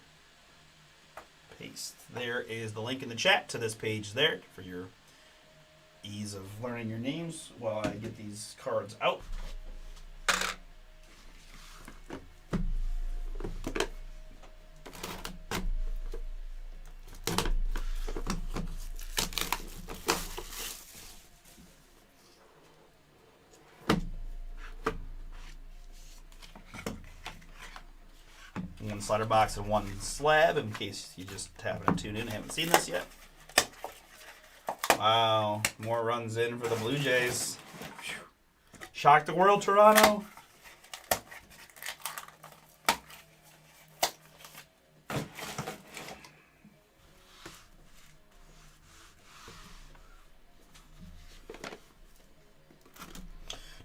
Paste. There is the link in the chat to this page there for your ease of learning your names while I get these cards out. One slider box and 1 slab in case you just happen to tune in and haven't seen this yet. Wow, more runs in for the Blue Jays. Shock the world, Toronto.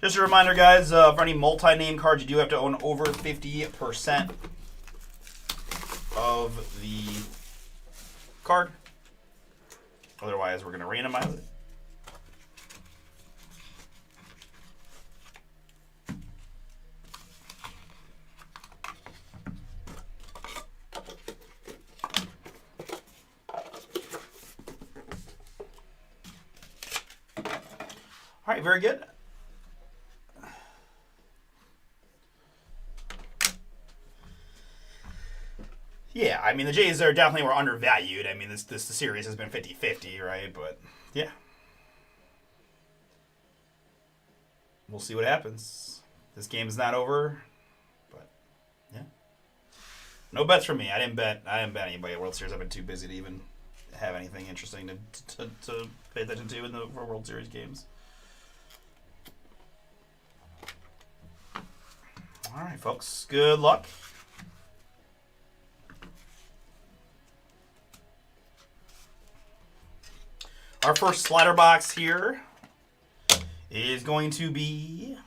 Just a reminder, guys, for any multi-name cards, you do have to own over 50% of the card. Otherwise, we're going to randomize it. All right, very good. Yeah, I mean, the Jays are definitely were undervalued. I mean, the series has been 50-50, right? But, yeah. We'll see what happens. This game is not over. But, yeah. No bets from me. I didn't bet anybody at World Series. I've been too busy to even have anything interesting to pay attention to in the World Series games. All right, folks. Good luck. Our first slider box here is going to be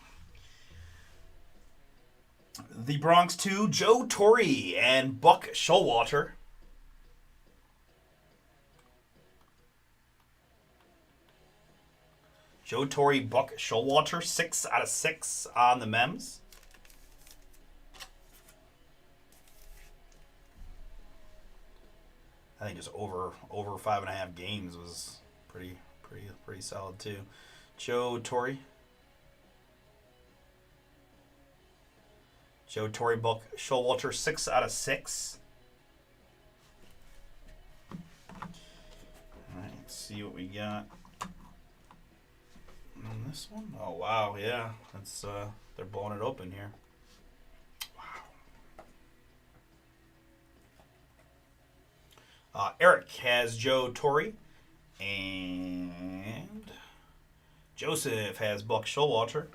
the Bronx 2, Joe Torre and Buck Showalter. Joe Torre, Buck Showalter, 6 out of 6 on the Mems. I think just over 5.5 games was pretty solid too. Joe Torre, Buck Showalter, 6 out of 6. All right, let's see what we got on this one. Oh wow, yeah, that's they're blowing it open here. Eric has Joe Torre, and Joseph has Buck Showalter.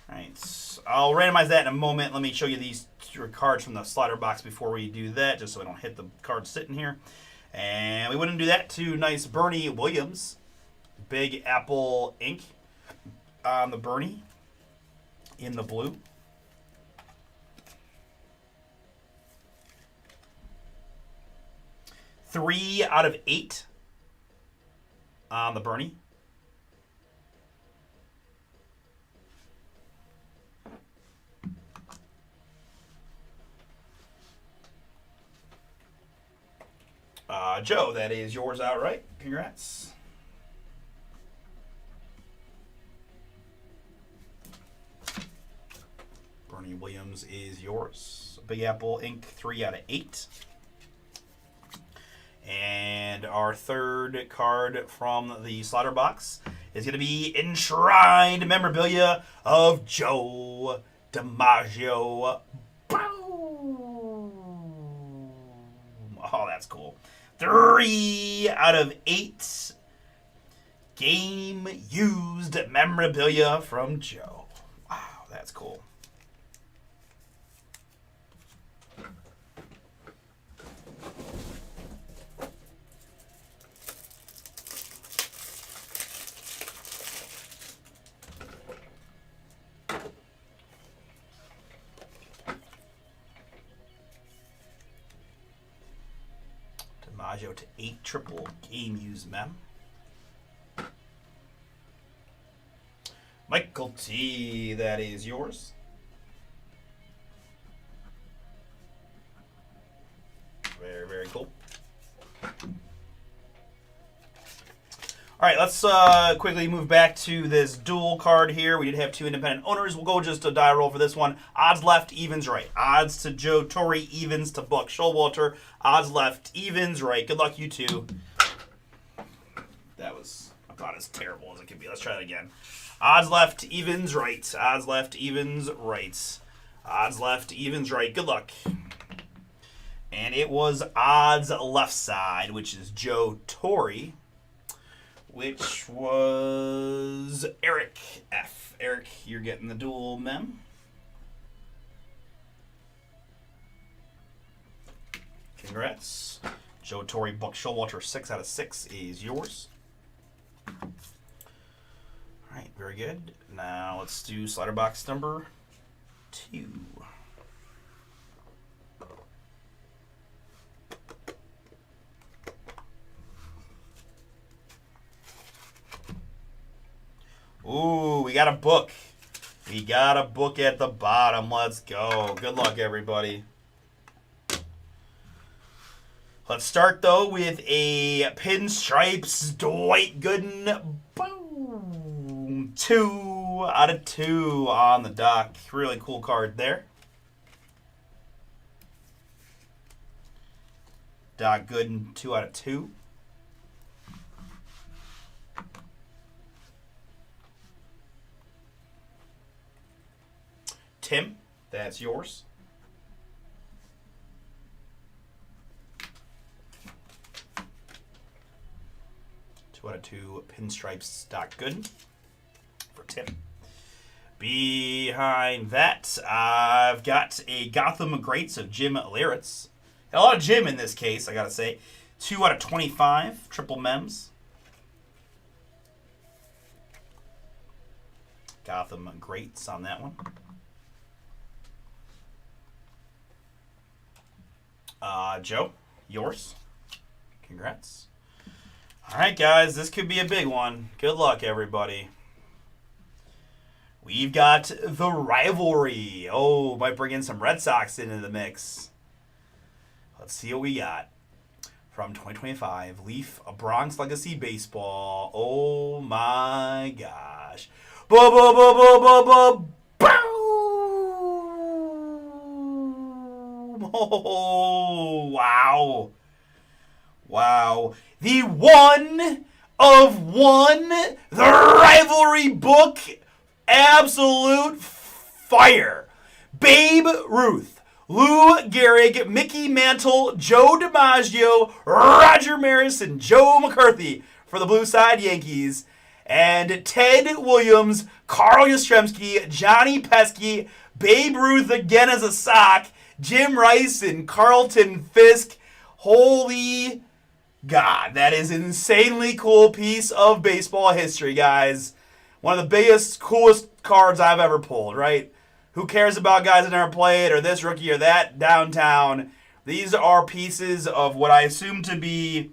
All right, so I'll randomize that in a moment. Let me show you these cards from the slider box before we do that, just so I don't hit the cards sitting here. And we wouldn't do that to nice Bernie Williams, Big Apple ink on the Bernie in the blue. Three out of 8 on the Bernie. Joe, that is yours outright. Congrats. Bernie Williams is yours. Big Apple ink, 3 out of 8. And our third card from the slider box is going to be Enshrined Memorabilia of Joe DiMaggio. Boom! Oh, that's cool. 3 out of 8 game-used memorabilia from Joe. Wow, that's cool. DiMaggio to 8 triple game used mem. Michael T, that is yours. Very, very cool. All right, let's quickly move back to this dual card here. We did have 2 independent owners. We'll go just a die roll for this one. Odds left, evens right. Odds to Joe Torre, evens to Buck Showalter. Odds left, evens right. Good luck, you two. That was about as terrible as it could be. Let's try that again. Odds left, evens right. Odds left, evens right. Odds left, evens right. Good luck. And it was odds left side, which is Joe Torre, which was Eric F. Eric, you're getting the dual mem. Congrats. Joe Torre, Buck Showalter, 6 out of 6 is yours. All right, very good. Now let's do slider box number 2. Ooh, we got a book. We got a book at the bottom. Let's go. Good luck, everybody. Let's start, though, with a Pinstripes Dwight Gooden. Boom. 2 out of 2 on the dock. Really cool card there. Doc Gooden, 2 out of 2. Tim, that's yours. 2/2 pinstripes.good for Tim. Behind that, I've got a Gotham Greats of Jim Leyritz. A lot of Jim in this case, I gotta say. 2/25 triple mems. Gotham Greats on that one. Joe, yours. Congrats. All right, guys, this could be a big one. Good luck, everybody. We've got the rivalry. Oh, might bring in some Red Sox into the mix. Let's see what we got. From 2025, Leaf, a Bronx Legacy Baseball. Oh, my gosh. Boom! Oh, wow. Wow. The one of one, the rivalry book, absolute fire. Babe Ruth, Lou Gehrig, Mickey Mantle, Joe DiMaggio, Roger Maris, and Joe McCarthy for the Blue Side Yankees. And Ted Williams, Carl Yastrzemski, Johnny Pesky, Babe Ruth again as a sock, Jim Rice, and Carlton Fisk. Holy God, that is an insanely cool piece of baseball history, guys. One of the biggest, coolest cards I've ever pulled, right? Who cares about guys that never played or this rookie or that downtown? These are pieces of what I assume to be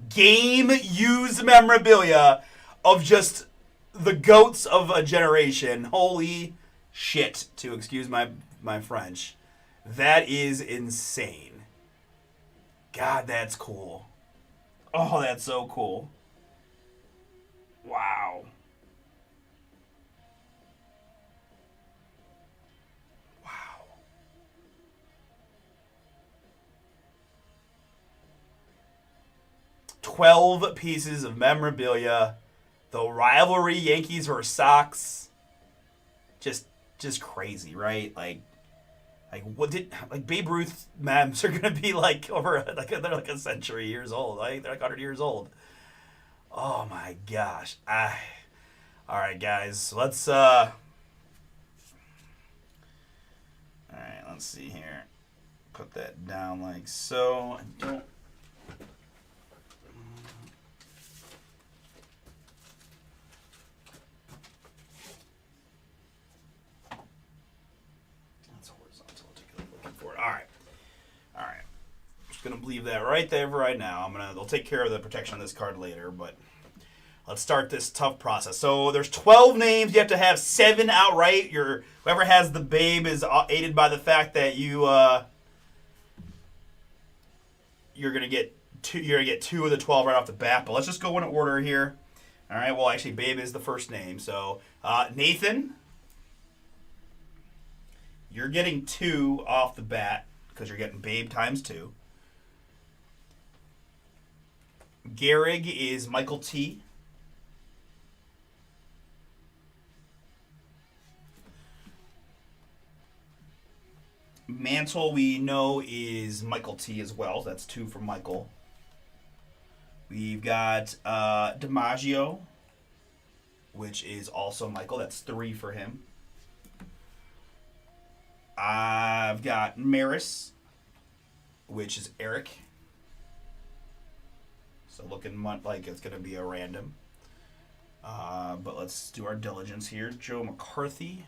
game-used memorabilia of just the goats of a generation. Holy shit, to excuse my French. That is insane. God, that's cool. Oh, that's so cool. Wow. Wow. "12 pieces of memorabilia. The rivalry, Yankees versus Sox. Just crazy, right? Like Babe Ruth memes are gonna be like over they're like a century years old, right? They're like 100 years old. Oh my gosh. All right, guys, let's all right, let's see here. Put that down like so. I don't. Gonna leave that right there right now. They'll take care of the protection of this card later, but let's start this tough process. So there's 12 names. You have to have 7 outright. Whoever has the Babe is aided by the fact that you're gonna get 2. You're gonna get 2 of the 12 right off the bat. But let's just go in order here. All right. Well, actually, Babe is the first name. So Nathan, you're getting 2 off the bat because you're getting Babe times 2. Gehrig is Michael T. Mantle, we know, is Michael T as well. That's 2 for Michael. We've got DiMaggio, which is also Michael. That's 3 for him. I've got Maris, which is Eric. So looking like it's going to be a random. But let's do our diligence here. Joe McCarthy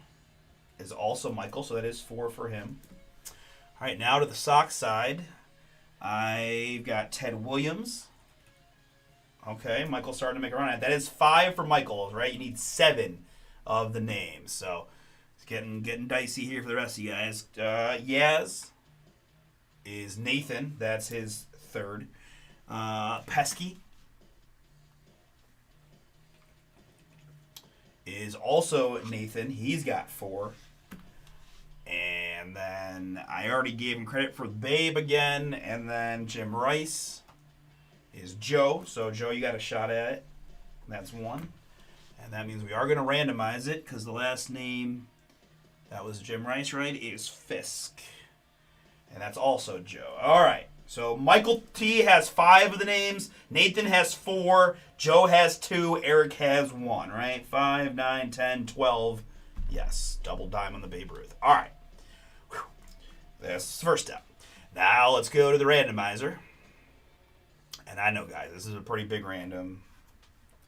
is also Michael, so that is 4 for him. All right, now to the Sox side. I've got Ted Williams. Okay, Michael's starting to make a run at it. That is 5 for Michael, right? You need 7 of the names. So it's getting dicey here for the rest of you guys. Yaz is Nathan. That's his 3rd. Pesky is also Nathan. He's got 4. And then I already gave him credit for Babe again. And then Jim Rice is Joe. So, Joe, you got a shot at it. That's 1. And that means we are going to randomize it because the last name, that was Jim Rice, right, is Fisk. And that's also Joe. All right. So Michael T has 5 of the names. Nathan has 4. Joe has 2. Eric has 1, right? 5, 9, 10, 12. Yes, double dime on the Babe Ruth. All right. Whew. That's the first step. Now let's go to the randomizer. And I know, guys, this is a pretty big random.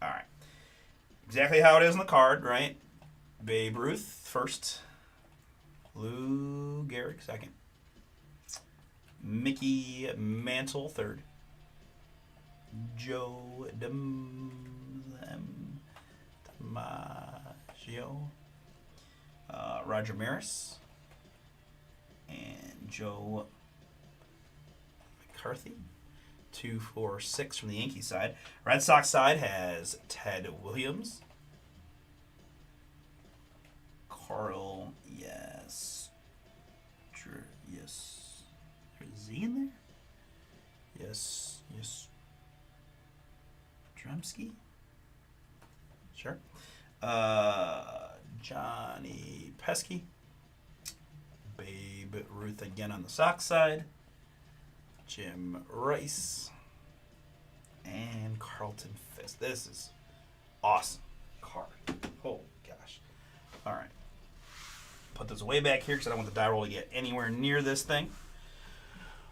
All right. Exactly how it is on the card, right? Babe Ruth first. Lou Gehrig second. Mickey Mantle third. Joe DiMaggio. Roger Maris. And Joe McCarthy. 2, 4, 6 from the Yankees side. Red Sox side has Ted Williams. Carl, yes. Yes. Is he in there? Yes. Drumsky? Sure. Johnny Pesky. Babe Ruth again on the Sox side. Jim Rice. And Carlton Fisk. This is awesome card. Oh, gosh. All right. Put this way back here because I don't want the die roll to get anywhere near this thing.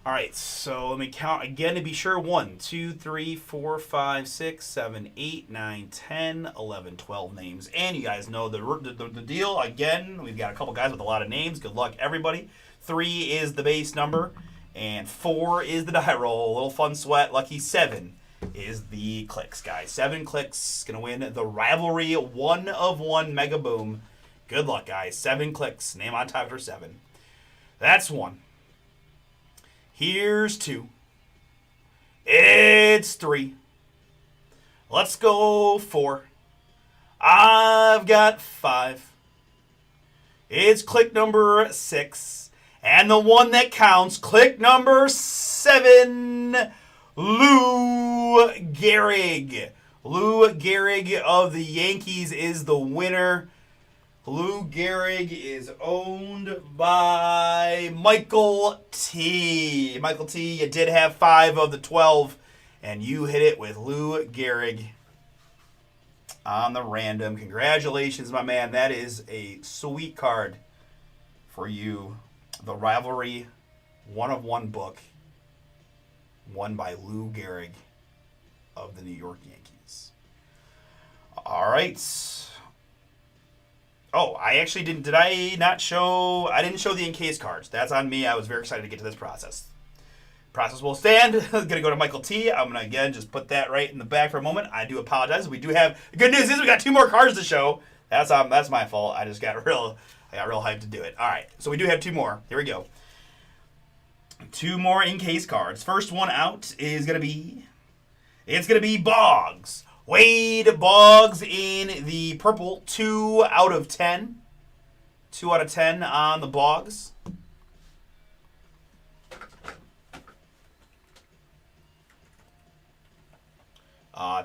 All right, so let me count again to be sure. 1, 2, 3, 4, 5, 6, 7, 8, 9, 10, 11, 12 names. And you guys know the deal. Again, we've got a couple guys with a lot of names. Good luck, everybody. 3 is the base number, and 4 is the die roll. A little fun sweat. Lucky 7 is the clicks, guys. 7 clicks. Going to win the Rivalry 1-of-1 Mega Boom. Good luck, guys. 7 clicks. Name on top for 7. That's 1. Here's 2. It's 3. Let's go 4. I've got 5. It's click number 6. And the one that counts, click number 7, Lou Gehrig. Lou Gehrig of the Yankees is the winner. Lou Gehrig is owned by Michael T. Michael T, you did have 5 of the 12, and you hit it with Lou Gehrig on the random. Congratulations, my man. That is a sweet card for you. The Rivalry 1-of-1 book won by Lou Gehrig of the New York Yankees. All right. Oh, I actually didn't. I didn't show the encased cards. That's on me. I was very excited to get to this process. Process will stand. I'm going to go to Michael T. I'm going to, again, just put that right in the back for a moment. I do apologize. We do have, the good news is we got 2 more cards to show. That's my fault. I just got real hyped to do it. All right, so we do have 2 more. Here we go. 2 more encased cards. First one out is going to be, Boggs. Wade Boggs in the purple, 2 out of 10. 2 out of 10 on the Boggs.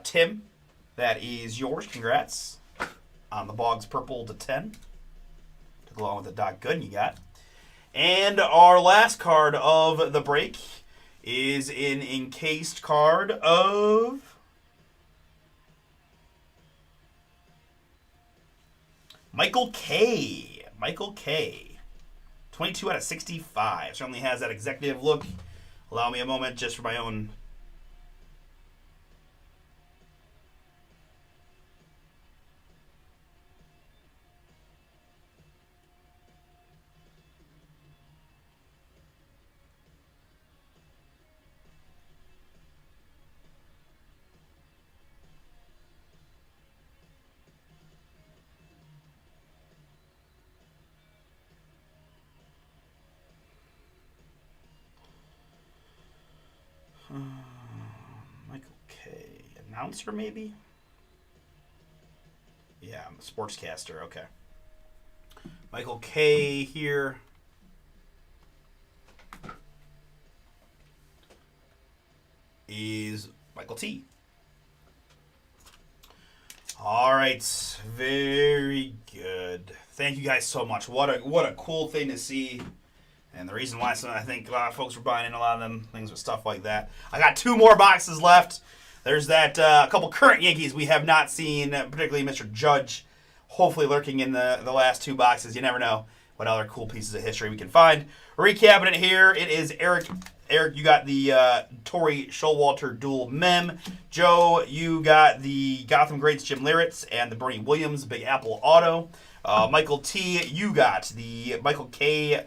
Tim, that is yours. Congrats on the Boggs purple to 10. To go along with the Doc Gooden you got. And our last card of the break is an encased card of Michael K. 22 out of 65. Certainly has that executive look. Allow me a moment just for my own. Michael K. Announcer, maybe? Yeah, I'm a sportscaster. Okay. Michael K. here. Is Michael T. All right. Very good. Thank you guys so much. What a cool thing to see. And the reason why I think a lot of folks were buying in a lot of them things with stuff like that. I got 2 more boxes left. There's that couple current Yankees we have not seen, particularly Mr. Judge, hopefully lurking in the last 2 boxes. You never know what other cool pieces of history we can find. Recapping it here, it is Eric. Eric, you got the Torey Showalter dual mem. Joe, you got the Gotham Greats Jim Leyritz and the Bernie Williams Big Apple auto. Michael T, you got the Michael K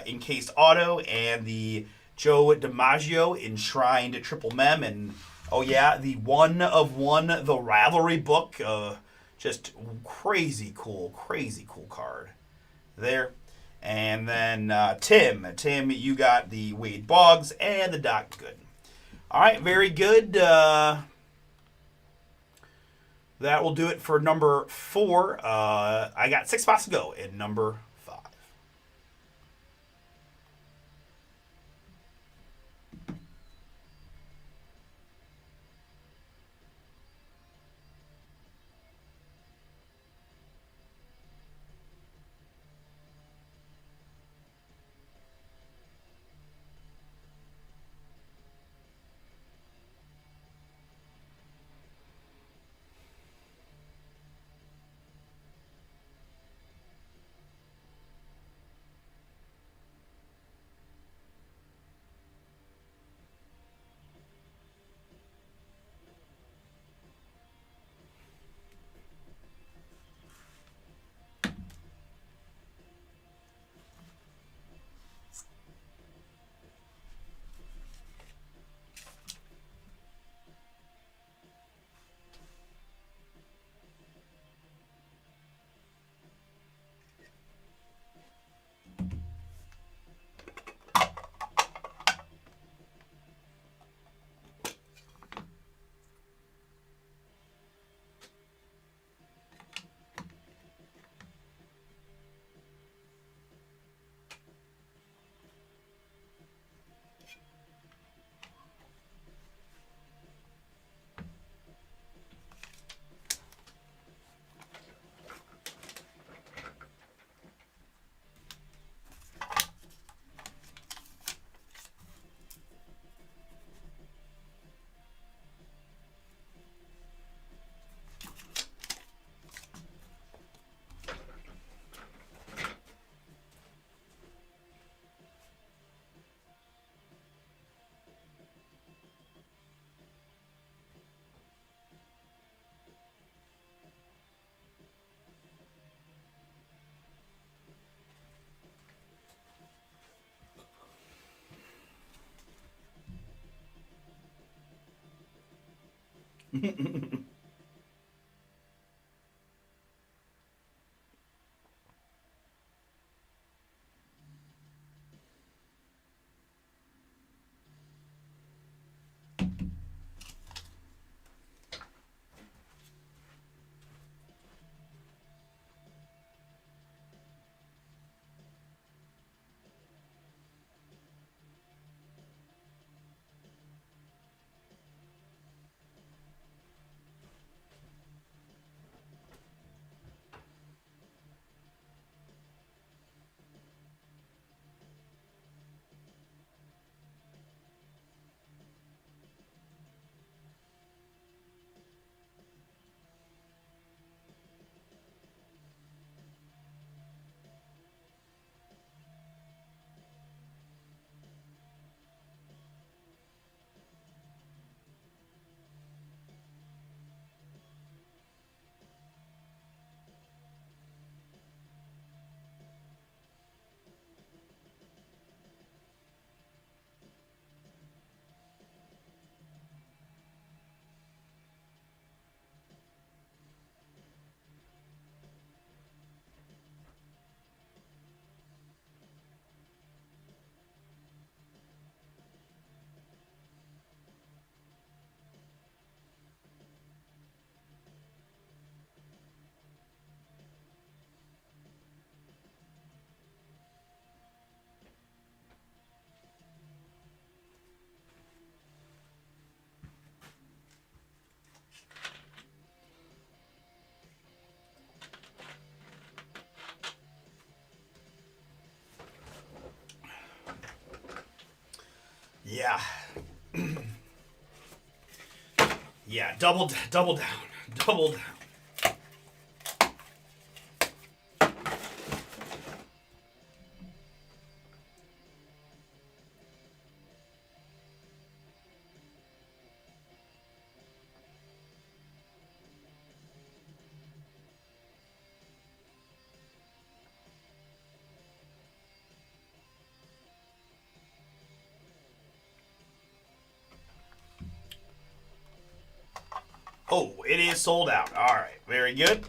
encased auto and the Joe DiMaggio enshrined triple mem. And oh yeah, the 1 of 1, the rivalry book. Just crazy cool card there. And then Tim, you got the Wade Boggs and the Doc Gooden. All right, very good. That will do it for number 4. I got 6 spots to go in number 5. Yeah. Yeah, double down. Double down. Oh, it is sold out. All right, very good.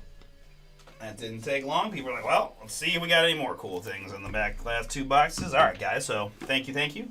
That didn't take long. People are like, well, let's see if we got any more cool things in the back last two boxes. All right, guys, so thank you, thank you.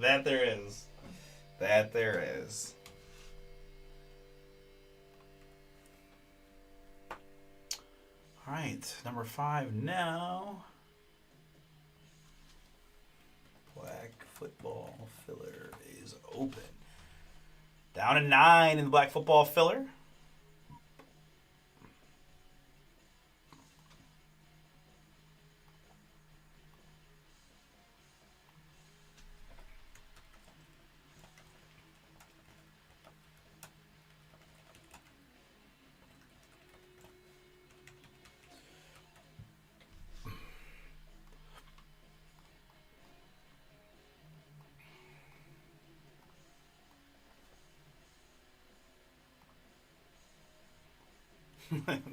That there is. That there is. All right, number 5 now. Black football filler is open. Down to 9 in the black football filler.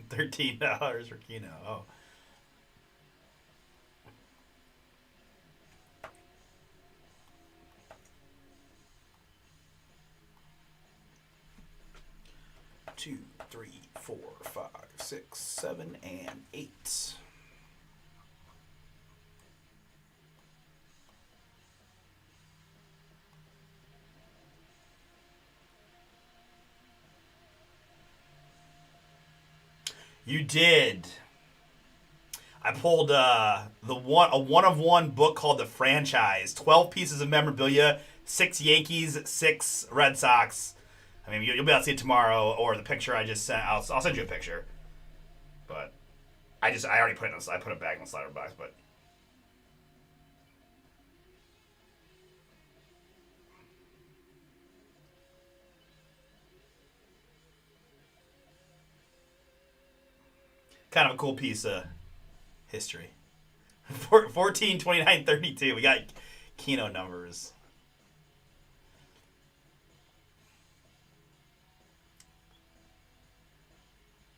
$13 for Keno. Oh. Two, three, 4, 5, 6, 7, and 8. You did. I pulled a one of one book called The Franchise. 12 pieces of memorabilia, 6 Yankees, 6 Red Sox. I mean, you'll be able to see it tomorrow, or the picture I just sent. I'll send you a picture. But I already put it. I put it back in the slider box, but. Kind of a cool piece of history. 14, 29, 32. We got Keno numbers.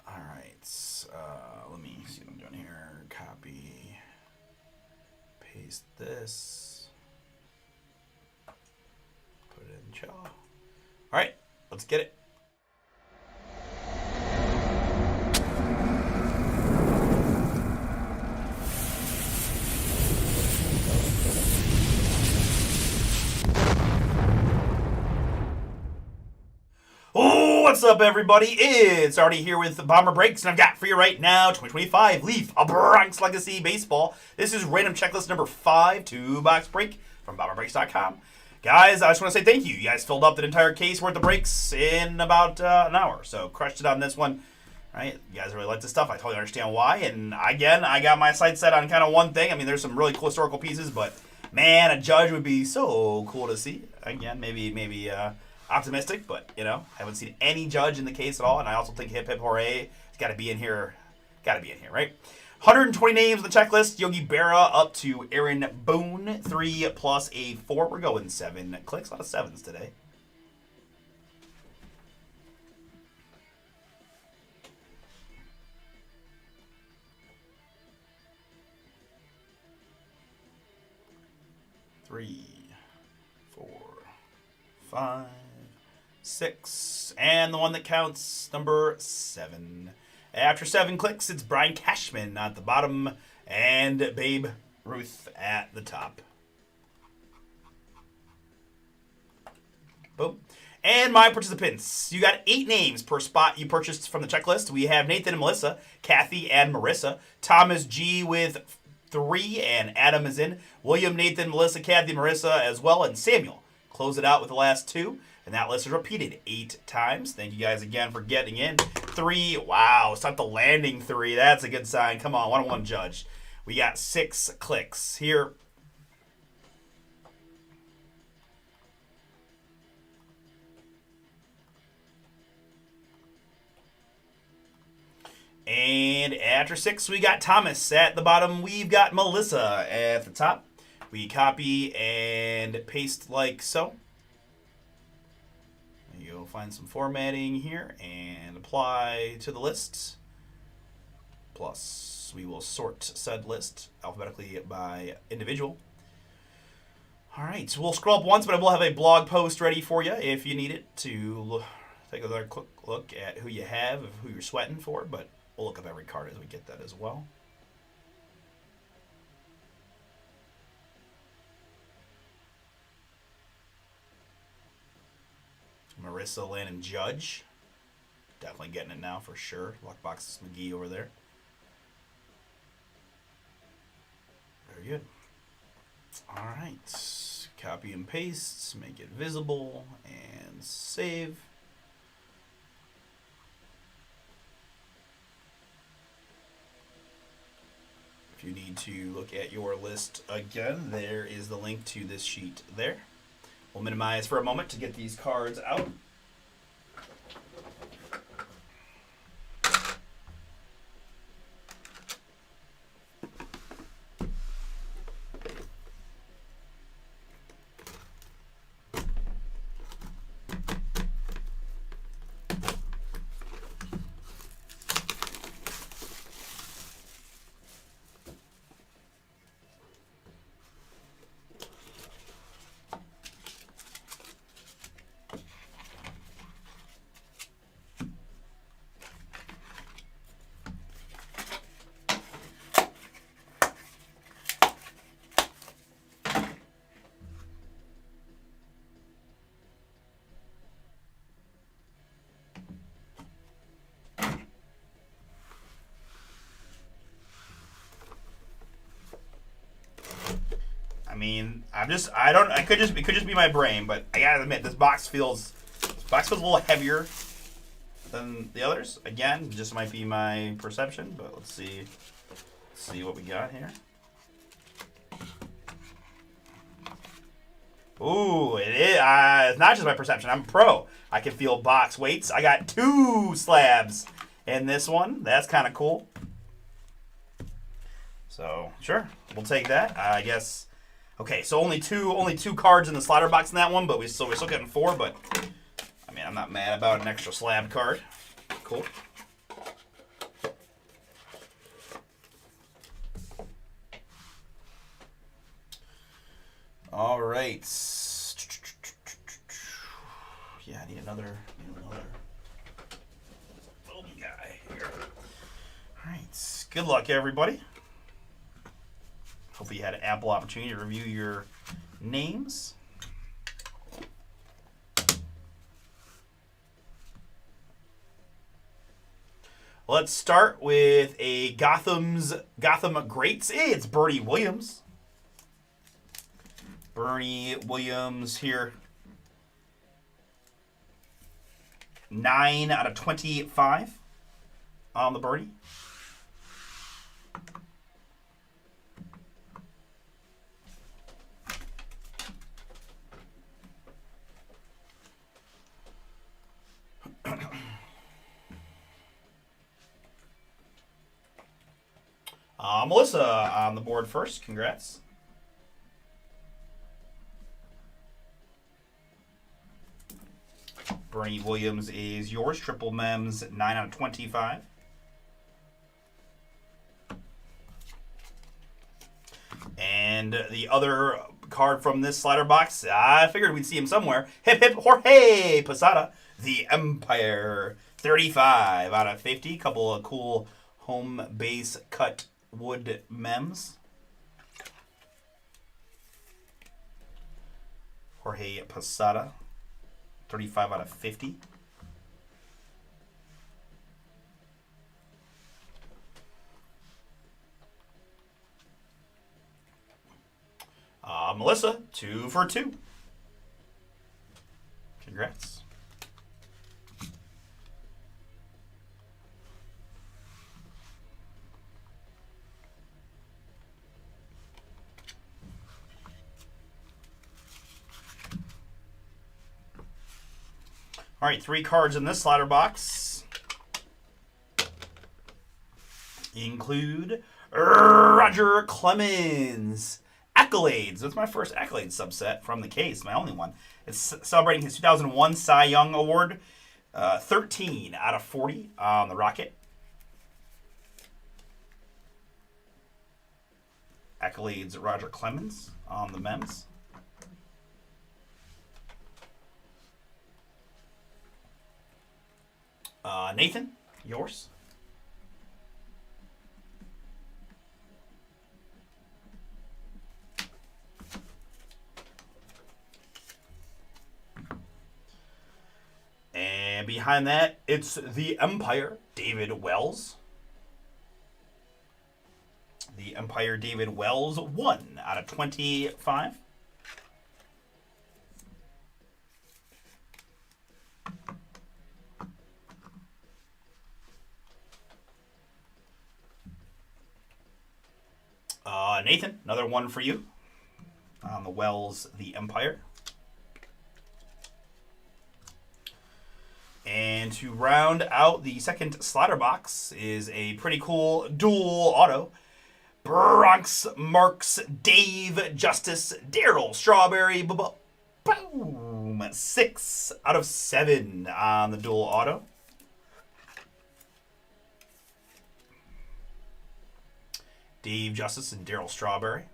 All right. Let me see what I'm doing here. Copy. Paste this. Put it in Chaw. All right. Let's get it. Oh, what's up, everybody? It's Artie here with Bomber Breaks, and I've got for you right now 2025 Leaf, a Bronx Legacy Baseball. This is random checklist number 5, 2-box break from BomberBreaks.com. Guys, I just want to say thank you. You guys filled up the entire case worth of breaks in about an hour, so crushed it on this one. Right? You guys really like this stuff. I totally understand why. And again, I got my sights set on kind of one thing. I mean, there's some really cool historical pieces, but man, a Judge would be so cool to see. Again, maybe optimistic, but I haven't seen any Judge in the case at all, and I also think Hip Hip Hooray has got to be in here. Got to be in here, right? 120 names on the checklist. Yogi Berra up to Aaron Boone. 3 plus a 4. We're going 7 clicks. A lot of 7s today. Three, 4, 5, 6, and the one that counts, number 7. After 7 clicks, it's Brian Cashman at the bottom and Babe Ruth at the top. Boom. And my participants. You got 8 names per spot you purchased from the checklist. We have Nathan and Melissa, Kathy and Marissa, Thomas G with 3, and Adam is in. William, Nathan, Melissa, Kathy, Marissa as well, and Samuel. Close it out with the last 2. And that list is repeated 8 times. Thank you guys again for getting in. 3. Wow, it's not the landing 3. That's a good sign. Come on, 1-on-1 judge. We got 6 clicks here. And after 6, we got Thomas at the bottom. We've got Melissa at the top. We copy and paste like so. You'll find some formatting here and apply to the list. Plus, we will sort said list alphabetically by individual. All right, so we'll scroll up once, but I will have a blog post ready for you if you need it to take another quick look at who you have, who you're sweating for, but we'll look up every card as we get that as well. Marissa, Lynn, and Judge. Definitely getting it now for sure. Lockbox McGee over there. Very good. All right. Copy and paste. Make it visible. And save. If you need to look at your list again, there is the link to this sheet there. We'll minimize for a moment to get these cards out. I mean, it could just be my brain, but I gotta admit, this box feels a little heavier than the others. Again, just might be my perception, but let's see what we got here. Ooh, it is. It's not just my perception. I'm a pro. I can feel box weights. I got 2 slabs in this one. That's kind of cool. So sure, we'll take that. I guess. Okay, so only two cards in the slider box in that one, but we're still getting 4. But I mean, I'm not mad about an extra slab card. Cool. All right. Yeah, I need another little guy here. All right. Good luck, everybody. Hopefully you had an ample opportunity to review your names. Let's start with a Gotham Greats. It's Bernie Williams. Bernie Williams here. 9 out of 25 on the Bernie. Melissa on the board first. Congrats. Bernie Williams is yours. Triple Mems, 9 out of 25. And the other card from this slider box. I figured we'd see him somewhere. Hip hip Jorge Posada, the Empire. 35 out of 50. Couple of cool home base cut wood mems. Jorge Posada, 35 out of 50. Melissa, 2 for 2. Congrats. All right, 3 cards in this slider box include Roger Clemens. Accolades. That's my first Accolades subset from the case, my only one. It's celebrating his 2001 Cy Young Award. 13 out of 40 on the Rocket. Accolades Roger Clemens on the Mems. Nathan, yours. And behind that, it's the Empire, David Wells. The Empire, David Wells, 1 out of 25. Nathan, another one for you on the Wells, the Empire. And to round out the second slider box is a pretty cool dual auto. Bronx Marks, Dave Justice, Daryl Strawberry. Boom! 6 out of 7 on the dual auto. Dave Justice and Daryl Strawberry.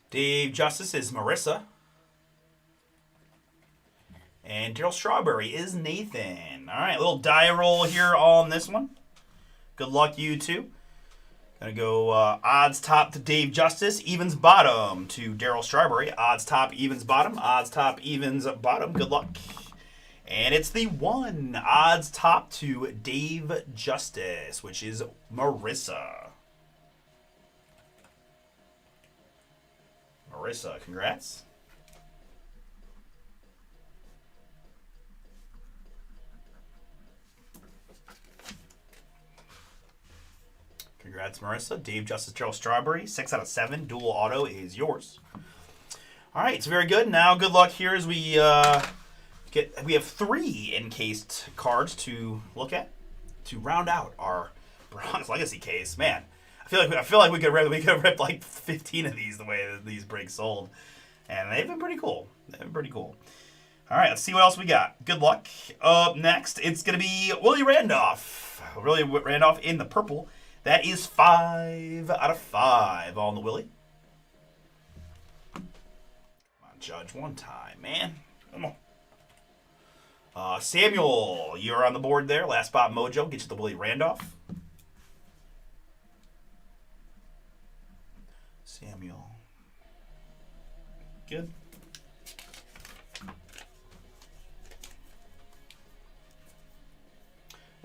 Dave Justice is Marissa. And Daryl Strawberry is Nathan. All right, little die roll here on this one. Good luck, you two. Gonna go odds top to Dave Justice, evens bottom to Daryl Strawberry. Odds top, evens bottom. Odds top, evens bottom. Good luck. And it's the 1 odds top to Dave Justice, which is Marissa. Marissa, congrats. Congrats, Marissa. Dave Justice, Daryl Strawberry, 6 out of 7. Dual auto is yours. All right, it's very good. Now, good luck here as we we have 3 encased cards to look at to round out our Bronx Legacy case. Man, I feel like we could have ripped like 15 of these the way that these breaks sold, and they've been pretty cool. All right, let's see what else we got. Good luck. Up next, it's gonna be Willie Randolph. Willie Randolph in the purple. That is 5 out of 5 on the Willie. Come on, Judge, one time, man. Come on. Samuel, you're on the board there. Last spot mojo. Get you the Willie Randolph. Samuel. Good.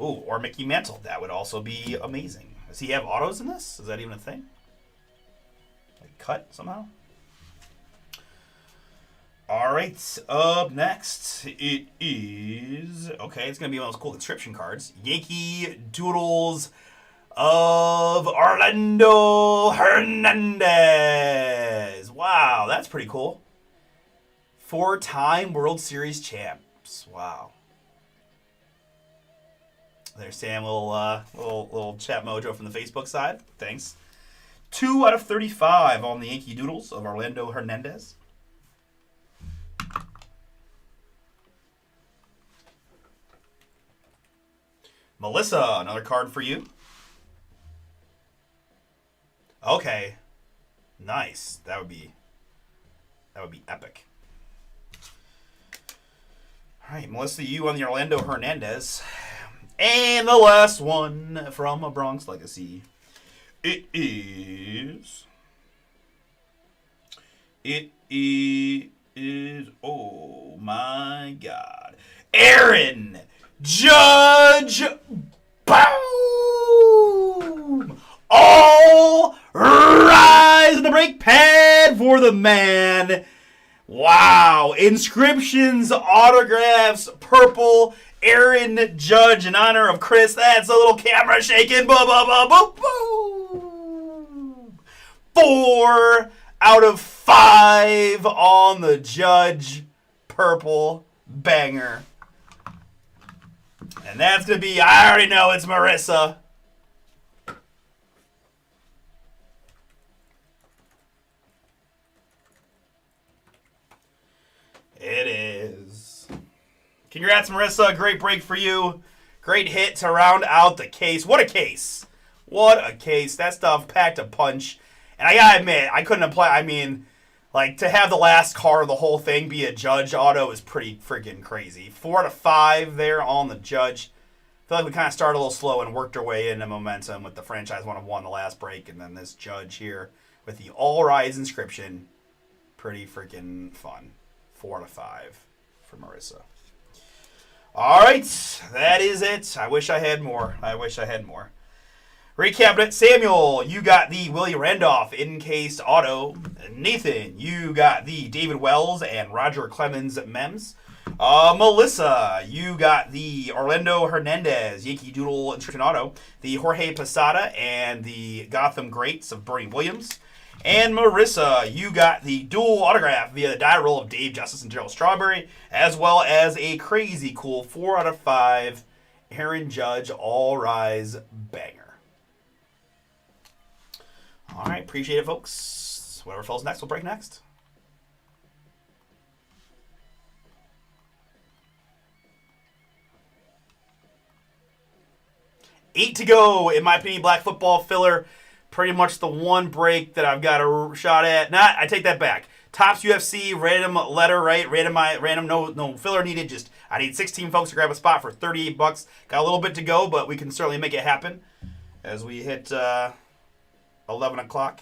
Ooh, or Mickey Mantle. That would also be amazing. Does he have autos in this? Is that even a thing? Like cut somehow? All right, up next, it is... Okay, it's going to be one of those cool inscription cards. Yankee Doodles of Orlando Hernandez. Wow, that's pretty cool. 4-time World Series champs. Wow. There's Sam, little chat mojo from the Facebook side. Thanks. 2 out of 35 on the Yankee Doodles of Orlando Hernandez. Melissa, another card for you. Okay. Nice. That would be epic. All right, Melissa, you on the Orlando Hernandez. And the last one from a Bronx Legacy. It is, oh my God, Aaron Judge. Boom! All rise on the brake pad for the man. Wow. Inscriptions, autographs, purple, Aaron Judge in honor of Chris. That's a little camera shaking. Boom, boom, boom, boom, boom. 4 out of 5 on the Judge purple banger. And that's going to be, I already know it's Marissa. It is. Congrats, Marissa. Great break for you. Great hit to round out the case. What a case. What a case. That stuff packed a punch. And I gotta admit, I couldn't apply. I mean, like, to have the last card of the whole thing be a Judge auto is pretty freaking crazy. 4 out of 5 there on the Judge. I feel like we kind of started a little slow and worked our way into momentum with the franchise 1-of-1 the last break. And then this Judge here with the All Rise inscription. Pretty freaking fun. 4 out of 5 for Marissa. All right, that is it. I wish I had more. Recap it. Samuel, you got the Willie Randolph encased auto. Nathan, you got the David Wells and Roger Clemens mems. Melissa, you got the Orlando Hernandez Yankee Doodle inscription auto. The Jorge Posada and the Gotham Greats of Bernie Williams. And Marissa, you got the dual autograph via the die roll of Dave Justice and Gerald Strawberry, as well as a crazy cool 4 out of 5 Aaron Judge All Rise banger. All right, appreciate it, folks. Whatever falls next, we'll break next. Eight to go in my Panini Black Football filler. Pretty much the one break that I've got a shot at. I take that back. Topps UFC, random letter, right? Random, no filler needed. Just, I need 16 folks to grab a spot for $38. Got a little bit to go, but we can certainly make it happen as we hit 11 o'clock.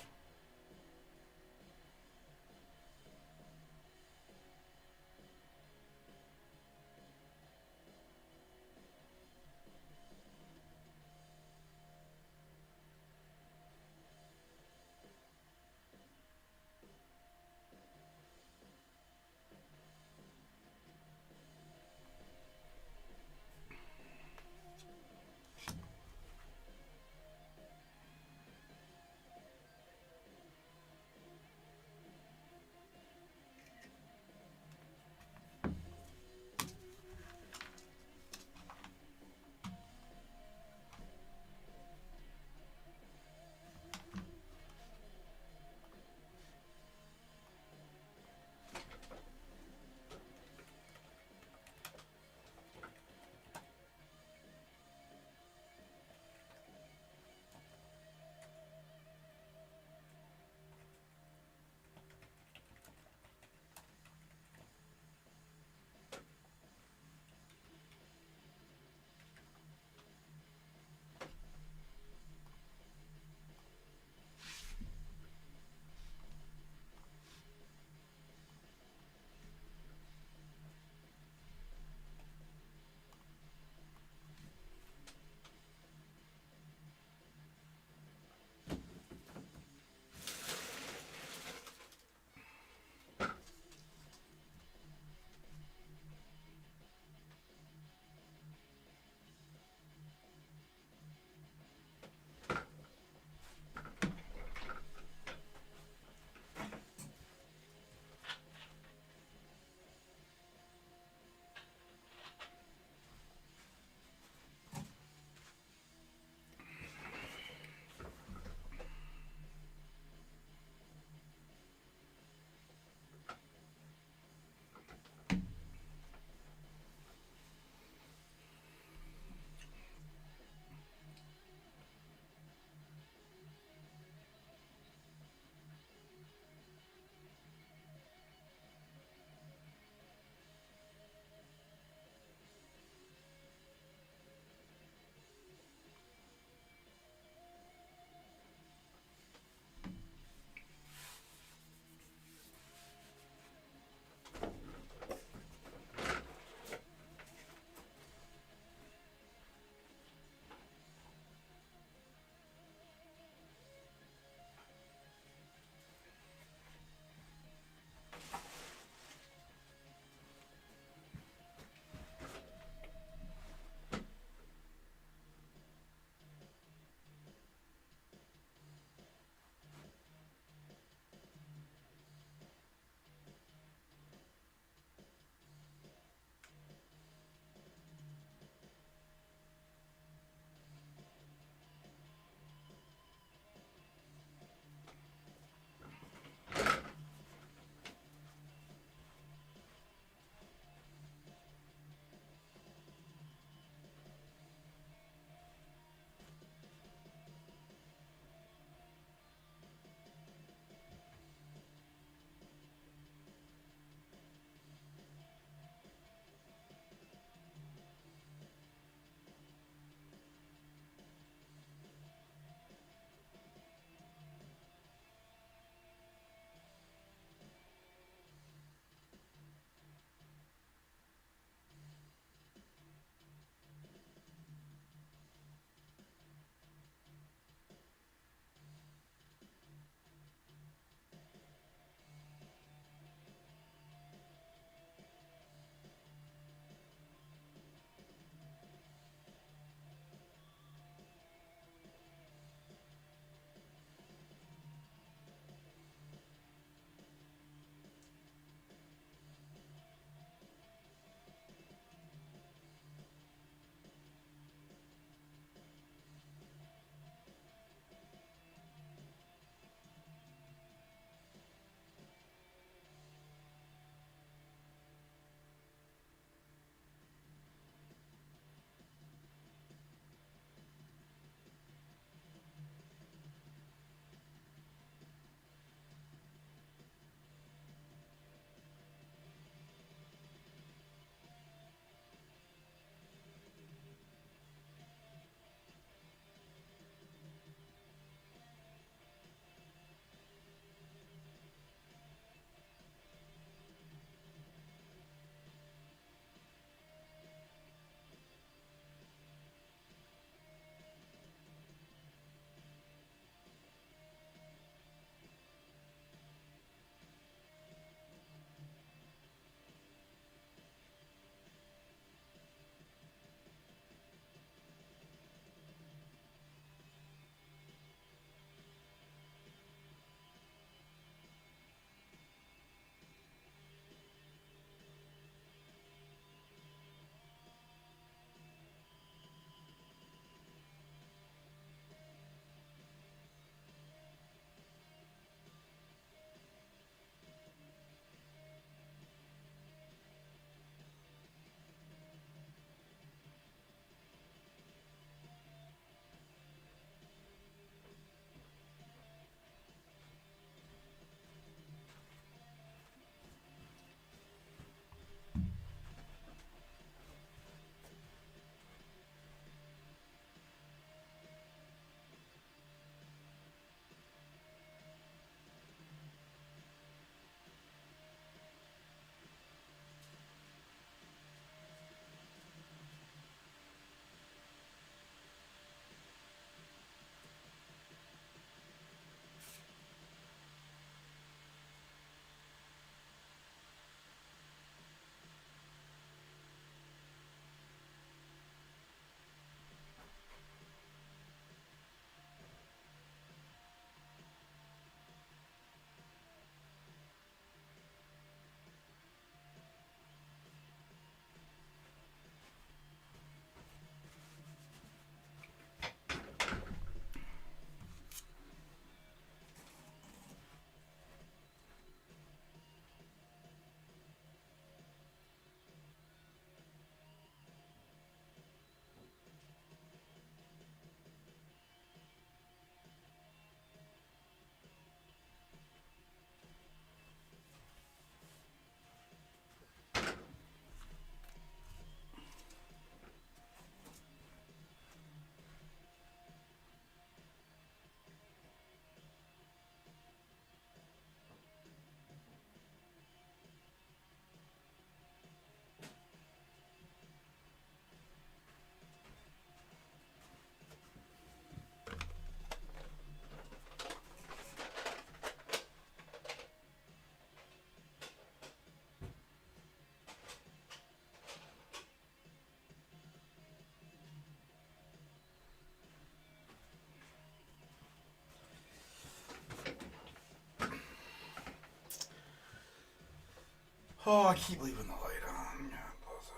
Oh, I keep leaving the light on. God bless it.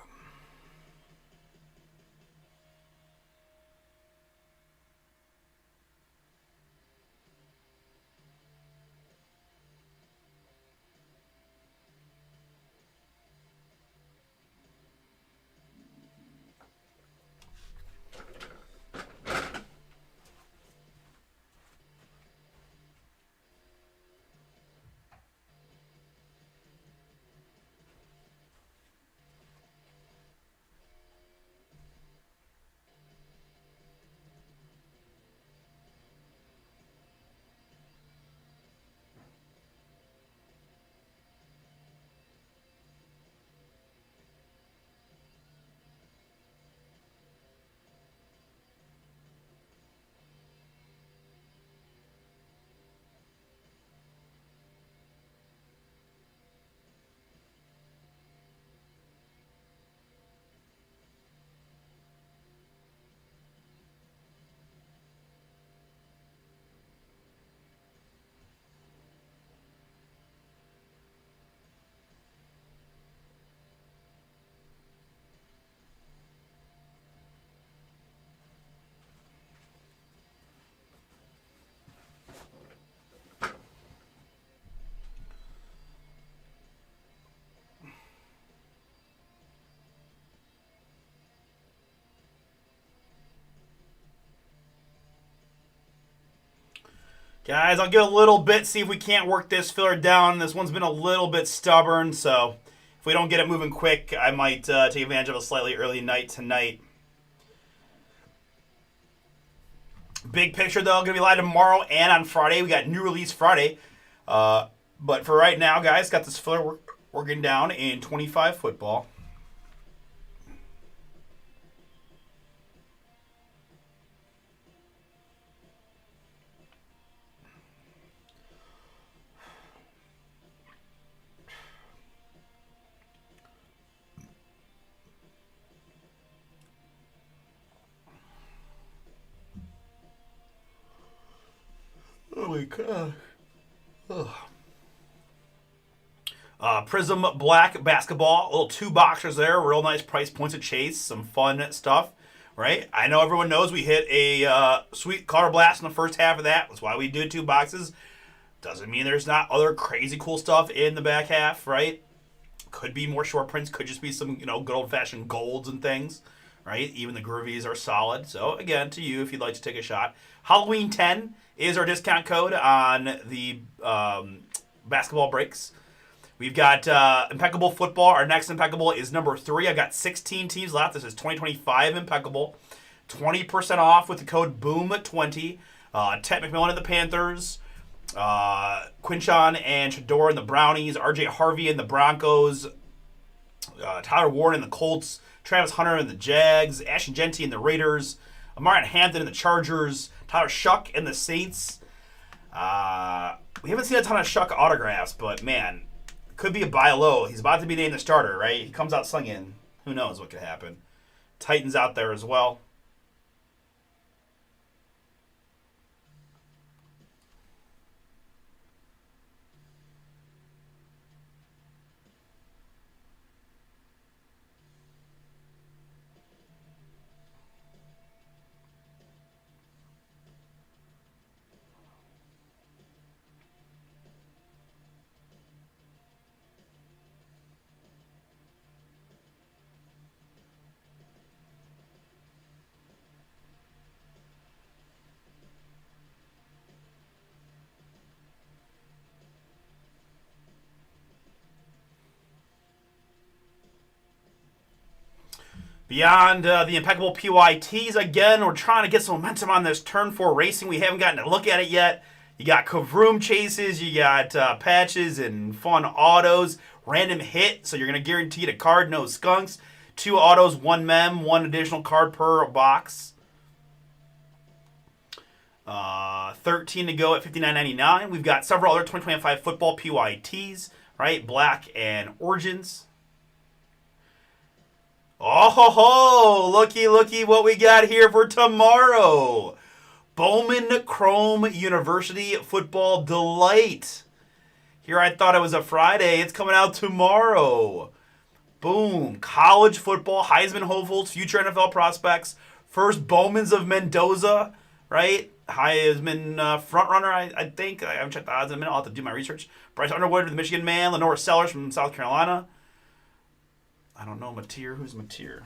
Guys, I'll give a little bit, see if we can't work this filler down. This one's been a little bit stubborn, so if we don't get it moving quick, I might take advantage of a slightly early night tonight. Big picture, though, going to be live tomorrow and on Friday. We got new release Friday. But for right now, guys, got this filler working down in 25 football. Oh my god. Prism Black Basketball. Little two boxers there. Real nice price points to chase. Some fun stuff. Right? I know everyone knows we hit a sweet color blast in the first half of that. That's why we did two boxes. Doesn't mean there's not other crazy cool stuff in the back half, right? Could be more short prints. Could just be some, good old-fashioned golds and things, right? Even the groovies are solid. So, again, to you if you'd like to take a shot. Halloween 10 is our discount code on the basketball breaks. We've got Impeccable Football. Our next Impeccable is number 3. I've got 16 teams left. This is 2025 Impeccable. 20% off with the code BOOM20. Ted McMillan and the Panthers. Quinshon and Shador and the Brownies. RJ Harvey and the Broncos. Tyler Warren and the Colts. Travis Hunter and the Jags. Ashton Genty and the Raiders. Amarian Hampton and the Chargers. Tyler Shuck and the Saints. We haven't seen a ton of Shuck autographs, but man, could be a buy low. He's about to be named the starter, right? He comes out slinging. Who knows what could happen. Titans out there as well. Beyond the Impeccable PYTs, again, we're trying to get some momentum on this Turn 4 racing. We haven't gotten to look at it yet. You got Kavroom chases, you got patches and fun autos, random hit, so you're going to guarantee a card, no skunks. 2 autos, 1 mem, 1 additional card per box. 13 to go at $59.99. We've got several other 2025 football PYTs, right? Black and Origins. Oh ho ho! Looky what we got here for tomorrow. Bowman Chrome University Football Delight. Here I thought it was a Friday. It's coming out tomorrow. Boom. College football, Heisman hopefuls, future NFL prospects, first Bowmans of Mendoza, right? Heisman frontrunner, I think. I haven't checked the odds in a minute. I'll have to do my research. Bryce Underwood, the Michigan man. Lenore Sellers from South Carolina. I don't know Mateer. Who's Mateer?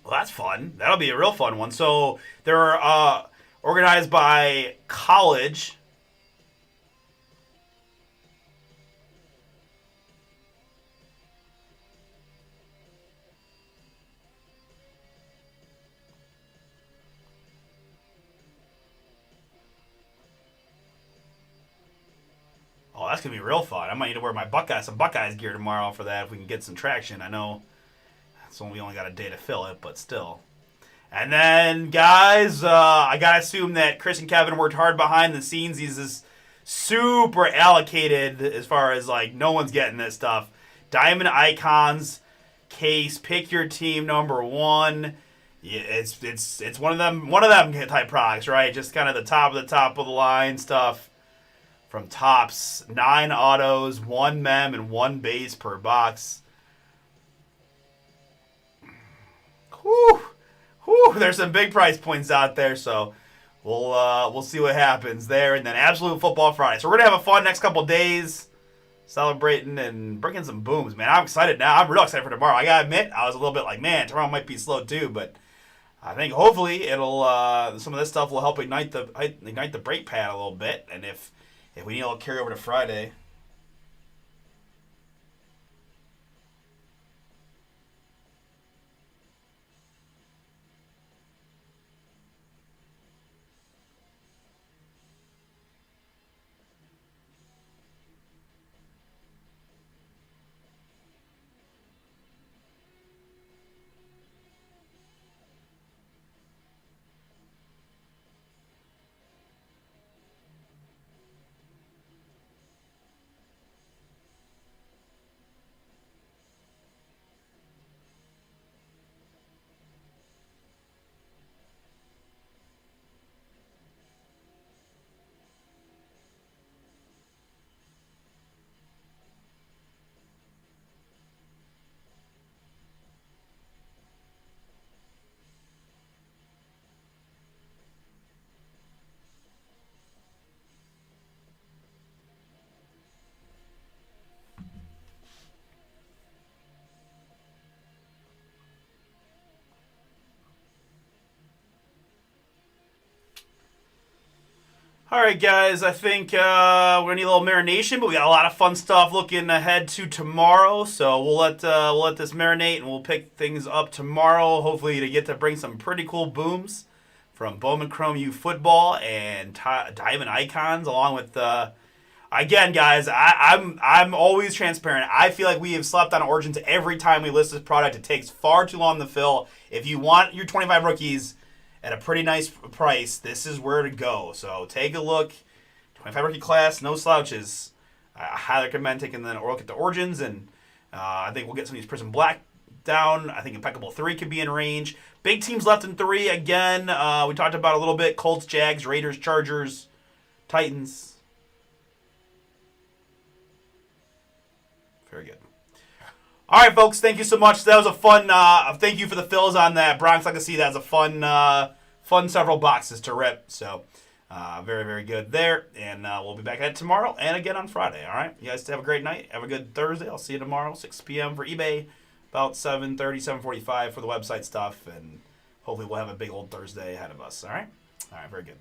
Well, that's fun. That'll be a real fun one. So they're organized by college. Oh, that's gonna be real fun. I might need to wear my some Buckeyes gear tomorrow for that if we can get some traction. I know we only got a day to fill it, but still. And then, guys, I gotta assume that Chris and Kevin worked hard behind the scenes. He's just super allocated as far as like no one's getting this stuff. Diamond Icons case, pick your team number one. Yeah, it's one of them type products, right? Just kind of the top of the line stuff. From Topps, 9 autos, 1 mem, and 1 base per box. Whew. There's some big price points out there, so we'll see what happens there. And then Absolute Football Friday. So we're gonna have a fun next couple days, celebrating and bringing some booms, man. I'm excited now. I'm real excited for tomorrow. I gotta admit, I was a little bit like, man, tomorrow might be slow too, but I think hopefully it'll some of this stuff will help ignite the brake pad a little bit, and if we need a little carry over to Friday. All right, guys. I think we're gonna need a little marination, but we got a lot of fun stuff looking ahead to tomorrow. So we'll let this marinate, and we'll pick things up tomorrow. Hopefully, to get to bring some pretty cool booms from Bowman Chrome U Football and Diamond Icons, along with again, guys. I'm always transparent. I feel like we have slept on Origins every time we list this product. It takes far too long to fill. If you want your 25 rookies at a pretty nice price, this is where to go. So take a look. 25 rookie class, no slouches. I highly recommend taking a look at the Origins, and I think we'll get some of these Prism Black down. I think Impeccable 3 could be in range. Big teams left in 3. Again, we talked about a little bit. Colts, Jags, Raiders, Chargers, Titans. Very good. All right, folks. Thank you so much. That was a fun. Thank you for the fills on that Bronx Legacy. That was a fun several boxes to rip. So, very, very good there. And we'll be back at it tomorrow and again on Friday. All right. You guys have a great night. Have a good Thursday. I'll see you tomorrow, 6 p.m. for eBay. About 7:30, 7:45 for the website stuff, and hopefully we'll have a big old Thursday ahead of us. All right. All right. Very good.